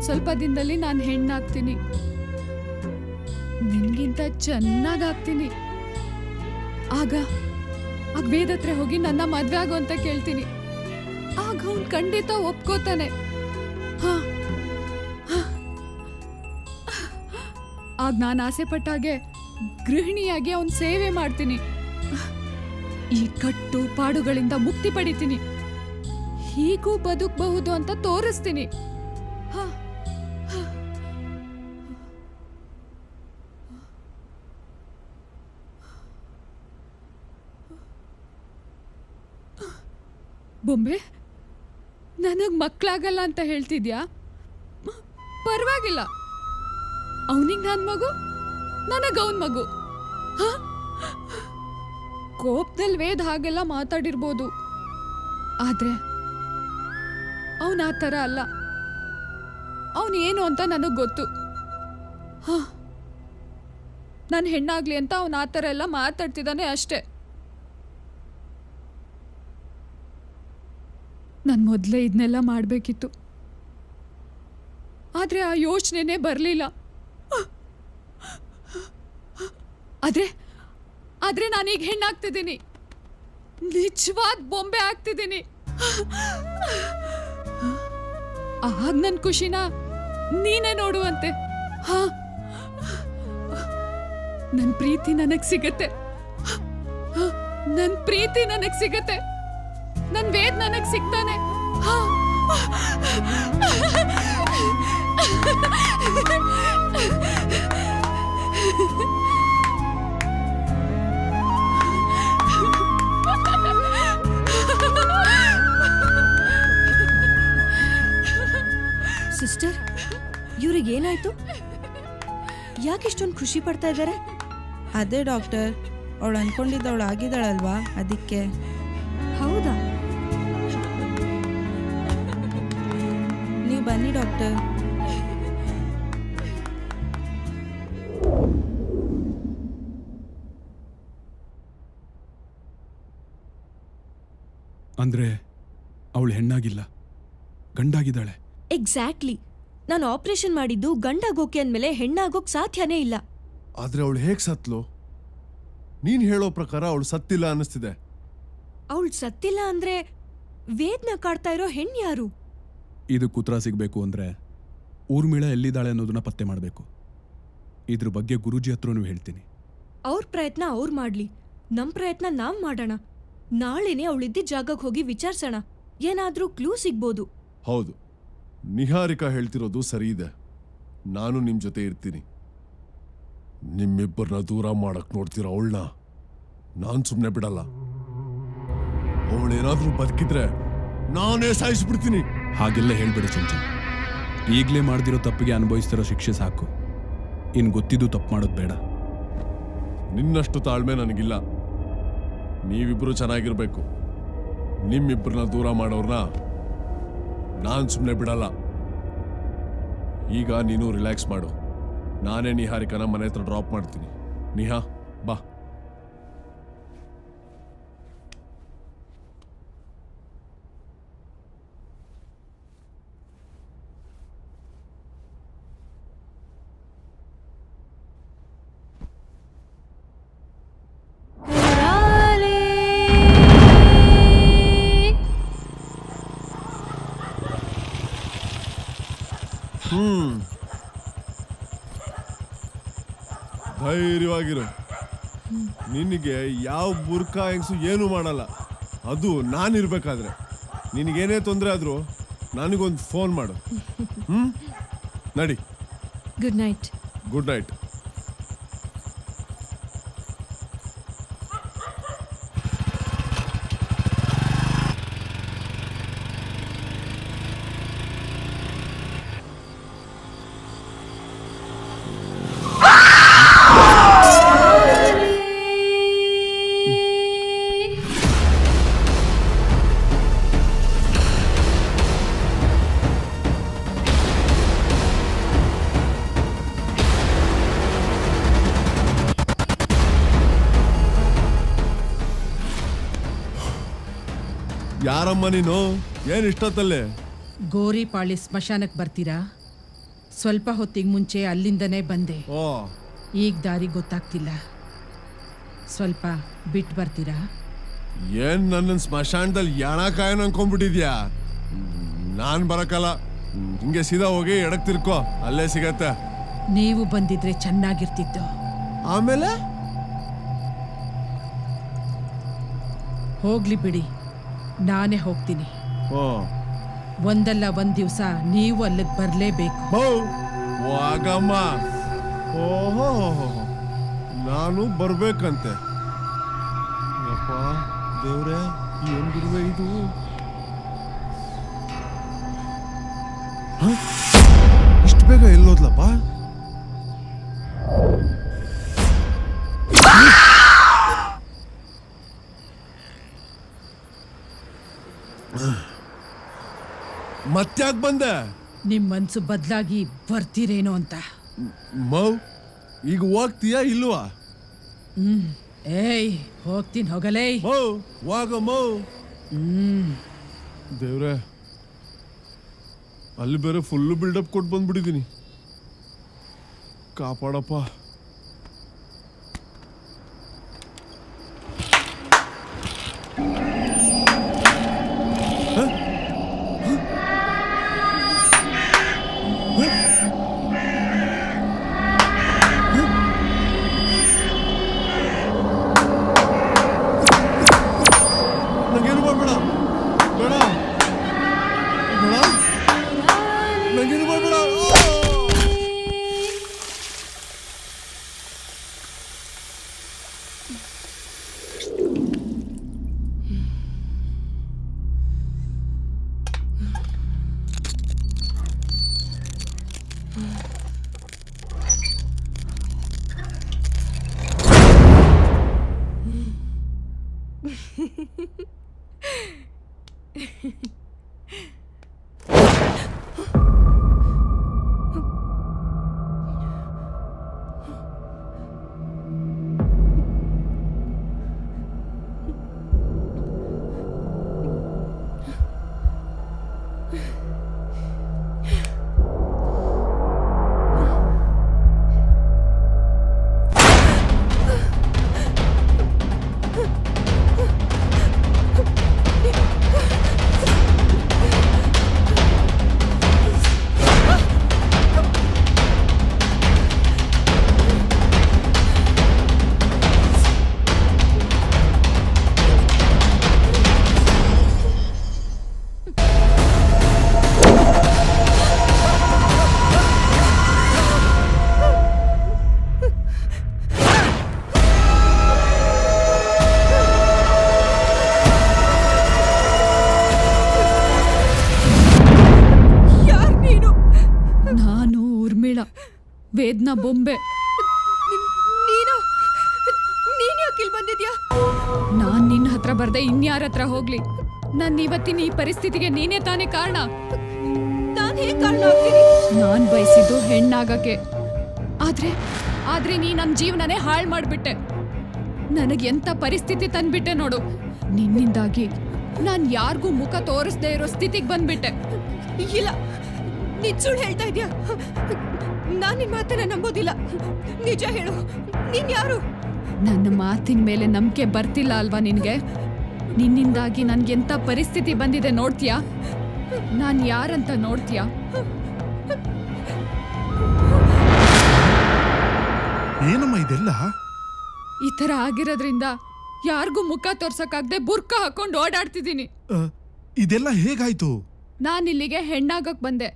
ಸ್ವಲ್ಪ ದಿನದಲ್ಲಿ ನಾನು ಹೆಣ್ಣಾಗ್ತೀನಿ. ನಿನ್ಗಿಂತ ಚೆನ್ನಾಗಾಗ್ತೀನಿ. ಆಗ ವೇದ ಹತ್ರ ಹೋಗಿ ನನ್ನ ಮದ್ವೆ ಆಗು ಅಂತ ಕೇಳ್ತೀನಿ. ಆಗ ಅವ್ನು ಖಂಡಿತ ಒಪ್ಕೋತಾನೆ. ಆಗ ನಾನು ಆಸೆ ಪಟ್ಟಾಗೆ ಗೃಹಿಣಿಯಾಗಿ ಅವನ್ ಸೇವೆ ಮಾಡ್ತೀನಿ. ಈ ಕಟ್ಟು ಪಾಡುಗಳಿಂದ ಮುಕ್ತಿ ಪಡಿತೀನಿ. ಹೀಗೂ ಬದುಕಬಹುದು ಅಂತ ತೋರಿಸ್ತೀನಿ. ಬೊಂಬೆ, ನನಗ್ ಮಕ್ಕಳಾಗಲ್ಲ ಅಂತ ಹೇಳ್ತಿದ್ಯಾ? ಪರವಾಗಿಲ್ಲ, ಅವನಿಗೆ ನನ್ನ ಮಗು, ನನಗ ಅವನ್ ಮಗು. ಕೋಪದಲ್ಲಿ ವೇದ ಹಾಗೆಲ್ಲ ಮಾತಾಡಿರ್ಬೋದು, ಆದ್ರೆ ಅವನ ಆ ಥರ ಅಲ್ಲ. ಅವನು ಏನು ಅಂತ ನನಗೆ ಗೊತ್ತು. ನಾನು ಹೆಣ್ಣಾಗ್ಲಿ ಅಂತ ಅವನು ಆ ಥರ ಎಲ್ಲ ಮಾತಾಡ್ತಿದ್ದಾನೆ ಅಷ್ಟೆ. ನಾನು ಮೊದಲೇ ಇದನ್ನೆಲ್ಲ ಮಾಡಬೇಕಿತ್ತು, ಆದರೆ ಆ ಯೋಚನೆನೇ ಬರಲಿಲ್ಲ. ಆದರೆ ನಾನೀಗ ಹೆಣ್ಣಾಗ್ತಿದ್ದೀನಿ. ನಿಜವಾದ ಬೊಂಬೆ ಆಗ್ತಿದ್ದೀನಿ. ಆಗ ನನ್ ಖುಷಿನ ನೀನೇ ನೋಡುವಂತೆ. ಹಾ, ನನ್ ಪ್ರೀತಿ ನನಗ್ ಸಿಗತ್ತೆ. ನನ್ ಪ್ರೀತಿ ನನಗ್ ಸಿಗತ್ತೆ. ನನ್ ವೇದ್ ನನಗ್ ಸಿಗ್ತಾನೆ. ಹಾ. ಸಿಸ್ಟರ್, ಇವ್ರಿಗೆ ಏನಾಯ್ತು? ಯಾಕೆ ಇಷ್ಟೊಂದು ಖುಷಿ ಪಡ್ತಾ ಇದ್ದಾರೆ? ಅದೇ ಡಾಕ್ಟರ್, ಅವಳು ಅನ್ಕೊಂಡಿದ್ದವಳು ಆಗಿದ್ದಾಳಲ್ವಾ, ಅದಕ್ಕೆ. ಹೌದಾ? ನೀವು ಬನ್ನಿ ಡಾಕ್ಟರ್. ಅಂದ್ರೆ ಅವಳು ಹೆಣ್ಣಾಗಿಲ್ಲ, ಗಂಡಾಗಿದ್ದಾಳೆ. ಎಕ್ಸಾಕ್ಟ್ಲಿ. ನಾನು ಆಪರೇಷನ್ ಮಾಡಿದ್ದು ಗಂಡಾಗೋಕೆ ಅಂದ್ಮೇಲೆ ಹೆಣ್ಣಾಗೋಕ್ ಸಾಧ್ಯನೇ ಇಲ್ಲ. ಆದ್ರೆ ಅವಳು ಹೇಗ್ ಸತ್ಲು? ನೀನ್ ಹೇಳೋ ಪ್ರಕಾರ ಅವಳು ಸತ್ತಿಲ್ಲ ಅನ್ನಿಸ್ತಿದೆ. ಅವಳು ಸತ್ತಿಲ್ಲ ಅಂದ್ರೆ ವೇದ್ನ ಕಾಡ್ತಾ ಇರೋ ಹೆಣ್ ಯಾರು? ಇದಕ್ಕೆ ಉತ್ತರ ಸಿಗಬೇಕು ಅಂದ್ರೆ ಊರ್ಮಿಳ ಎಲ್ಲಿದ್ದಾಳೆ ಅನ್ನೋದನ್ನ ಪತ್ತೆ ಮಾಡಬೇಕು. ಇದ್ರ ಬಗ್ಗೆ ಗುರೂಜಿ ಹತ್ರನೂ ಹೇಳ್ತೀನಿ. ಅವ್ರ ಪ್ರಯತ್ನ ಅವ್ರು ಮಾಡ್ಲಿ, ನಮ್ ಪ್ರಯತ್ನ ನಾವ್ ಮಾಡೋಣ. ನಾಳೆನೆ ಅವಳಿದ್ದ ಜಾಗಕ್ಕೆ ಹೋಗಿ ವಿಚಾರಿಸೋಣ, ಏನಾದ್ರೂ ಕ್ಲೂ ಸಿಗ್ಬೋದು. ಹೌದು, ನಿಹಾರಿಕಾ ಹೇಳ್ತಿರೋದು ಸರಿ ಇದೆ. ನಾನು ನಿಮ್ ಜೊತೆ ಇರ್ತೀನಿ. ನಿಮ್ಮಿಬ್ಬರನ್ನ ದೂರ ಮಾಡಕ್ ನೋಡ್ತೀರ ಅವಳನ್ನ ನಾನ್ ಸುಮ್ನೆ ಬಿಡಲ್ಲ. ಅವಳೇನಾದ್ರೂ ಬದುಕಿದ್ರೆ ನಾನೇ ಸಾಯಿಸ್ಬಿಡ್ತೀನಿ. ಹಾಗೆಲ್ಲ ಹೇಳ್ಬೇಡ ಚಂಚಲ್. ಈಗಲೇ ಮಾಡ್ದಿರೋ ತಪ್ಪಿಗೆ ಅನುಭವಿಸ್ತಿರೋ ಶಿಕ್ಷೆ ಸಾಕು. ಇನ್ ಗೊತ್ತಿದ್ದು ತಪ್ಪು ಮಾಡೋದು ಬೇಡ. ನಿನ್ನಷ್ಟು ತಾಳ್ಮೆ ನನಗಿಲ್ಲ. ನೀವಿಬ್ರು ಚೆನ್ನಾಗಿರ್ಬೇಕು. ನಿಮ್ಮಿಬ್ಬರನ್ನ ದೂರ ಮಾಡೋರ್ನ ನಾನ್ ಸುಮ್ಮನೆ ಬಿಡಲ್ಲ. ಈಗ ನೀನು ರಿಲ್ಯಾಕ್ಸ್ ಮಾಡು. ನಾನೇ ನಿಹಾರಿಕನ ಮನೆ ಹತ್ರ ಡ್ರಾಪ್ ಮಾಡ್ತೀನಿ. ನಿಹಾ, ಬಾ. ಧೈರ್ಯವಾಗಿರು. ನಿನಗೆ ಯಾವ ಬುರ್ಕಾ ಹೆಂಗ್ಸು ಏನು ಮಾಡಲ್ಲ. ಅದು ನಾನಿರ್ಬೇಕಾದ್ರೆ. ನಿನಗೇನೇ ತೊಂದರೆ ಆದ್ರೂ ನನಗೊಂದು ಫೋನ್ ಮಾಡು. ನಡಿ. Good night. Good night. ಯಾರಮ್ಮ ನೀನು? ಏನ್ ಇಷ್ಟೊತ್ತಲ್ಲೇ? ಗೋರಿಪಾಳಿ ಸ್ಮಶಾನಕ್ಕೆ ಬರ್ತೀರಾ? ಸ್ವಲ್ಪ ಹೊತ್ತಿಗೆ ಮುಂಚೆ ಅಲ್ಲಿಂದನೇ ಬಂದೆ. ಓ, ಈಗ ದಾರಿ ಗೊತ್ತಾಗ್ತಿಲ್ಲ. ಸ್ವಲ್ಪ ಬಿಟ್ಟು ಬರ್ತೀರಾ? ಏನ್ ನನ್ನ ಸ್ಮಶಾನದಲ್ಲಿ ಯಾಣಕಾಯನ್ ಅನ್ಕೊಂಡ್ಬಿಟ್ಟಿದ್ಯಾ? ನಾನ್ ಬರಕಲ್ಲ. ಹಿಂಗೆ ಸೀದಾ ಹೋಗಿ ಎಡಕ್ ತಿರ್ಕೋ, ಅಲ್ಲೇ ಸಿಗತ್ತೆ. ನೀವು ಬಂದಿದ್ರೆ ಚೆನ್ನಾಗಿರ್ತಿತ್ತು. ಆಮೇಲೆ ಹೋಗ್ಲಿ ಬಿಡಿ, ನಾನೇ ಹೋಗ್ತೀನಿ. ಓ, ಒಂದಲ್ಲ ಒಂದ್ ದಿವಸ ನೀವು ಅಲ್ಲಿಗೆ ಬರಲೇಬೇಕು. ವಾಗಮ್ಮ. ಓಹೋ, ನಾನು ಬರ್ಬೇಕಂತೆ. ಯಪ್ಪ ದೇವ್ರೆ, ಏನ್ ಬಿಡುವೆ ಇದು? ಇಷ್ಟು ಬೇಗ ಎಲ್ಲೋದ್ಲಪ್ಪ? ಮತ್ತ್ಯಾಕ್ ಬಂದೆ? ನಿಮ್ ಮನ್ಸು ಬದಲಾಗಿ ಬರ್ತೀರೇನೋ ಅಂತ. ಮೌ, ಈಗ ಹೋಗ್ತೀಯಾ ಇಲ್ವಾ? ಏಯ್, ಹೋಗ್ತೀನಿ, ಹೋಗಲೇ. ಮೌ, ವಾಗ ಮೌ. ದೇವ್ರೆ, ಅಲ್ಲಿ ಬೇರೆ ಫುಲ್ಲು ಬಿಲ್ಡಪ್ ಕೊಟ್ಟು ಬಂದ್ಬಿಟ್ಟಿದ್ದೀನಿ. ಕಾಪಾಡಪ್ಪ. ವೇದ್ನ ಬೊಂಬೆ. ನೀನು ಯಾಕೆ ಇಲ್ಲಿ ಬಂದಿದ್ಯಾ? ನಾನ್ ನಿನ್ನ ಹತ್ರ ಬರ್ದೆ ಇನ್ಯಾರ ಹತ್ರ ಹೋಗ್ಲಿ? ನನ್ನ ಇವತ್ತಿನ ಈ ಪರಿಸ್ಥಿತಿಗೆ ನೀನೇ ತಾನೇ ಕಾರಣ. ನಾನು ಹೇಗೆ ಕಾರಣ ಆಗ್ತೀನಿ? ನಾನ್ ಬಯಸಿದ್ದು ಹೆಣ್ಣಾಗಕ್ಕೆ, ಆದ್ರೆ ನೀ ನನ್ನ ಜೀವನನೇ ಹಾಳು ಮಾಡ್ಬಿಟ್ಟೆ. ನನಗೆ ಎಂತ ಪರಿಸ್ಥಿತಿ ತಂದ್ಬಿಟ್ಟೆ ನೋಡು. ನಿನ್ನಿಂದಾಗಿ ನಾನ್ ಯಾರಿಗೂ ಮುಖ ತೋರಿಸದೇ ಇರೋ ಸ್ಥಿತಿಗೆ ಬಂದ್ಬಿಟ್ಟೆ. ಇಲ್ಲ, ನೀನ್ ಸುಳ್ಳು ಹೇಳ್ತಾ ಇದ್ಯಾ. ನಾನ್ ನಿನ್ ಮಾತನ್ನ ನಂಬೋದಿಲ್ಲ. ನಿಜ ಹೇಳು, ನೀನ್ ಯಾರು? ನನ್ನ ಮಾತಿನ ಮೇಲೆ ನಂಬಿಕೆ ಬರ್ತಿಲ್ಲ ಅಲ್ವಾ ನಿನ್ಗೆ? ನಿನ್ನಿಂದಾಗಿ ನನ್ಗೆಂತ ಪರಿಸ್ಥಿತಿ ಬಂದಿದೆ ನೋಡ್ತೀಯಾ? ನಾನ್ ಯಾರಂತ ನೋಡ್ತೀಯಾ? ಏನಮ್ಮ ಇದೆಲ್ಲ? ಈ ತರ ಆಗಿರೋದ್ರಿಂದ ಯಾರಿಗೂ ಮುಖ ತೋರ್ಸಕ್ಕಾಗದೆ ಬುರ್ಕ ಹಾಕೊಂಡು ಓಡಾಡ್ತಿದ್ದೀನಿ. ಇದೆಲ್ಲ ಹೇಗಾಯ್ತು? ನಾನ್ ಇಲ್ಲಿಗೆ ಹೆಣ್ಣಾಗಕ್ ಬಂದೆ,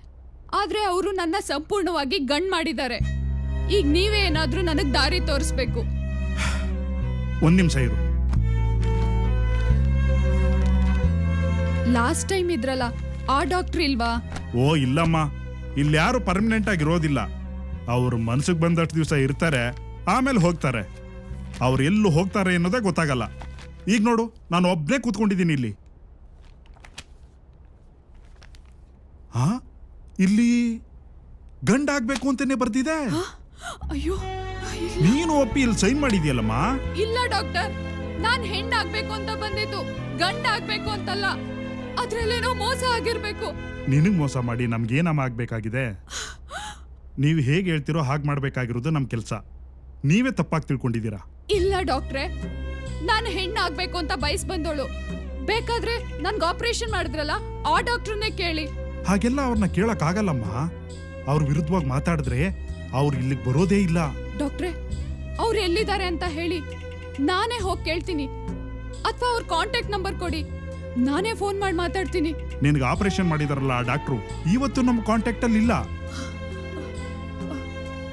ಆದ್ರೆ ಅವರು ನನ್ನ ಸಂಪೂರ್ಣವಾಗಿ ಗಂಡ್ ಮಾಡಿದ್ದಾರೆ. ಈಗ ನೀವೇ ಏನಾದ್ರೂ ನನಗ್ ದಾರಿ ತೋರಿಸ್ಬೇಕು. ಒಂದ್ ನಿಮಿಷ ಇರು. ಲಾಸ್ಟ್ ಟೈಮ್ ಇದ್ರಲ್ಲ ಆ ಡಾಕ್ಟರ್ ಇಲ್ವಾ? ಓ ಇಲ್ಲಮ್ಮ, ಇಲ್ಲಿ ಯಾರು ಪರ್ಮನೆಂಟ್ ಆಗಿರೋದಿಲ್ಲ. ಅವ್ರ ಮನ್ಸಿಗೆ ಬಂದಷ್ಟು ದಿವಸ ಇರ್ತಾರೆ, ಆಮೇಲೆ ಹೋಗ್ತಾರೆ. ಅವ್ರು ಎಲ್ಲೂ ಹೋಗ್ತಾರೆ ಅನ್ನೋದೇ ಗೊತ್ತಾಗಲ್ಲ. ಈಗ ನೋಡು, ನಾನು ಒಬ್ಬನೇ ಕೂತ್ಕೊಂಡಿದ್ದೀನಿ ಇಲ್ಲಿ. ಹಾ, ಇಲ್ಲಿ ಗಂಡ ಆಗ್ಬೇಕು ಅಂತಾನೆ ಬರ್ದಿದೆ. ಅಯ್ಯೋ, ನೀನು ಒಪ್ಪಿ ಇಲ್ಲಿ ಸೈನ್ ಮಾಡಿದ್ಯಲ್ಲಮ್ಮ. ಇಲ್ಲ ಡಾಕ್ಟರ್, ನಾನ್ ಹೆಣ್ಣಾಗ್ಬೇಕು ಅಂತ ಬಂದಿದ್ದು, ಗಂಡ ಆಗ್ಬೇಕು ಅಂತಲ್ಲ. ಅದ್ರಲ್ಲೇನೋ ಮೋಸ ಆಗಿರ್ಬೇಕು. ನಿನಗ್ ಮೋಸ ಮಾಡಿ ನಮ್ಗೇನಮ್ಮ ಆಗ್ಬೇಕಾಗಿದೆ? ನೀವು ಹೇಗೆ ಹೇಳ್ತಿರೋ ಹಾಗೆ ಮಾಡ್ಬೇಕಾಗಿರೋದು ನಮ್ ಕೆಲ್ಸ. ನೀವೇ ತಪ್ಪಾಗಿ ತಿಳ್ಕೊಂಡಿದ್ದೀರಾ. ಇಲ್ಲ ಡಾಕ್ಟ್ರೆ, ನಾನು ಹೆಣ್ಣಾಗ್ಬೇಕು ಅಂತ ಬಯಸ್ ಬಂದೋಳು. ಬೇಕಾದ್ರೆ ನನ್ಗೆ ಆಪರೇಷನ್ ಮಾಡಿದ್ರಲ್ಲ ಆ ಡಾಕ್ಟರ್ನೇ ಕೇಳಿ. ಹಾಗೆಲ್ಲ ಅವ್ರನ್ನ ಕೇಳಕ್ ಆಗಲ್ಲಮ್ಮ. ಅವ್ರ ವಿರುದ್ಧವಾಗಿ ಮಾತಾಡಿದ್ರೆ ಅವ್ರು ಇಲ್ಲಿಗೆ ಬರೋದೇ ಇಲ್ಲ. ಡಾಕ್ಟ್ರೆ, ಅವ್ರು ಎಲ್ಲಿದ್ದಾರೆ ಅಂತ ಹೇಳಿ, ನಾನೇ ಹೋಗಿ ಕೇಳ್ತೀನಿ. ಅಥವಾ ಅವ್ರ ಕಾಂಟ್ಯಾಕ್ಟ್ ನಂಬರ್ ಕೊಡಿ, ನಾನೇ ಫೋನ್ ಮಾಡಿ ಮಾತಾಡ್ತೀನಿ. ನಿನ್ಗೆ ಆಪರೇಷನ್ ಮಾಡಿದಾರಲ್ಲ ಆ ಡಾಕ್ಟ್ರು ಇವತ್ತು ನಮ್ಮ ಕಾಂಟ್ಯಾಕ್ಟ್ ಅಲ್ಲಿ ಇಲ್ಲ.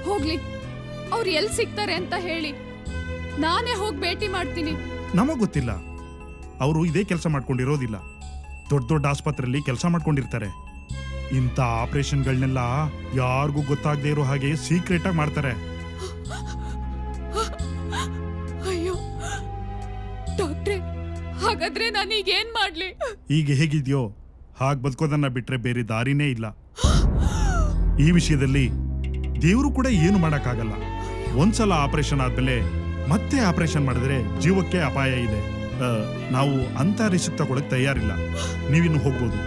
ಹೋಗ್ಲಿ, ಅವ್ರು ಎಲ್ಲಿ ಸಿಗ್ತಾರೆ ಅಂತ ಹೇಳಿ, ನಾನೇ ಹೋಗಿ ಭೇಟಿ ಮಾಡ್ತೀನಿ. ನಮಗ್ ಗೊತ್ತಿಲ್ಲ, ಅವರು ಇದೇ ಕೆಲಸ ಮಾಡ್ಕೊಂಡಿರೋದಿಲ್ಲ. ದೊಡ್ಡ ದೊಡ್ಡ ಆಸ್ಪತ್ರೆಯಲ್ಲಿ ಕೆಲಸ ಮಾಡ್ಕೊಂಡಿರ್ತಾರೆ. ಇಂಥ ಆಪರೇಷನ್ಗಳನ್ನೆಲ್ಲ ಯಾರಿಗೂ ಗೊತ್ತಾಗದೆ ಇರೋ ಹಾಗೆ ಸೀಕ್ರೆಟ್ ಆಗಿ ಮಾಡ್ತಾರೆ. ಅಯ್ಯೋ ಡಾಕ್ಟ್ರೆ, ಹಾಗಾದ್ರೆ ನಾನೀಗ ಏನ್ ಮಾಡ್ಲಿ? ಈಗ ಹೇಗಿದ್ಯೋ ಹಾಗೆ ಬದುಕೋದನ್ನ ಬಿಟ್ರೆ ಬೇರೆ ದಾರಿನೇ ಇಲ್ಲ. ಈ ವಿಷಯದಲ್ಲಿ ದೇವರು ಕೂಡ ಏನು ಮಾಡಕ್ಕಾಗಲ್ಲ. ಒಂದ್ಸಲ ಆಪರೇಷನ್ ಆದ್ಮೇಲೆ ಮತ್ತೆ ಆಪರೇಷನ್ ಮಾಡಿದ್ರೆ ಜೀವಕ್ಕೆ ಅಪಾಯ ಇದೆ. ನಾವು ಅಂತ ರಿಸ್ಕ್ ತಗೊಳಕ್ ತಯಾರಿಲ್ಲ. ನೀವಿನ್ನು ಹೋಗ್ಬೋದು.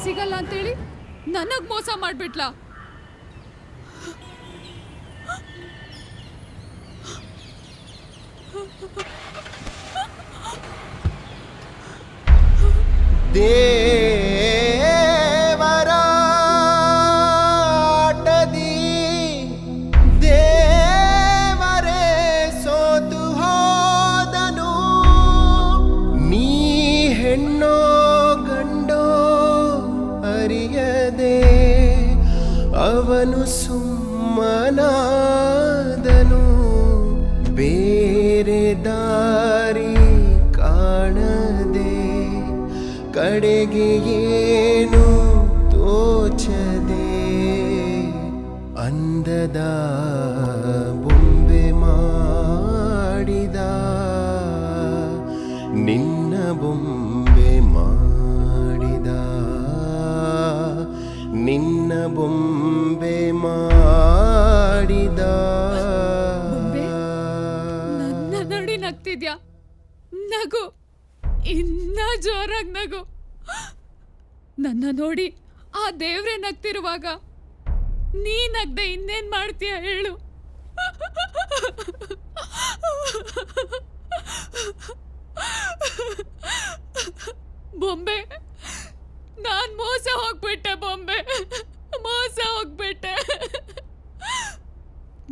ಸಿಗಲ್ಲ ಅಂತೇಳಿ ನನಗ್ ಮೋಸ ಮಾಡ್ಬಿಟ್ಲಾ? ದೇವರಾಟದಿ ದೇವರೇ ಸೋತು ಹೋದನು. ನೀ ಹೆಣ್ಣೋ ಗಂಡೋ ಅರಿಯದೆ ಅವನು ಸುಮ್ಮನಾದನು. ಬೇರೆ ದಾರಿ ಕಾಣದೆ ಕಡೆಗೆ ಏನು ತೋಚದೆ ಅಂದದ ಬೊಂಬೆ ಮಾಡಿದ. ನಿನ್ನ ಬೊಂಬೆ ಮಾಡಿದ, ನಿನ್ನ ಬೊಂಬೆ ಮಾಡಿದ. ನನ್ನ ನೋಡಿ ನಗ್ತಿದ್ಯಾ? ನಗು, ಇನ್ನ ಜೋರಾಗಿ ನಗು. ನನ್ನ ನೋಡಿ ಆ ದೇವ್ರೆ ನಗ್ತಿರುವಾಗ ನೀನಾಗ್ದೆ ಇನ್ನೇನ್ ಮಾಡ್ತೀಯ ಹೇಳು? ಬೊಂಬೆ, ನಾನ್ ಮೋಸ ಹೋಗ್ಬಿಟ್ಟೆ ಬೊಂಬೆ, ಮೋಸ ಹೋಗ್ಬಿಟ್ಟೆ.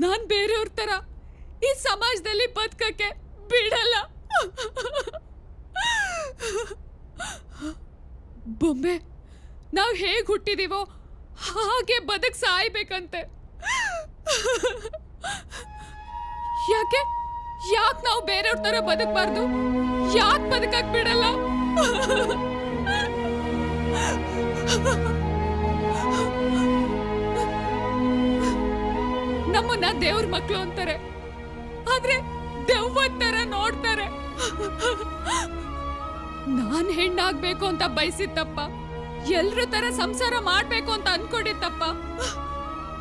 ನಾನ್ ಬೇರೆಯವ್ರ ತರ ಈ ಸಮಾಜದಲ್ಲಿ ಬದುಕಕ್ಕೆ ಬಿಡಲ್ಲ. ಬೊಂಬೆ, ನಾವ್ ಹೇಗ್ ಹುಟ್ಟಿದೀವೋ ಹಾಗೆ ಬದುಕ್ ಸಾಯ್ಬೇಕಂತೆ. ಯಾಕೆ ನಾವು ಬೇರೆಯವ್ರ ತರ ಬದುಕಬಾರ್ದು? ಯಾಕೆ ಬದುಕಕ್ ಬಿಡಲ್ಲ? ನಮ್ಮನ್ನ ದೇವ್ರ ಮಕ್ಳು ಅಂತಾರೆ, ಆದ್ರೆ ದೆವ್ವದ ತರ ನೋಡ್ತಾರೆ. ನಾನ್ ಹೆಣ್ಣಾಗ್ಬೇಕು ಅಂತ ಬಯಸಿದ್ದಪ್ಪ, ಎಲ್ರ ತರ ಸಂಸಾರ ಮಾಡ್ಬೇಕು ಅಂತ ಅನ್ಕೊಂಡಿದ್ದಪ್ಪ,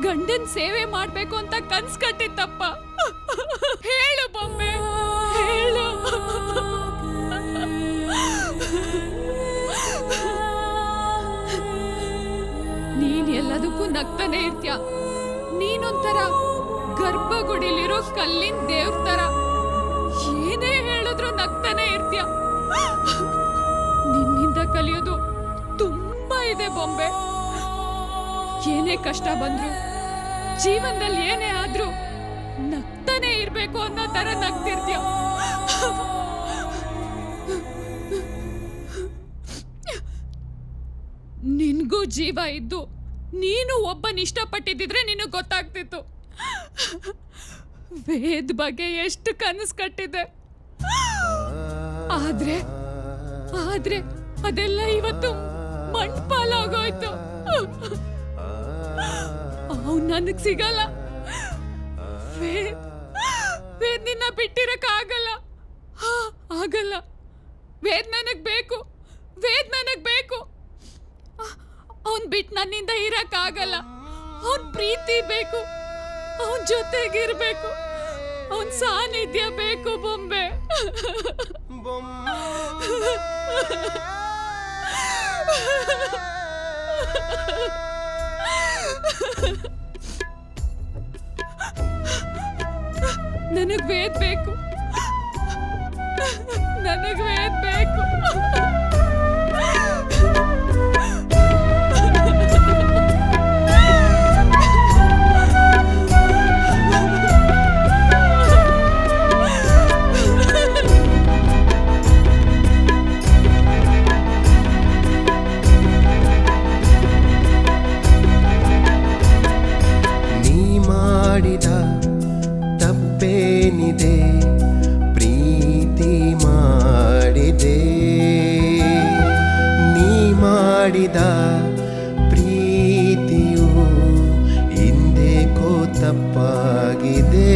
ಗಂಡನ್ ಸೇವೆ ಮಾಡ್ಬೇಕು ಅಂತ ಕನ್ಸ್ ಕಟ್ಟಿದ್ದಪ್ಪ. ಹೇಳು ಬೊಂಬೆ, ಹೇಳು. ನೀನ್ ಎಲ್ಲದಕ್ಕೂ ನಗ್ತಾನೆ ಇರ್ತೀಯ. ನೀನೊಂಥರ ಗರ್ಭಗುಡಿಲಿರೋ ಕಲ್ಲಿನ ದೇವ್ರ ತರ ಏನೇ ಹೇಳಿದ್ರು ನಗ್ತಾನೆ ಇರ್ತೀಯ. ನಿನ್ನಿಂದ ಕಲಿಯೋದು ತುಂಬಾ ಇದೆ ಬೊಂಬೆ. ಏನೇ ಕಷ್ಟ ಬಂದ್ರು, ಜೀವನದಲ್ಲಿ ಏನೇ ಆದ್ರೂ ನಗ್ತಾನೆ ಇರ್ಬೇಕು ಅನ್ನೋ ತರ ನಗ್ತಿರ್ತೀಯ. ನಿನ್ಗೂ ಜೀವ ಇದ್ದು ನೀನು ಒಬ್ಬನ ಇಷ್ಟಪಟ್ಟಿದ್ದಿದ್ರೆ ನಿನಗೆ ಗೊತ್ತಾಗ್ತಿತ್ತು. ವೇದ್ ಬಗ್ಗೆ ಎಷ್ಟು ಕನಸು ಕಟ್ಟಿದೆ, ಆದ್ರೆ ಅದೆಲ್ಲ ಇವತ್ತು ಮಣ್ಪಾಲಾಗೋಯ್ತು. ಅವ್ನು ನನಗ್ ಸಿಗಲ್ಲ. ವೇದ್ ನಿನ್ನ ಬಿಟ್ಟಿರಕ್ ಆಗಲ್ಲ. ವೇದ್ ನನಗ್ ಬೇಕು, ಅವನ್ ಬಿಟ್ಟು ನನ್ನಿಂದ ಇರಕ್ ಆಗಲ್ಲ. ಅವನ್ ಪ್ರೀತಿ ಬೇಕು, ಅವನ್ ಜೊತೆಗಿರ್ಬೇಕು, ಅವನ್ ಸಾನ್ನಿಧ್ಯ ಬೇಕು ಬೊಂಬೆ. ನನಗ್ ವೇದ್ ಬೇಕು, ನನಗ್ ವೇದ್ ಬೇಕು. ತಪ್ಪೇನಿದೆ, ಪ್ರೀತಿ ಮಾಡಿದೆ. ನೀ ಮಾಡಿದ ಪ್ರೀತಿಯು ಹಿಂದೆಕೋ ತಪ್ಪಾಗಿದೆ.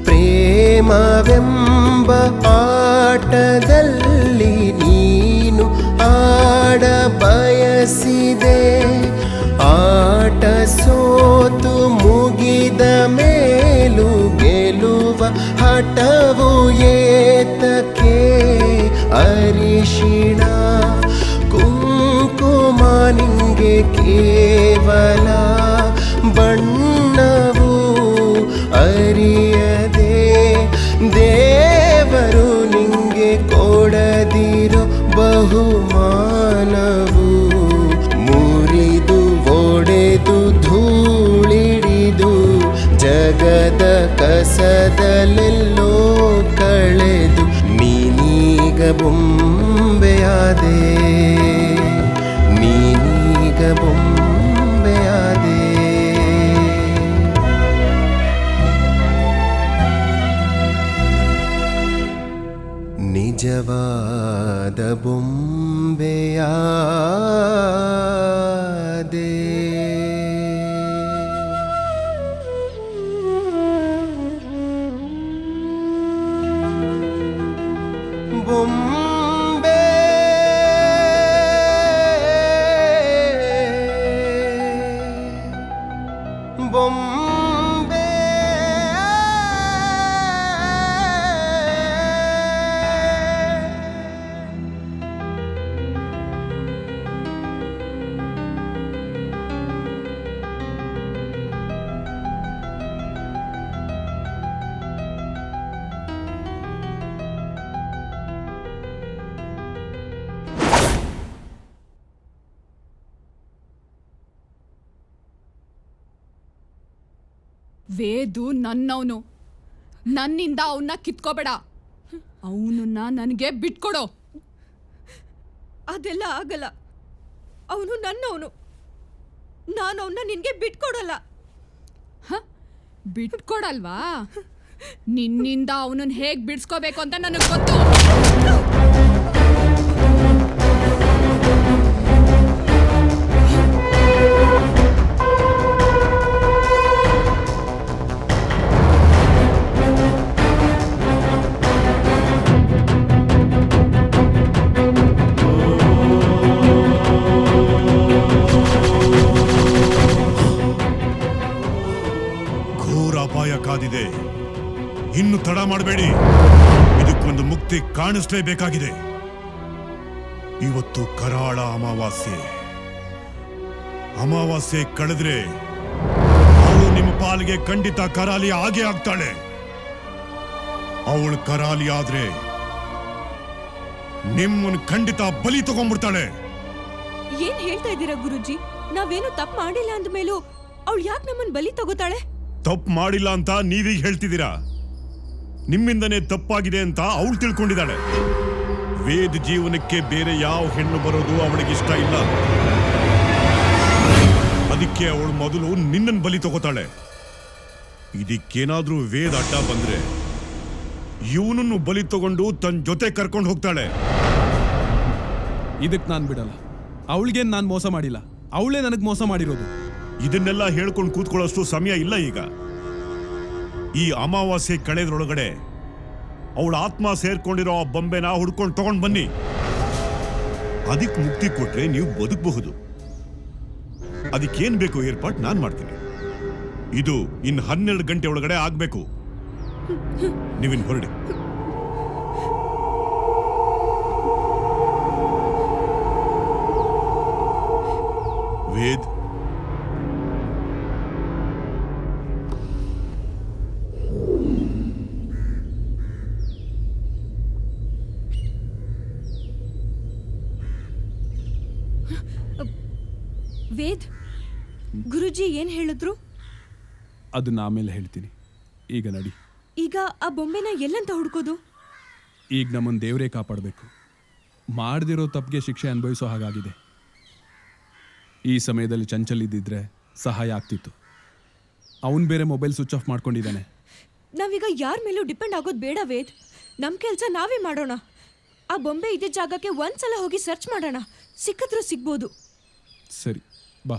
ಪ್ರೇಮವೆಂಬ ಆಟದಲ್ಲಿ ನೀನು ಆಡ ಬಯಸಿದೆ. ಆಟ ಸೋತು ಮುಗಿದ ಮೇಲೂ ಗೆಲುವ ಹಠವು ಏತಕ್ಕೆ? ಅರಿಶಿಣ ಕುಂಕುಮ ನಿಂಗೆ ಕೇವಲ ಬಣ್ಣವು ಅರಿಯದೆ, ದೇವರು ನಿಂಗೆ ಕೊಡದಿರೋ ಬಹುಮಾನವು ಮುರಿದು ಒಡೆದು ಧೂಳಿಡಿದು ಜಗದ ಕಸದಲ್ಲೆಲ್ಲೋ ಕಳೆದು ನೀನೀಗ ಬೊಂಬೆಯಾದೆ, ನೀನೀಗ ಬೊಂಬೆಯಾದೆ. ನಿಜವಾದ ಬೊಂಬೆಯಾದೆ. ಬೊಂಬೆ ಬೊಂಬೆ ವೇದು ನನ್ನವನು. ನನ್ನಿಂದ ಅವನ್ನ ಕಿತ್ಕೋಬೇಡ. ಅವನನ್ನ ನನಗೆ ಬಿಟ್ಕೊಡೋ. ಅದೆಲ್ಲ ಆಗಲ್ಲ. ಅವನು ನನ್ನವನು. ನಾನು ಅವನ್ನ ನಿನ್ಗೆ ಬಿಟ್ಕೊಡಲ್ಲ. ಬಿಟ್ಕೊಡಲ್ವಾ? ನಿನ್ನಿಂದ ಅವನನ್ನ ಹೇಗ್ ಬಿಡ್ಸ್ಕೋಬೇಕು ಅಂತ ನನಗೆ ಗೊತ್ತು. ಕಾದಿದೆ. ಇನ್ನು ತಡ ಮಾಡಬೇಡಿ. ಇದಕ್ಕೊಂದು ಮುಕ್ತಿ ಕಾಣಿಸ್ಲೇಬೇಕಾಗಿದೆ. ಇವತ್ತು ಕರಾಳ ಅಮಾವಾಸ್ಯೆ. ಅಮಾವಾಸ್ಯೆ ಕಳೆದ್ರೆ ಅವಳು ನಿಮ್ಮ ಪಾಲಿಗೆ ಖಂಡಿತ ಕರಾಲಿ ಆಗೇ ಆಗ್ತಾಳೆ. ಅವಳು ಕರಾಲಿ ಆದ್ರೆ ನಿಮ್ಮನ್ನು ಖಂಡಿತ ಬಲಿ ತಗೊಂಡ್ಬಿಡ್ತಾಳೆ. ಏನ್ ಹೇಳ್ತಾ ಇದ್ದೀರಾ ಗುರುಜಿ? ನಾವೇನು ತಪ್ಪು ಮಾಡಿಲ್ಲ ಅಂದ್ಮೇಲೂ ಅವಳು ಯಾಕೆ ನಮ್ಮನ್ನ ಬಲಿ ತಗೋತಾಳೆ? ತಪ್ಪು ಮಾಡಿಲ್ಲ ಅಂತ ನೀವೀಗ ಹೇಳ್ತಿದ್ದೀರಾ. ನಿಮ್ಮಿಂದನೇ ತಪ್ಪಾಗಿದೆ ಅಂತ ಅವಳು ತಿಳ್ಕೊಂಡಿದ್ದಾಳೆ. ವೇದ ಜೀವನಕ್ಕೆ ಬೇರೆ ಯಾವ ಹೆಣ್ಣು ಬರೋದು ಅವಳಿಗೆ ಇಷ್ಟ ಇಲ್ಲ. ಅದಕ್ಕೆ ಅವಳು ಮೊದಲು ನಿನ್ನನ್ನು ಬಲಿ ತಗೋತಾಳೆ. ಇದಕ್ಕೇನಾದ್ರೂ ವೇದ ಅಡ್ಡ ಬಂದ್ರೆ ಇವನನ್ನು ಬಲಿ ತಗೊಂಡು ತನ್ನ ಜೊತೆ ಕರ್ಕೊಂಡು ಹೋಗ್ತಾಳೆ. ಇದಕ್ಕೆ ನಾನು ಬಿಡಲ್ಲ. ಅವಳಿಗೇನು ನಾನು ಮೋಸ ಮಾಡಿಲ್ಲ, ಅವಳೇ ನನಗೆ ಮೋಸ ಮಾಡಿರೋದು. ಇದನ್ನೆಲ್ಲ ಹೇಳ್ಕೊಂಡು ಕೂತ್ಕೊಳ್ಳೋಷ್ಟು ಸಮಯ ಇಲ್ಲ ಈಗ. ಈ ಅಮಾವಾಸ್ಯೆ ಕಳೆದ್ರೊಳಗಡೆ ಅವಳ ಆತ್ಮ ಸೇರ್ಕೊಂಡಿರೋ ಆ ಬೊಂಬೆನ ಹುಡ್ಕೊಂಡು ತಗೊಂಡು ಬನ್ನಿ. ಅದಕ್ಕೆ ಮುಕ್ತಿ ಕೊಟ್ರೆ ನೀವು ಬದುಕಬಹುದು. ಅದಕ್ಕೇನ್ ಬೇಕು ಏರ್ಪಾಟ್ ನಾನು ಮಾಡ್ತೀನಿ. ಇದು ಇನ್ನು 12 ಗಂಟೆ ಒಳಗಡೆ ಆಗ್ಬೇಕು. ನೀವಿನ್ ಹೊರಡಿ. ವೇದ್, ವೇದ್, ಗುರುಜಿ ಏನ್ ಹೇಳಿದ್ರು? ಅದನ್ನ ಆಮೇಲೆ ಹೇಳ್ತೀನಿ. ಈಗ ನಡಿ. ಈಗ ಆ ಬೊಂಬೆನ ಎಲ್ಲಂತ ಹುಡ್ಕೋದು? ಈಗ ನಮ್ಮನ್ನು ದೇವರೇ ಕಾಪಾಡಬೇಕು. ಮಾಡದಿರೋ ತಪ್ಪಿಗೆ ಶಿಕ್ಷೆ ಅನುಭವಿಸೋ ಹಾಗಾಗಿದೆ. ಈ ಸಮಯದಲ್ಲಿ ಚಂಚಲ್ ಇದ್ದಿದ್ರೆ ಸಹಾಯ ಆಗ್ತಿತ್ತು. ಅವನು ಬೇರೆ ಮೊಬೈಲ್ ಸ್ವಿಚ್ ಆಫ್ ಮಾಡ್ಕೊಂಡಿದ್ದಾನೆ. ನಾವೀಗ ಯಾರ ಮೇಲೂ ಡಿಪೆಂಡ್ ಆಗೋದು ಬೇಡ ವೇದ್. ನಮ್ಮ ಕೆಲಸ ನಾವೇ ಮಾಡೋಣ. ಆ ಬೊಂಬೆ ಇದ್ದ ಜಾಗಕ್ಕೆ ಒಂದ್ಸಲ ಹೋಗಿ ಸರ್ಚ್ ಮಾಡೋಣ. ಸಿಕ್ಕಿದ್ರೂ ಸಿಗ್ಬೋದು. ಸರಿ, ಬಾ.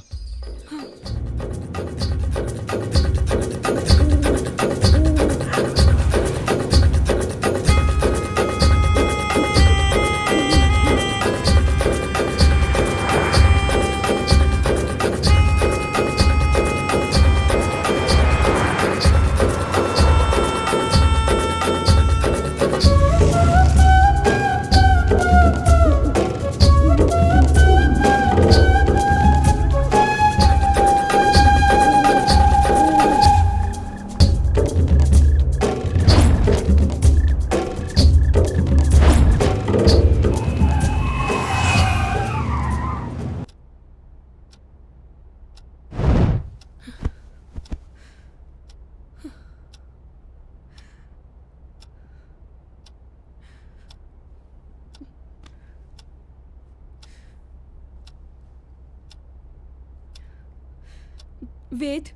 ವೇದ್,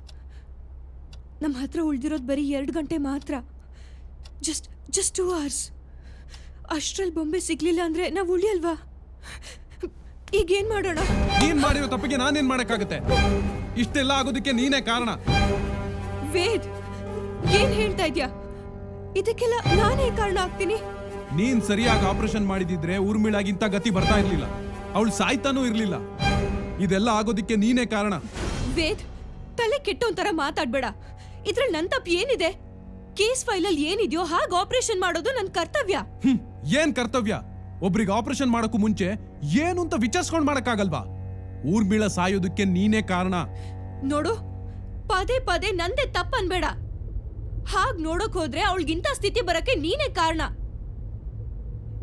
ನಮ್ಮ ಹತ್ರ ಉಳಿದಿರೋದು ಬರೀ 2 ಗಂಟೆ ಮಾತ್ರ. Just 2 hours. ಅಷ್ಟ್ರಲ್ಲಿ ಬೊಂಬೆ ಸಿಗ್ಲಿಲ್ಲ ಅಂದ್ರೆ ನಾವು ಉಳಿಯಲ್ವಾ? ಈಗೇನ್ ಮಾಡೋಣ? ನೀನ್ ಮಾಡಿರೋ ತಪ್ಪಿಗೆ ನಾನೇನ್ ಮಾಡಕ್ಕಾಗತ್ತೆ? ಇಷ್ಟೆಲ್ಲ ಆಗೋದಕ್ಕೆ ನೀನೇ ಕಾರಣ. ವೇದ್, ಏನ್ ಹೇಳ್ತಾ ಇದ್ಯಾ? ಇದಕ್ಕೆಲ್ಲ ನಾನೇ ಕಾರಣ ಆಗ್ತೀನಿ? ನೀನ್ ಸರಿಯಾಗಿ ಆಪರೇಷನ್ ಮಾಡಿದಿದ್ರೆ ಊರ್ಮಿಳಾಗಿಂತ ಗತಿ ಬರ್ತಾ ಇರ್ಲಿಲ್ಲ. ಅವಳು ಸಾಯ್ತಾನೂ ಇರ್ಲಿಲ್ಲ. ಇದೆಲ್ಲ ಆಗೋದಕ್ಕೆ ನೀನೇ ಕಾರಣ. ವೇದ್, ತಲೆ ಕೆಟ್ಟೋಂತರ ಮಾತಾಡ್ಬೇಡ. ಇದ್ರಲ್ಲಿ ನನ್ ತಪ್ಪು ಏನಿದೆ? ಕೇಸ್ ಫೈಲಲ್ಲಿ ಏನಿದೆಯೋ ಹಾಗೆ ಆಪರೇಷನ್ ಮಾಡೋದು ನನ್ನ ಕರ್ತವ್ಯ. ಏನ್ ಕರ್ತವ್ಯ? ಒಬ್ರಿಗೆ ಆಪರೇಷನ್ ಮಾಡಕ್ಕೂ ಮುಂಚೆ ಏನು ಅಂತ ವಿಚಾರಿಸ್ಕೊಂಡ್ ಮಾಡಕ್ಕಾಗಲ್ವಾ? ಊರ್ಮಿಳ ಸಾಯೋದಕ್ಕೆ ನೀನೇ ಕಾರಣ. ನೋಡು, ಪದೇ ಪದೇ ನಂದೇ ತಪ್ಪು ಅನ್ಬೇಡ. ಹಾಗ್ ನೋಡಕ್ ಹೋದ್ರೆ ಅವಳಿಗಿಂತ ಸ್ಥಿತಿ ಬರಕ್ಕೆ ನೀನೇ ಕಾರಣ.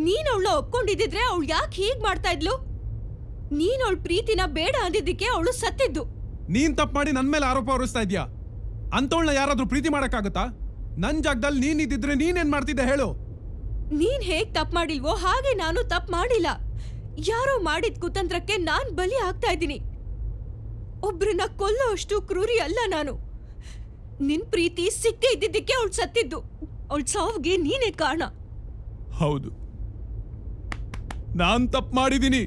ನೀನ್ ಅವಳ ಒಪ್ಕೊಂಡಿದ್ರೆ ಅವಳು ಯಾಕೆ ಹೀಗ್ ಮಾಡ್ತಾ ಇದ್ಲು? ನೀನ್ ಅವಳ ಪ್ರೀತಿನ ಬೇಡ ಅಂದಿದ್ದಕ್ಕೆ ಅವಳು ಸತ್ತಿದ್ದು. ನೀನ್ ತಪ್ಪು ಮಾಡಿ ನನ್ ಮೇಲೆ ಆರೋಪ ಹೊರಿಸ್ತಾ ಇದ್ಯಾ? ಅಂತವಳನ್ನ ಯಾರಾದ್ರೂ ಪ್ರೀತಿ ಮಾಡಕ್ಕಾಗತ್ತಾ? ನನ್ ಜಾಗದಲ್ಲಿ ನೀನಿದ್ದಿದ್ರೆ ನೀನೇನ್ ಮಾಡ್ತಿದ್ದೆ ಹೇಳು? ನೀನ್ ಹೇಗ್ ತಪ್ಪು ಮಾಡಿಲ್ವೋ ಹಾಗೆ ನಾನು ತಪ್ಪು ಮಾಡಿಲ್ಲ. ಯಾರೋ ಮಾಡಿದ ಕುತಂತ್ರಕ್ಕೆ ನಾನ್ ಬಲಿ ಆಗ್ತಾ ಇದ್ದೀನಿ. ಒಬ್ರನ್ನ ಕೊಲ್ಲೋ ಅಷ್ಟು ಕ್ರೂರಿ ಅಲ್ಲ ನಾನು. ನಿನ್ ಪ್ರೀತಿ ಸಿಕ್ಕೇ ಇದ್ದಿದ್ದಕ್ಕೆ ಅವಳು ಸತ್ತಿದ್ದು. ಅವಳ ಸಾವ್ಗೆ ನೀನೇ ಕಾರಣ. ಹೌದು, ನಾನ್ ತಪ್ಪು ಮಾಡಿದೀನಿ.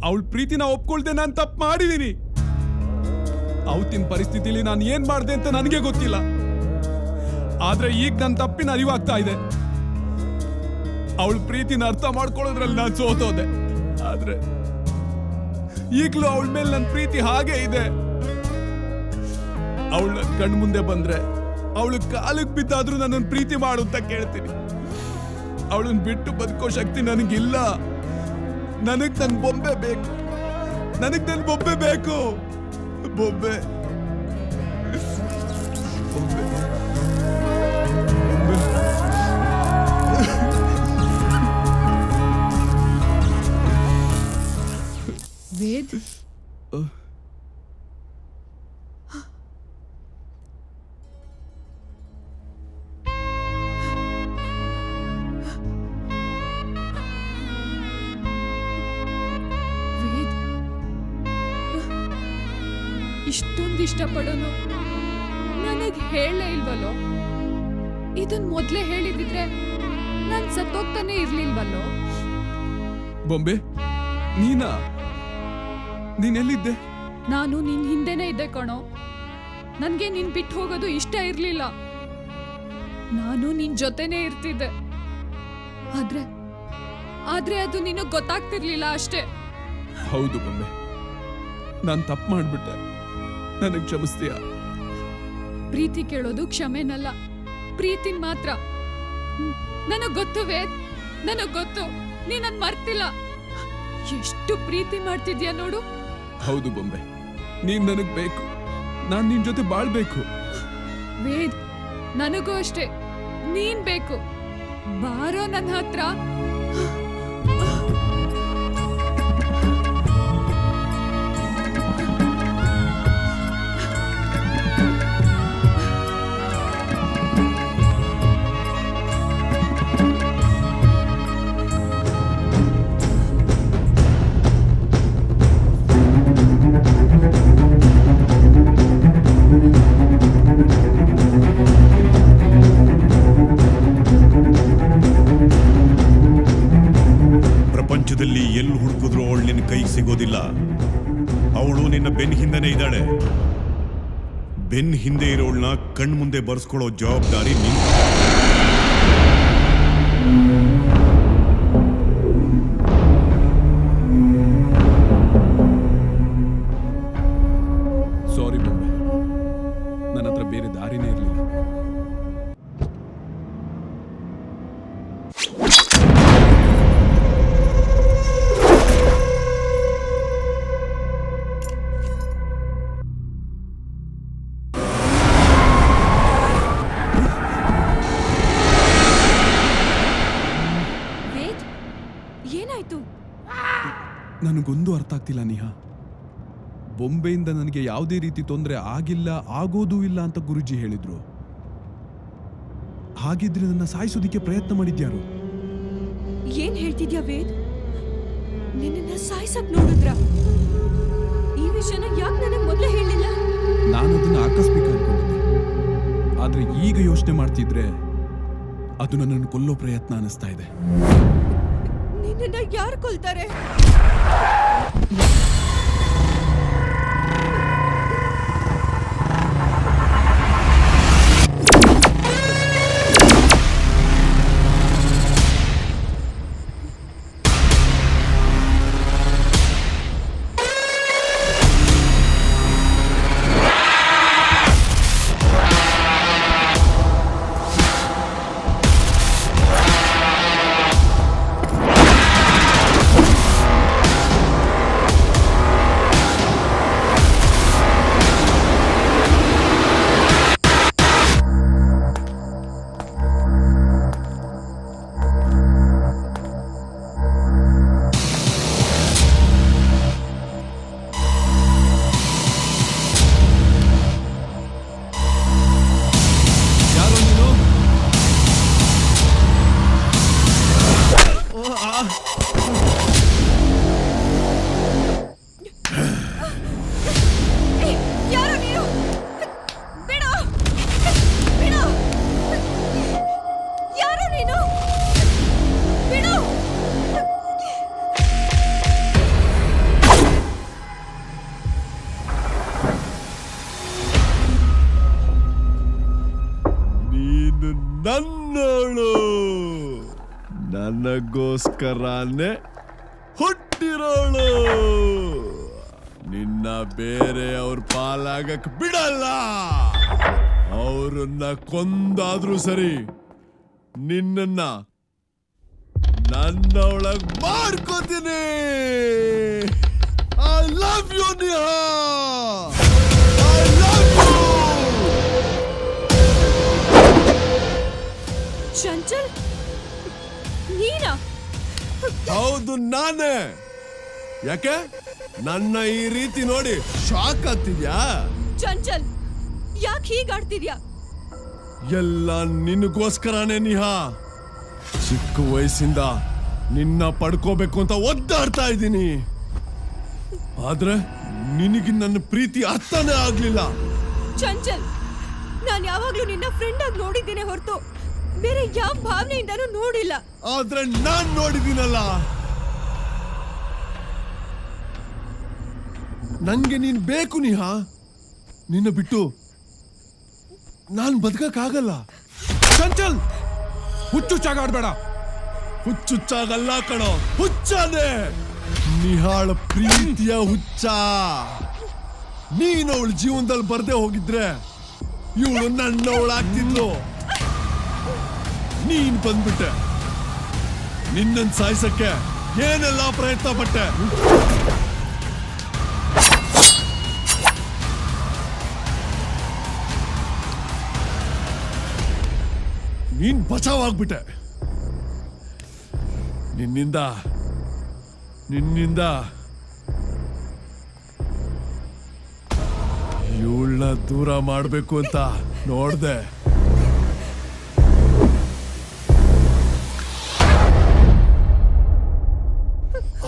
ಅವಳ ಪ್ರೀತಿನ ಒಪ್ಕೊಳ್ದೆ ನಾನ್ ತಪ್ಪು ಮಾಡಿದೀನಿ. ಅವತ್ತಿನ ಪರಿಸ್ಥಿತಿಲಿ ನಾನು ಏನ್ ಮಾಡ್ದೆ ಅಂತ ನನಗೆ ಗೊತ್ತಿಲ್ಲ. ಆದ್ರೆ ಈಗ ನನ್ನ ತಪ್ಪಿನ ಅರಿವಾಗ್ತಾ ಇದೆ. ಅವಳ ಪ್ರೀತಿನ ಅರ್ಥ ಮಾಡ್ಕೊಳ್ಳೋದ್ರಲ್ಲಿ ನಾನು ಸೋತೋದೆ. ಆದ್ರೆ ಈಗ್ಲೂ ಅವಳ ಮೇಲೆ ನನ್ನ ಪ್ರೀತಿ ಹಾಗೆ ಇದೆ. ಅವಳ ಕಣ್ ಮುಂದೆ ಬಂದ್ರೆ ಅವಳು ಕಾಲಿಗೆ ಬಿದ್ದಾದ್ರೂ ನನ್ನನ್ನು ಪ್ರೀತಿ ಮಾಡು ಅಂತ ಕೇಳ್ತೀನಿ. ಅವಳನ್ನ ಬಿಟ್ಟು ಬದುಕೋ ಶಕ್ತಿ ನನಗಿಲ್ಲ. ನನಗ್ ನನ್ ಬೊಂಬೆ ಬೇಕು. ನನಗ್ ನನ್ ಬೊಂಬೆ ಬೇಕು. ಬೊಂಬೆ ಬೊಂಬೆ ವೇದ್, ವೇದ್, ಇಷ್ಟೊಂದು ಇಷ್ಟಪಡೋನು ನನಗ್ ಹೇಳಲೇ ಇಲ್ವಲ್ಲೋ? ಇದನ್ ಮೊದ್ಲೇ ಹೇಳಿದಿದ್ರೆ ನಾನ್ ಸತ್ತೋಗ್ತಾನೆ ಇರ್ಲಿಲ್ವಲ್ಲೋ? ಬೊಂಬೆ, ನೀನೆಲ್ಲಿದ್ದೆ? ನಾನು ನಿನ್ ಹಿಂದೆನೇ ಇದ್ದೆ ಕಣೋ. ನನ್ಗೆ ನಿನ್ ಬಿಟ್ಟು ಹೋಗೋದು ಇಷ್ಟ ಇರ್ಲಿಲ್ಲ. ನಾನು ನಿನ್ ಜೊತೆನೇ ಇರ್ತಿದ್ದೆ. ಆದ್ರೆ ಅದು ನಿನಗ್ ಗೊತ್ತಾಗ್ತಿರ್ಲಿಲ್ಲ ಅಷ್ಟೇ. ಹೌದು ಬೊಂಬೆ, ನಾನ್ ತಪ್ಪು ಮಾಡ್ಬಿಟ್ಟೆ. ನನಗ್ ಕ್ಷಮಿಸ್ತೀಯ? ಪ್ರೀತಿ ಕೇಳೋದು ಕ್ಷಮೆನಲ್ಲ, ಪ್ರೀತಿನ್ ಮಾತ್ರ. ನನಗ್ ಗೊತ್ತು ವೇದ್, ನನಗ್ ಗೊತ್ತು. ನೀ ನನ್ ಮರ್ತಿಲ್ಲ. ಎಷ್ಟು ಪ್ರೀತಿ ಮಾಡ್ತಿದ್ಯಾ ನೋಡು. ಹೌದು ಬೊಂಬೆ, ನೀನ್ ನನಗ್ ಬೇಕು. ನಾನ್ ನಿನ್ ಜೊತೆ ಬಾಳ್ಬೇಕು. ವೇದ್, ನನಗೂ ಅಷ್ಟೇ ನೀನ್ ಬೇಕು. ಬಾರೋ ನನ್ನ ಹತ್ರ. ಪ್ರಪಂಚದಲ್ಲಿ ಎಲ್ಲಿ ಹುಡುಕಿದ್ರು ಅವಳು ನಿನ್ನ ಕೈಗೆ ಸಿಗೋದಿಲ್ಲ. ಅವಳು ನಿನ್ನ ಬೆನ್ನ ಹಿಂದೆನೇ ಇದ್ದಾಳೆ. ಬೆನ್ನ ಹಿಂದೆ ಇರೋಳನ್ನ ಕಣ್ಮುಂದೆ ಬರ್ಸ್ಕೊಳ್ಳೋ ಜವಾಬ್ದಾರಿ ನಿನ್ನ. ಸಾರಿ ಬೊಂಬೆ, ನನ್ನ ಹತ್ರ ಬೇರೆ ದಾರಿನೇ ಇರಲಿಲ್ಲ. ವೇದ್, ಏನಾಯ್ತು? ನನಗೊಂದು ಅರ್ಥ ಆಗ್ತಿಲ್ಲ ನೇಹಾ. ಬೊಂಬೆಯಿಂದ ನನಗೆ ಯಾವುದೇ ರೀತಿ ತೊಂದರೆ ಆಗಿಲ್ಲ, ಆಗೋದೂ ಇಲ್ಲ ಅಂತ ಗುರುಜಿ ಹೇಳಿದ್ರು. ಹಾಗಿದ್ರೆ ನನ್ನ ಸಾಯಿಸೋದಿಕ್ಕೆ ಪ್ರಯತ್ನ ಮಾಡಿದ್ಯಾರು? ಏನ್ ಹೇಳ್ತಿದ್ಯಾ ವೇದ್? ನಿನ್ನ ಸಾಯ್ಸಕ್ ನೋಡಿದ್ರ? ಈ ವಿಷಯನ ಯಾಕೆ ನನಗೆ ಮೊದಲೇ ಹೇಳಿಲ್ಲ? ನಾನು ಅದನ್ನ ಆಕಸ್ಮಿಕ ಅನ್ಕೊಂಡಿದ್ದೆ. ಆದ್ರೆ ಈಗ ಯೋಚನೆ ಮಾಡ್ತಿದ್ರೆ ಅದು ನನ್ನನ್ನು ಕೊಲ್ಲೋ ಪ್ರಯತ್ನ ಅನಿಸ್ತಾ ಇದೆ. ನಿನ್ನ ಯಾರು ಕೊಲ್ತಾರೆ? ಯಾರು ನೀನು? ಬಿಡು ಬಿಡು. ಯಾರು ನೀನು? ಬಿಡು. ನೀನು ನನ್ನವಳು, ನನಗೋಸ್ಕರನೇ ಹುಟ್ಟಿರೋಳು. ನಿನ್ನ ಬೇರೆ ಅವ್ರ ಪಾಲಾಗಕ್ ಬಿಡಲ್ಲ. ಅವ್ರನ್ನ ಕೊಂದಾದ್ರೂ ಸರಿ, ನಿನ್ನ ನನ್ನೊಳಗ್ ಮಾಡ್ಕೋತೀನಿ. I love you Niha, I love you. Chanchal, ನೀನಾ? ಹೌದು, ನಾನೇ. ಯಾಕೆ ನನ್ನ ಈ ರೀತಿ ನೋಡಿ ಶಾಕ್ ಆಗ್ತಿದ್ಯಾ? ಚಂಚಲ್, ಯಾಕೆ ಹೀಗಾಡ್ತಿದ್ಯಾ? ಎಲ್ಲ ನಿನಗೋಸ್ಕರನೇ ನಿಹಾ. ಚಿಕ್ಕ ವಯಸ್ಸಿಂದ ನಿನ್ನ ಪಡ್ಕೋಬೇಕು ಅಂತ ಒದ್ದಾಡ್ತಾ ಇದ್ದೀನಿ. ಆದ್ರೆ ನಿನಗೆ ನನ್ನ ಪ್ರೀತಿ ಅರ್ಥನೇ ಆಗ್ಲಿಲ್ಲ. ಚಂಚಲ್, ನಾನು ಯಾವಾಗ್ಲೂ ನಿನ್ನ ಫ್ರೆಂಡ್ ಆಗಿ ನೋಡಿದ್ದೇನೆ ಹೊರತು ಬೇರೆ ಯಾವ ಭಾವನೆಯಿಂದನೂ ನೋಡಿಲ್ಲ. ಆದ್ರೆ ನಾನ್ ನೋಡಿದ್ದೀನಲ್ಲ. ನನ್ಗೆ ನೀನ್ ಬೇಕು ನಿಹಾ. ನಿನ್ನ ಬಿಟ್ಟು ನಾನ್ ಬದುಕಕ್ಕಾಗಲ್ಲ. ಚಂಚಲ್, ಹುಚ್ಚುಚ್ಚಾಗಾಡ್ಬೇಡ. ಹುಚ್ಚುಚ್ಚಾಗಲ್ಲ ಕಣೋ, ಹುಚ್ಚಾನೆ. ನಿಹಾಳ ಪ್ರೀತಿಯ ಹುಚ್ಚ. ನೀನು ಅವಳ ಜೀವನದಲ್ಲಿ ಬರ್ದೇ ಹೋಗಿದ್ರೆ ಇವಳು ನನ್ನವಳಾಗ್ತಿದ್ಲು. ನೀನ್ ಬಂದ್ಬಿಟ್ಟೆ. ನಿನ್ನನ್ ಸಾಯಿಸಕ್ಕೆ ಏನೆಲ್ಲ ಪ್ರಯತ್ನ ಪಟ್ಟೆ. ನೀನ್ ಬಚಾವಾಗ್ಬಿಟ್ಟೆ. ನಿನ್ನಿಂದ ಇವಳನ್ನ ದೂರ ಮಾಡ್ಬೇಕು ಅಂತ ನೋಡ್ದೆ.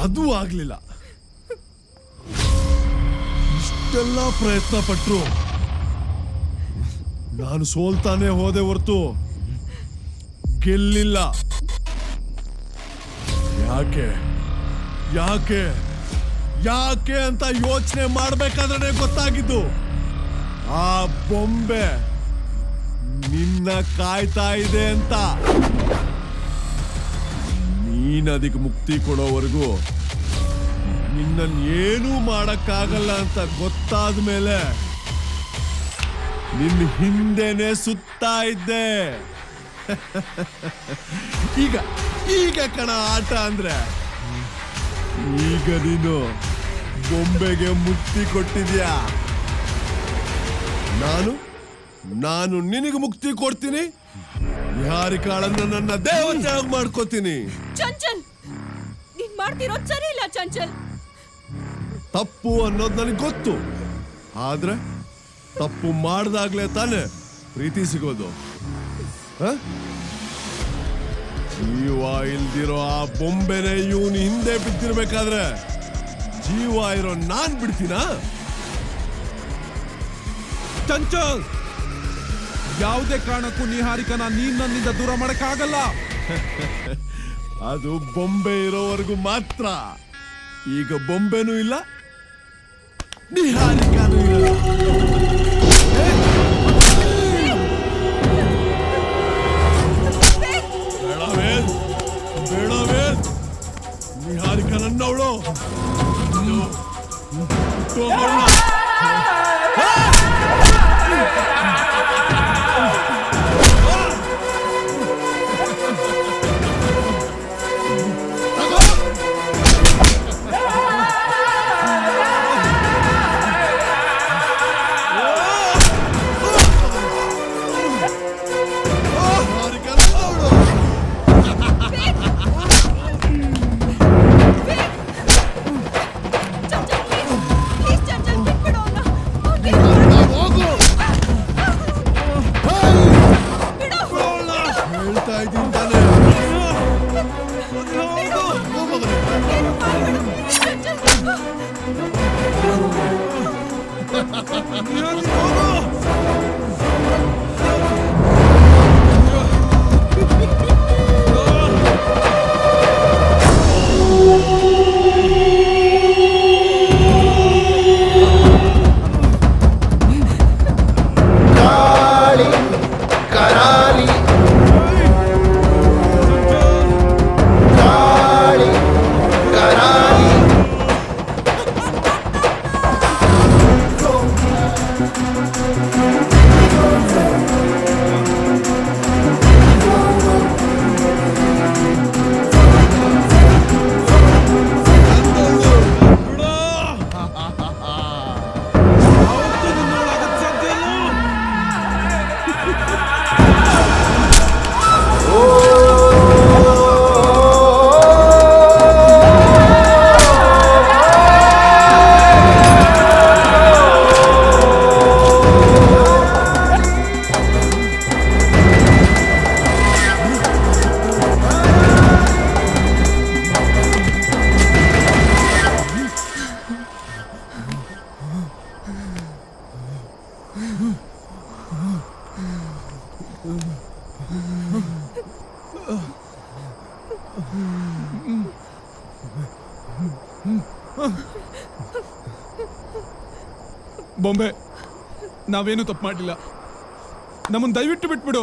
ಅದು ಆಗ್ಲಿಲ್ಲ. ಇಷ್ಟೆಲ್ಲ ಪ್ರಯತ್ನ ಪಟ್ರು ನಾನು ಸೋಲ್ತಾನೆ ಹೋದೆ ಹೊರತು ಗೆಲ್ಲಿಲ್ಲ. ಯಾಕೆ ಯಾಕೆ ಯಾಕೆ ಅಂತ ಯೋಚನೆ ಮಾಡ್ಬೇಕಾದ್ರೆ ಗೊತ್ತಾಗಿದ್ದು, ಆ ಬೊಂಬೆ ನಿನ್ನ ಕಾಯ್ತಾ ಇದೆ ಅಂತ. ನೀನ್ ಅದಕ್ಕೆ ಮುಕ್ತಿ ಕೊಡೋವರೆಗೂ ನಿನ್ನನ್ನು ಏನೂ ಮಾಡಕ್ಕಾಗಲ್ಲ ಅಂತ ಗೊತ್ತಾದ ಮೇಲೆ ನಿನ್ನ ಹಿಂದೆನೆ ಸುತ್ತಾ ಇದ್ದೆ. ಈಗ ಈಗ ಕಣ ಆಟ ಅಂದ್ರೆ. ಈಗ ನೀನು ಬೊಂಬೆಗೆ ಮುಕ್ತಿ ಕೊಟ್ಟಿದ್ಯಾ. ನಾನು ನಿನಗೆ ಮುಕ್ತಿ ಕೊಡ್ತೀನಿ. ನಿಹಾರಿಕಾಳನ್ನ ನನ್ನ ದೇವತೆ ಮಾಡ್ಕೋತೀನಿ. ಚಂಚಲ್, ನೀನ್ ಮಾಡ್ತಿರೋದು ಸರಿ ಇಲ್ಲ. ಚಂಚಲ್, ತಪ್ಪು ಅನ್ನೋದು ನನಗೆ ಗೊತ್ತು. ಆದ್ರೆ ತಪ್ಪು ಮಾಡ್ದಾಗ್ಲೇ ತಾನೆ ಪ್ರೀತಿ ಸಿಗೋದು. ಜೀವ ಇಲ್ದಿರೋ ಆ ಬೊಂಬೆನೆ ಇವನು ಹಿಂದೆ ಬಿದ್ದಿರ್ಬೇಕಾದ್ರೆ ಜೀವ ಇರೋ ನಾನ್ ಬಿಡ್ತೀನ? ಚಂಚಲ್, ಯಾವುದೇ ಕಾರಣಕ್ಕೂ ನಿಹಾರಿಕನ ನೀನ್ ನನ್ನಿಂದ ದೂರ ಮಾಡಕ್ಕಾಗಲ್ಲ. ಅದು ಬೊಂಬೆ ಇರೋವರೆಗೂ ಮಾತ್ರ. ಈಗ ಬೊಂಬೆನೂ ಇಲ್ಲ, ನಿಹಾರಿಕಾನೂ ಇಲ್ಲ. ಬೇಡವೇ, ನಿಹಾರಿಕ ನನ್ನವಳು. ಚಂಚಲ್, ಪ್ಲೀಸ್ ಚಂಚಲ್, ಬಿಟ್ಬಿಡು. ಬೊಂಬೆ, ನಾವೇನು ತಪ್ಪು ಮಾಡಿಲ್ಲ, ನಮ್ಮನ್ನು ದಯವಿಟ್ಟು ಬಿಟ್ಬಿಡು.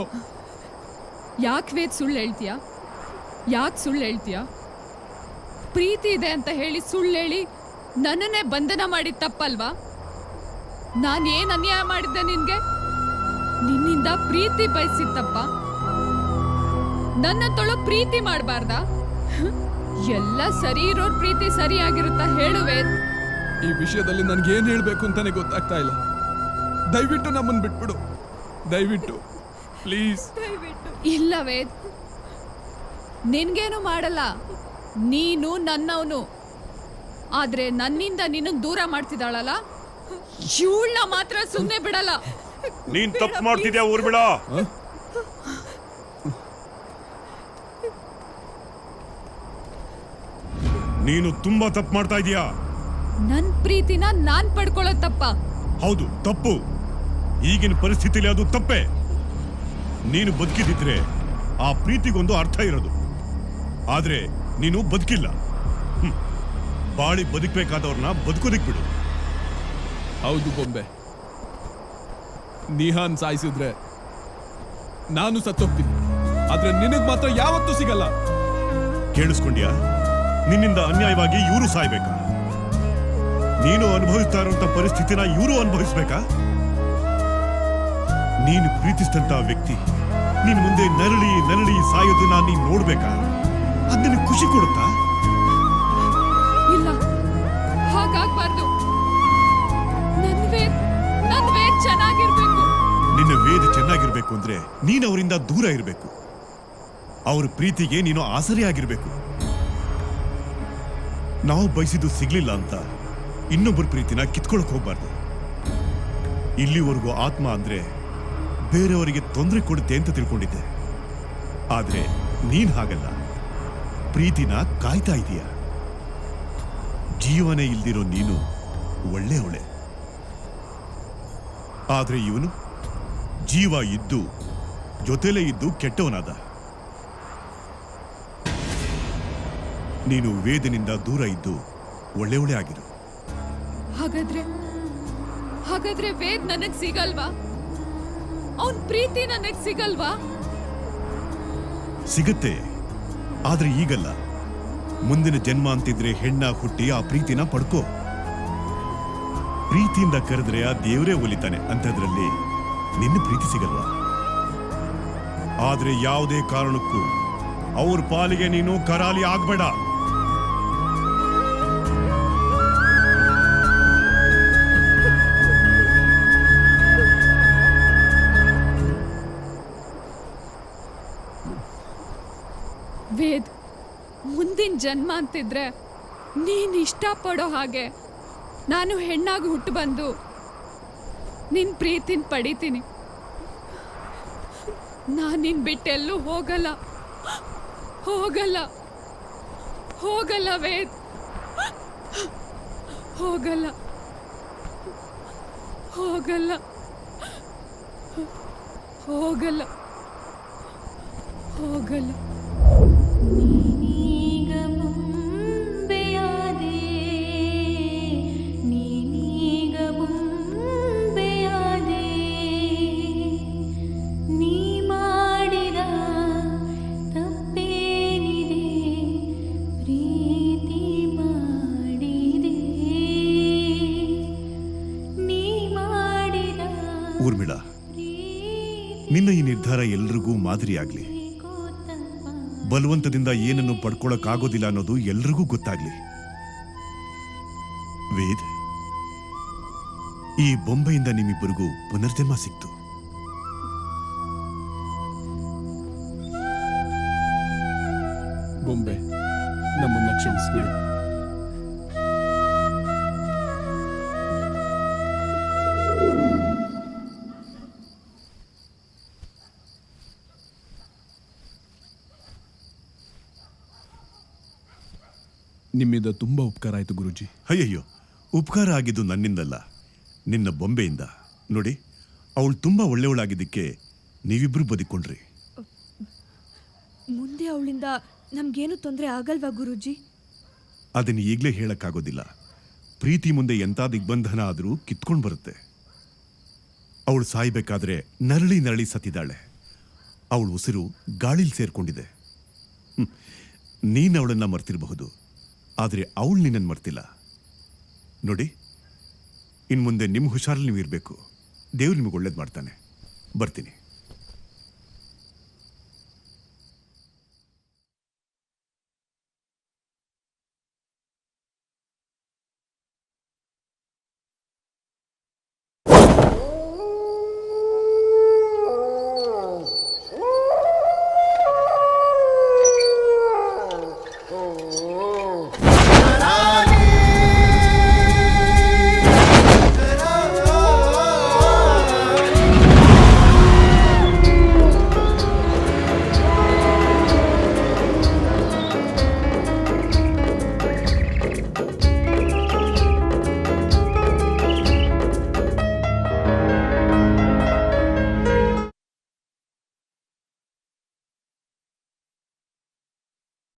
ಯಾಕೆ ವೇದ್ ಸುಳ್ಳು ಹೇಳ್ತೀಯಾ? ಯಾಕೆ ಸುಳ್ಳು ಹೇಳ್ತೀಯಾ? ಪ್ರೀತಿ ಇದೆ ಅಂತ ಹೇಳಿ ಸುಳ್ಳು ಹೇಳಿ ನನ್ನನ್ನೇ ಬಂಧನ ಮಾಡಿದ ತಪ್ಪಲ್ವಾ? ನಾನೇನು ಅನ್ಯಾಯ ಮಾಡಿದ್ದೆ ನಿನ್ಗೆ? ನಿನ್ನಿಂದ ಪ್ರೀತಿ ಬಯಸಿದ್ದಪ್ಪ. ನನ್ನ ತೊಳು ಪ್ರೀತಿ ಮಾಡಬಾರ್ದ? ಎಲ್ಲ ಸರಿ ಇರೋರ್ ಪ್ರೀತಿ ಸರಿಯಾಗಿರುತ್ತಾ ಹೇಳು ವೇದ್? ಈ ವಿಷಯದಲ್ಲಿ ನನ್ಗೆ ಏನ್ ಹೇಳ್ಬೇಕು ಅಂತಾನೆ ಗೊತ್ತಾಗ್ತಾ ಇಲ್ಲ. ದಯವಿಟ್ಟು ನಮ್ಮನ್ನು ಬಿಟ್ಬಿಡು, ದಯವಿಟ್ಟು ಪ್ಲೀಸ್. ಇಲ್ಲ ವೇದ್, ನಿನ್ಗೇನು ಮಾಡಲ್ಲ. ನೀನು ನನ್ನವನು. ಆದ್ರೆ ನನ್ನಿಂದ ನಿನ್ನ ದೂರ ಮಾಡ್ತಿದ್ದಾಳಲ್ಲ, ಇವಳನ್ನ ಮಾತ್ರ ಸುಮ್ಮನೆ ಬಿಡಲ್ಲ. ನೀನ್ ತಪ್ಪು ಮಾಡ್ತಿದ್ಯಾ ಊರ್ಬಿಡ. ನೀನು ತುಂಬಾ ತಪ್ಪು ಮಾಡ್ತಾ ಇದೀಯಾ. ನನ್ ಪ್ರೀತಿನ ನಾನ್ ಪಡ್ಕೊಳ್ಳೋ ತಪ್ಪ? ಹೌದು, ತಪ್ಪು. ಈಗಿನ ಪರಿಸ್ಥಿತಿಲಿ ಅದು ತಪ್ಪೆ. ನೀನು ಬದುಕಿದಿದ್ರೆ ಆ ಪ್ರೀತಿಗೊಂದು ಅರ್ಥ ಇರೋದು. ಆದ್ರೆ ನೀನು ಬದುಕಿಲ್ಲ. ಬಾಳಿ ಬದುಕಬೇಕಾದವ್ರನ್ನ ಬದುಕೋದಿಕ್ ಬಿಡು. ಹೌದು ಬೊಂಬೆ, ನಿಹಾನ್ ಸಾಯಿಸಿದ್ರೆ ನಾನು ಸತ್ತೋಗ್ತೀನಿ, ಆದ್ರೆ ನಿನಗ್ ಮಾತ್ರ ಯಾವತ್ತೂ ಸಿಗಲ್ಲ. ಕೇಳಿಸ್ಕೊಂಡ್ಯಾ? ನಿನ್ನಿಂದ ಅನ್ಯಾಯವಾಗಿ ಇವರು ಸಾಯ್ಬೇಕಾ? ನೀನು ಅನುಭವಿಸ್ತಾ ಇರುವಂತ ಪರಿಸ್ಥಿತಿನ ಇವರು ಅನುಭವಿಸ್ಬೇಕಾ? ನೀನು ಪ್ರೀತಿಸಿದಂತ ವ್ಯಕ್ತಿ ನಿನ್ ಮುಂದೆ ನರಳಿ ನರಳಿ ಸಾಯೋದನ್ನ ನೀನ್ ನೋಡ್ಬೇಕಾ? ಅದ್ ನಿನಗೆ ಖುಷಿ ಕೊಡುತ್ತಾ? ಇಲ್ಲ, ಹಾಗಾಗ್ಬಾರ್ದು. ನನ್ ವೇದ್ ಚೆನ್ನಾಗಿರ್ಬೇಕು. ನಿನ್ನ ವೇದ ಚೆನ್ನಾಗಿರ್ಬೇಕು ಅಂದ್ರೆ ನೀನು ಅವರಿಂದ ದೂರ ಇರಬೇಕು. ಅವ್ರ ಪ್ರೀತಿಗೆ ನೀನು ಆಸರೆಯಾಗಿರ್ಬೇಕು. ನಾವು ಬಯಸಿದ್ದು ಸಿಗ್ಲಿಲ್ಲ ಅಂತ ಇನ್ನೊಬ್ಬರ ಪ್ರೀತಿನ ಕಿತ್ಕೊಳಕ್ ಹೋಗ್ಬಾರ್ದು. ಇಲ್ಲಿವರೆಗೂ ಆತ್ಮ ಅಂದ್ರೆ ಬೇರೆಯವರಿಗೆ ತೊಂದರೆ ಕೊಡುತ್ತೆ ಅಂತ ತಿಳ್ಕೊಂಡಿದ್ದೆ. ಆದ್ರೆ ನೀನ್ ಹಾಗಲ್ಲ, ಪ್ರೀತಿನ ಕಾಯ್ತಾ ಇದೀಯ. ಜೀವನ ಇಲ್ದಿರೋ ನೀನು ಒಳ್ಳೆಯವಳೆ. ಆದ್ರೆ ಇವನು ಜೀವ ಇದ್ದು ಜೊತೆಲೇ ಇದ್ದು ಕೆಟ್ಟವನಾದ. ನೀನು ವೇದನಿಂದ ದೂರ ಇದ್ದು ಒಳ್ಳೆಯವಳೆ ಆಗಿರು. ಹಾಗಾದ್ರೆ ವೇದ್ ನನಗ್ ಸಿಗಲ್ವಾ? ಅವನ್ ಪ್ರೀತಿ ನನಗ್ ಸಿಗಲ್ವಾ? ಸಿಗತ್ತೆ, ಆದ್ರೆ ಈಗಲ್ಲ. ಮುಂದಿನ ಜನ್ಮ ಅಂತಿದ್ರೆ ಹೆಣ್ಣ ಹುಟ್ಟಿ ಆ ಪ್ರೀತಿನ ಪಡ್ಕೋ. ಪ್ರೀತಿಯಿಂದ ಕರೆದ್ರೆ ಆ ದೇವರೇ ಒಲಿತಾನೆ ಅಂತದ್ರಲ್ಲಿ ನಿನ್ನ ಪ್ರೀತಿ ಸಿಗಲ್ವಾ? ಆದ್ರೆ ಯಾವುದೇ ಕಾರಣಕ್ಕೂ ಅವ್ರ ಪಾಲಿಗೆ ನೀನು ಕರಾಲಿ ಆಗ್ಬೇಡ. ವೇದ್, ಮುಂದಿನ ಜನ್ಮ ಅಂತಿದ್ರೆ ನೀನ್ ಇಷ್ಟಪಡೋ ಹಾಗೆ ನಾನು ಹೆಣ್ಣಾಗಿ ಹುಟ್ಟು ಬಂದು ನಿನ್ ಪ್ರೀತಿನ ಪಡಿತೀನಿ. ನಾನು ನಿನ್ ಬಿಟ್ಟೆಲ್ಲೂ ಹೋಗಲ್ಲ, ಹೋಗಲ್ಲ, ಹೋಗಲ್ಲ ವೇದ್, ಹೋಗಲ್ಲ, ಹೋಗಲ್ಲ ಹೋಗಲ್ಲ ಹೋಗಲ್ಲ. ನೀನೀಗ ಬೊಂಬೆಯಾದೆ, ನೀನೀಗ ಬೊಂಬೆಯಾದೆ, ನೀ ಮಾಡಿದ ತಪ್ಪೇನಿದೆ, ಪ್ರೀತಿ ಮಾಡಿದೆ, ನೀ ಮಾಡಿದ ಊರ್ಮಿಳಾ, ನಿನ್ನ ಈ ನಿರ್ಧಾರ ಎಲ್ರಿಗೂ ಮಾದರಿಯಾಗ್ಲಿ. ಬಲವಂತದಿಂದ ಏನನ್ನು ಪಡ್ಕೊಳಕ್ಕಾಗೋದಿಲ್ಲ ಅನ್ನೋದು ಎಲ್ರಿಗೂ ಗೊತ್ತಾಗ್ಲಿ. ವೇದ್, ಈ ಬೊಂಬೆಯಿಂದ ನಿಮ್ಮಿಬ್ಬರಿಗೂ ಪುನರ್ಜನ್ಮ ಸಿಕ್ತು. ಬೊಂಬೆ, ನಮ್ಮನ್ನ ಕ್ಷಮಿಸ್ಬಿಡಿ. ನಿಮ್ಮಿಂದ ತುಂಬಾ ಉಪಕಾರ ಆಯ್ತು ಗುರುಜಿ. ಅಯ್ಯಯ್ಯೋ, ಉಪಕಾರ ಆಗಿದ್ದು ನನ್ನಿಂದಲ್ಲ, ನಿನ್ನ ಬೊಂಬೆಯಿಂದ. ನೋಡಿ, ಅವಳು ತುಂಬಾ ಒಳ್ಳೆಯವಳಾಗಿದ್ದಕ್ಕೆ ನೀವಿಬ್ರು ಬದುಕೊಂಡ್ರಿ. ಮುಂದೆ ಅವಳಿಂದ ನಮ್ಗೇನು ತೊಂದರೆ ಆಗಲ್ವಾ ಗುರುಜಿ? ಅದನ್ನು ಈಗಲೇ ಹೇಳಕ್ಕಾಗೋದಿಲ್ಲ. ಪ್ರೀತಿ ಮುಂದೆ ಎಂಥ ದಿಗ್ಬಂಧನ ಆದರೂ ಕಿತ್ಕೊಂಡು ಬರುತ್ತೆ. ಅವಳು ಸಾಯ್ಬೇಕಾದ್ರೆ ನರಳಿ ನರಳಿ ಸತ್ತಿದ್ದಾಳೆ. ಅವಳು ಉಸಿರು ಗಾಳಿಲಿ ಸೇರ್ಕೊಂಡಿದೆ. ನೀನು ಅವಳನ್ನ ಮರ್ತಿರಬಹುದು, ಆದರೆ ಅವಳು ನಿನ್ನನ್ನು ಮರ್ತಿಲ್ಲ. ನೋಡಿ, ಇನ್ನು ಮುಂದೆ ನಿಮ್ಮ ಹುಷಾರಲ್ಲಿ ನೀವು ಇರಬೇಕು. ದೇವ್ರು ನಿಮಗೆ ಒಳ್ಳೇದು ಮಾಡ್ತಾನೆ. ಬರ್ತೀನಿ.